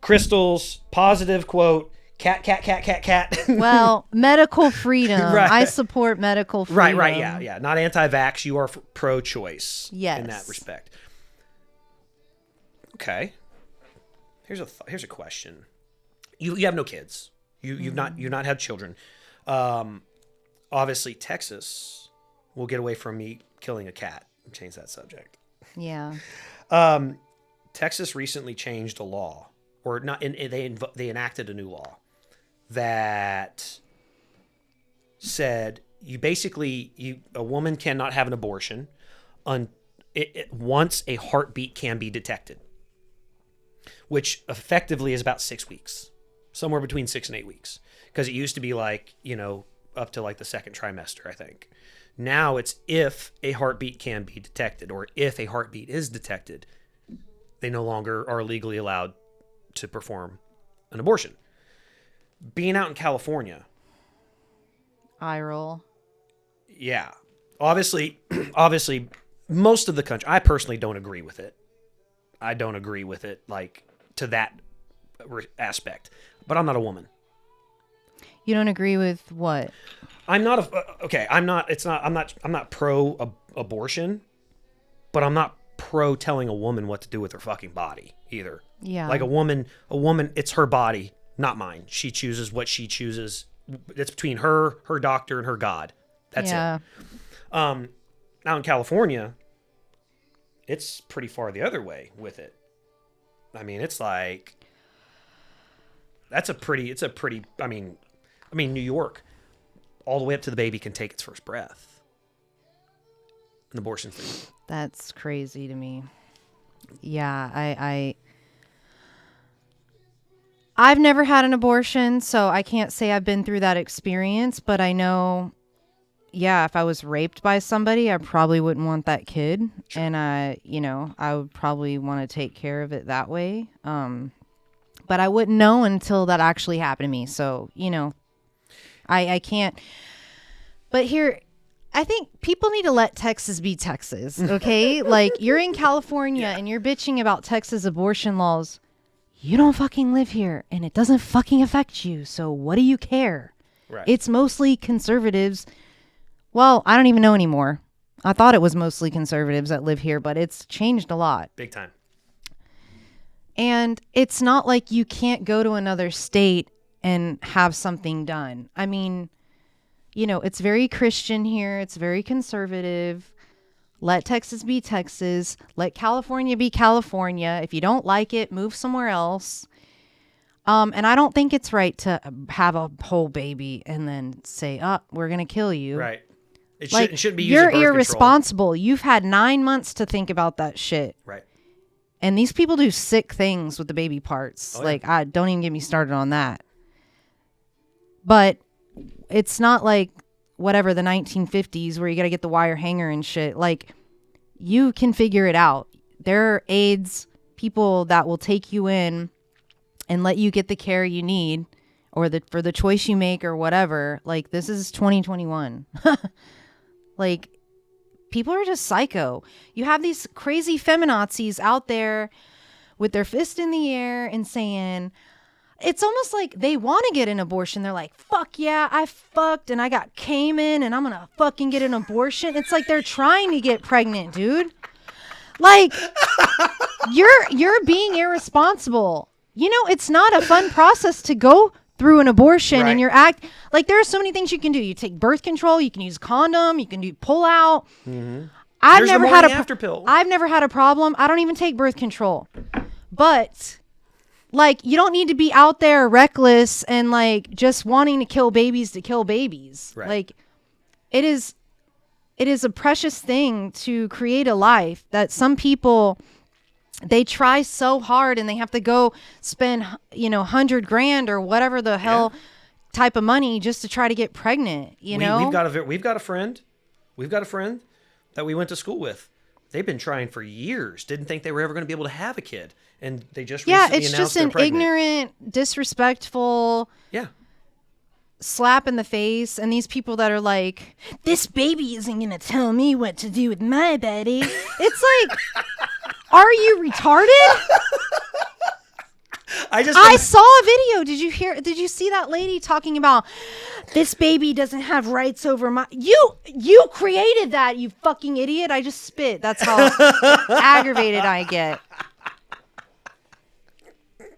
crystals, positive quote, cat. Well, medical freedom. Right. I support medical freedom. Right, yeah. Not anti-vax. You are pro-choice. Yes. In that respect. Okay. Here's a question. You have no kids. You've not had children. Obviously, Texas will get away from me killing a cat. Change that subject. Yeah. Texas recently changed a law, or not? They enacted a new law that said a woman cannot have an abortion once a heartbeat can be detected, which effectively is about 6 weeks, somewhere between 6 and 8 weeks, because it used to be like, up to like the second trimester, I think. Now it's if a heartbeat can be detected, or if a heartbeat is detected, they no longer are legally allowed to perform an abortion. Being out in California. Eye roll. Yeah. Obviously, most of the country, I personally don't agree with it. I don't agree with it, like, to that aspect. But I'm not a woman. You don't agree with what? I'm not I'm not pro abortion, but I'm not pro telling a woman what to do with her fucking body either. Yeah. Like a woman, it's her body, not mine. She chooses what she chooses. It's between her doctor, and her God. That's it. Now in California, it's pretty far the other way with it. I mean, it's like it's a pretty. I mean, New York, all the way up to the baby can take its first breath. An abortion free. That's crazy to me. Yeah, I've never had an abortion, so I can't say I've been through that experience, but I know, yeah, if I was raped by somebody, I probably wouldn't want that kid. Sure. And I would probably want to take care of it that way. But I wouldn't know until that actually happened to me. So, I can't. But here, I think people need to let Texas be Texas, okay? Like, you're in California and you're bitching about Texas abortion laws. You don't fucking live here, and it doesn't fucking affect you. So what do you care? Right. It's mostly conservatives. Well, I don't even know anymore. I thought it was mostly conservatives that live here, but it's changed a lot. Big time. And it's not like you can't go to another state and have something done. I mean, it's very Christian here. It's very conservative. Let Texas be Texas. Let California be California. If you don't like it, move somewhere else. And I don't think it's right to have a whole baby and then say, we're going to kill you. Right. It shouldn't be used You're as birth irresponsible. control. You've had 9 months to think about that shit. Right. And these people do sick things with the baby parts. Oh, yeah. I don't even get me started on that. But it's not like whatever, the 1950s where you got to get the wire hanger and shit. Like, you can figure it out. There are aides, people that will take you in and let you get the care you need or for the choice you make or whatever. Like, this is 2021. Like, people are just psycho. You have these crazy feminazis out there with their fist in the air and saying, it's almost like they want to get an abortion. They're like, fuck yeah, I fucked and I got Cayman and I'm going to fucking get an abortion. It's like they're trying to get pregnant, dude. Like, you're being irresponsible. It's not a fun process to go through an abortion. Right. And like, there are so many things you can do. You take birth control, you can use condom, you can do pull out. Mm-hmm. I've never had after pill. I've never had a problem. I don't even take birth control. But like, you don't need to be out there reckless and like just wanting to kill babies. Right. Like, it is a precious thing to create a life that some people, they try so hard and they have to go spend, $100,000 or whatever the hell type of money just to try to get pregnant. We've got a friend that we went to school with. They've been trying for years. Didn't think they were ever going to be able to have a kid. And they just recently it's announced just an they're pregnant. ignorant, disrespectful slap in the face. And these people that are like, this baby isn't going to tell me what to do with my body. It's like, are you retarded? I saw a video. Did you see that lady talking about this baby doesn't have rights over my... You created that, you fucking idiot. I just spit. That's how aggravated I get.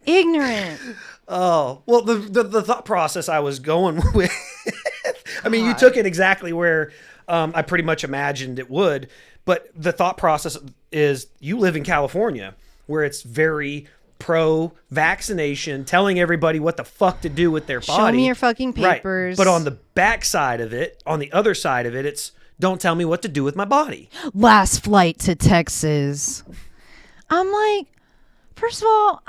Ignorant. Oh, well, the thought process I was going with, I mean, you took it exactly where I pretty much imagined it would, but the thought process is you live in California where it's very pro-vaccination, telling everybody what the fuck to do with their body. Show me your fucking papers. Right. But on the back side of it, on the other side of it, it's don't tell me what to do with my body. Last flight to Texas. I'm like, first of all...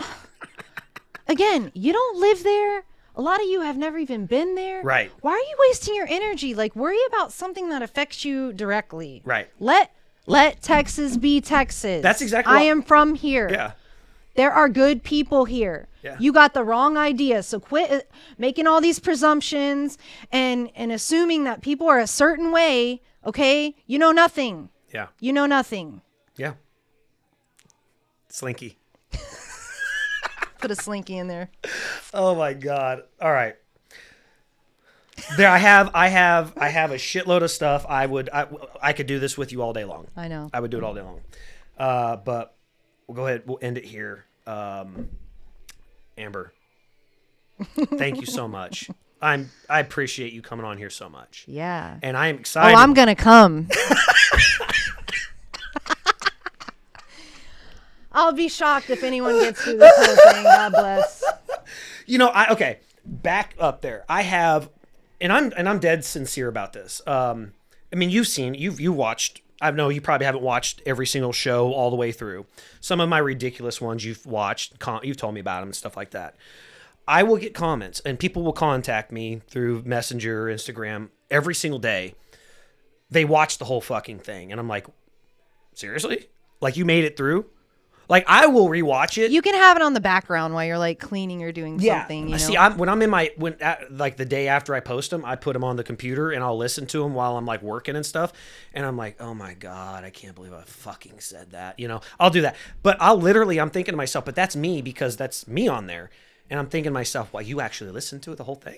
Again, you don't live there. A lot of you have never even been there. Right. Why are you wasting your energy? Like, worry about something that affects you directly. Right. Let Texas be Texas. That's exactly I am from here. Yeah. There are good people here. Yeah. You got the wrong idea. So quit making all these presumptions and assuming that people are a certain way. Okay? You know nothing. Yeah. You know nothing. Yeah. Slinky. Put a slinky in there. Oh my God. All right. There I have a shitload of stuff. I could do this with you all day long. I know. I would do it all day long. But we'll go ahead. We'll end it here. Amber, thank you so much. I appreciate you coming on here so much. Yeah. And I am excited. Oh, I'm going to come. I'll be shocked if anyone gets through this whole thing. God bless. You know, okay, back up there. I have, and I'm dead sincere about this. I mean, you watched. I know you probably haven't watched every single show all the way through. Some of my ridiculous ones you've watched. You've told me about them and stuff like that. I will get comments, and people will contact me through Messenger, Instagram every single day. They watch the whole fucking thing, and I'm like, seriously? Like, you made it through? Like, I will rewatch it. You can have it on the background while you're like cleaning or doing something. You know? See, when I'm in like the day after I post them, I put them on the computer and I'll listen to them while I'm like working and stuff. And I'm like, oh my God, I can't believe I fucking said that. You know, I'll do that. But I'm thinking to myself, but that's me because that's me on there. And I'm thinking to myself, well, you actually listened to it, the whole thing.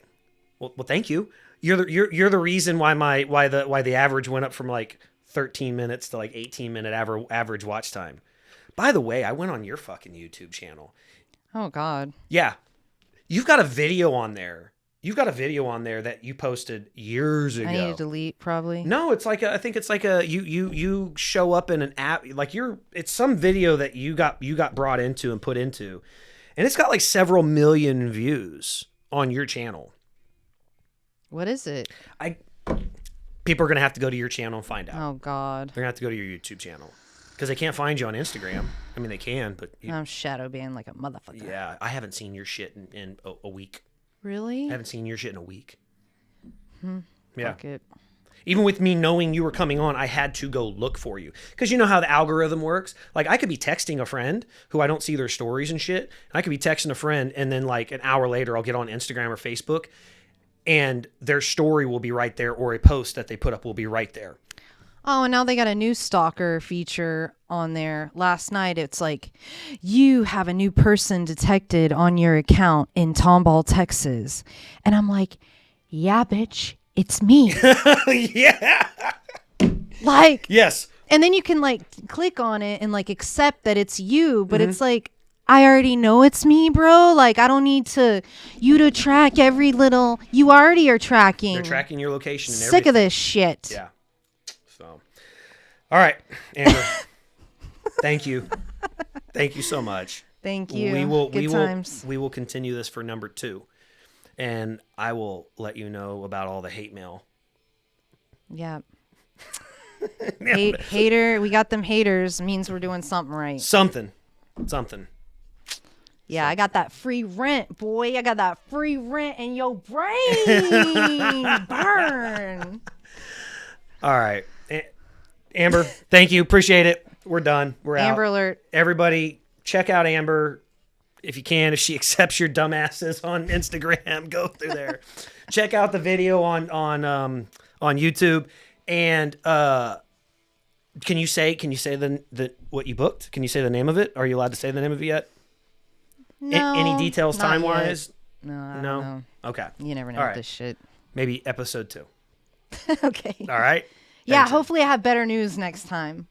Well, thank you. You're the reason why the average went up from like 13 minutes to like 18-minute average watch time. By the way, I went on your fucking YouTube channel. Oh, God. Yeah. You've got a video on there. That you posted years ago. I need to delete, probably. No, it's like I think it's like you show up in an app, like it's some video that you got brought into and put into. And it's got like several million views on your channel. What is it? People are going to have to go to your channel and find out. Oh, God. They're going to have to go to your YouTube channel. Because they can't find you on Instagram. I mean, they can, but... I'm shadow banned like a motherfucker. Yeah, I haven't seen your shit in a week. Really? I haven't seen your shit in a week. Yeah. Fuck it. Even with me knowing you were coming on, I had to go look for you. Because you know how the algorithm works? Like, I could be texting a friend who I don't see their stories and shit. I could be texting a friend, and then like an hour later, I'll get on Instagram or Facebook, and their story will be right there, or a post that they put up will be right there. Oh, and now they got a new stalker feature on there. Last night, it's like, you have a new person detected on your account in Tomball, Texas. And I'm like, yeah, bitch, it's me. Yeah. Like, Yes. And then you can like click on it and like accept that it's you. But it's like, I already know it's me, bro. Like, I don't need you to track every little, you already are tracking. They're tracking your location and everything. Sick of this shit. Yeah. So, all right, Amber. Thank you. Thank you so much. Thank you. We will continue this for number 2. And I will let you know about all the hate mail. Yeah. Hater. We got them haters. Means we're doing something right. Something. Yeah, I got that free rent, boy. I got that free rent in your brain. Burn. All right. Amber, thank you. Appreciate it. We're done. We're out. Amber alert. Everybody, check out Amber if you can. If she accepts your dumbasses on Instagram, go through there. Check out the video on YouTube. And can you say the what you booked? Can you say the name of it? Are you allowed to say the name of it yet? No. Any details time wise? No, I don't know. Okay. You never know All with right. this shit. Maybe episode 2. Okay. All right. Yeah, Thanks. hopefully I have better news next time.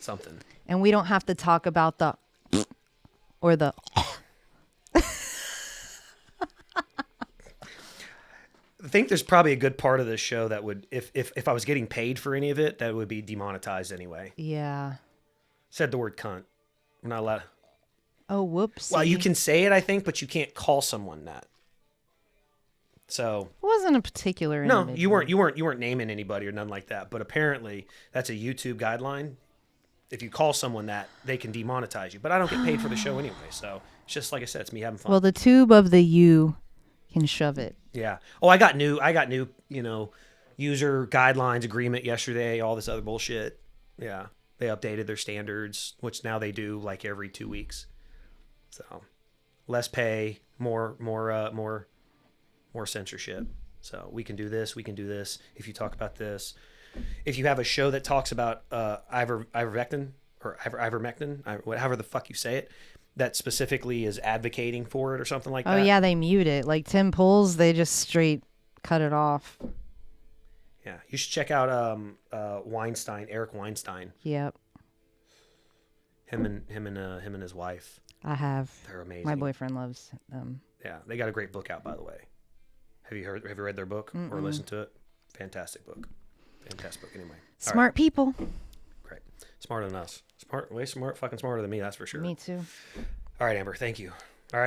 Something. And we don't have to talk about the or the I think there's probably a good part of this show that would, if I was getting paid for any of it, that would be demonetized anyway. Yeah. Said the word cunt. We're not allowed. Oh, whoops. Well, you can say it, I think, but you can't call someone that. So It wasn't a particular no, individual. you weren't naming anybody or nothing like that. But apparently, that's a YouTube guideline. If you call someone that, they can demonetize you. But I don't get paid for the show anyway, so it's just like I said, it's me having fun. Well, the tube of the U can shove it. Yeah. Oh, I got new, user guidelines agreement yesterday, all this other bullshit. Yeah. They updated their standards, which now they do like every 2 weeks. So less pay, more censorship. So we can do this. If you talk about this, if you have a show that talks about ivermectin or ivermectin, however the fuck you say it, that specifically is advocating for it or something like that. Oh, yeah, they mute it. Like Tim Pool's, they just straight cut it off. Yeah, you should check out Weinstein, Eric Weinstein. Yep. Him and his wife. I have. They're amazing. My boyfriend loves them. Yeah, they got a great book out, by the way. Have you read their book or listened to it? Fantastic book. Anyway. Smart people. Great. Smarter than us. Smart, way smart, fucking smarter than me, that's for sure. Me too. All right, Amber, thank you.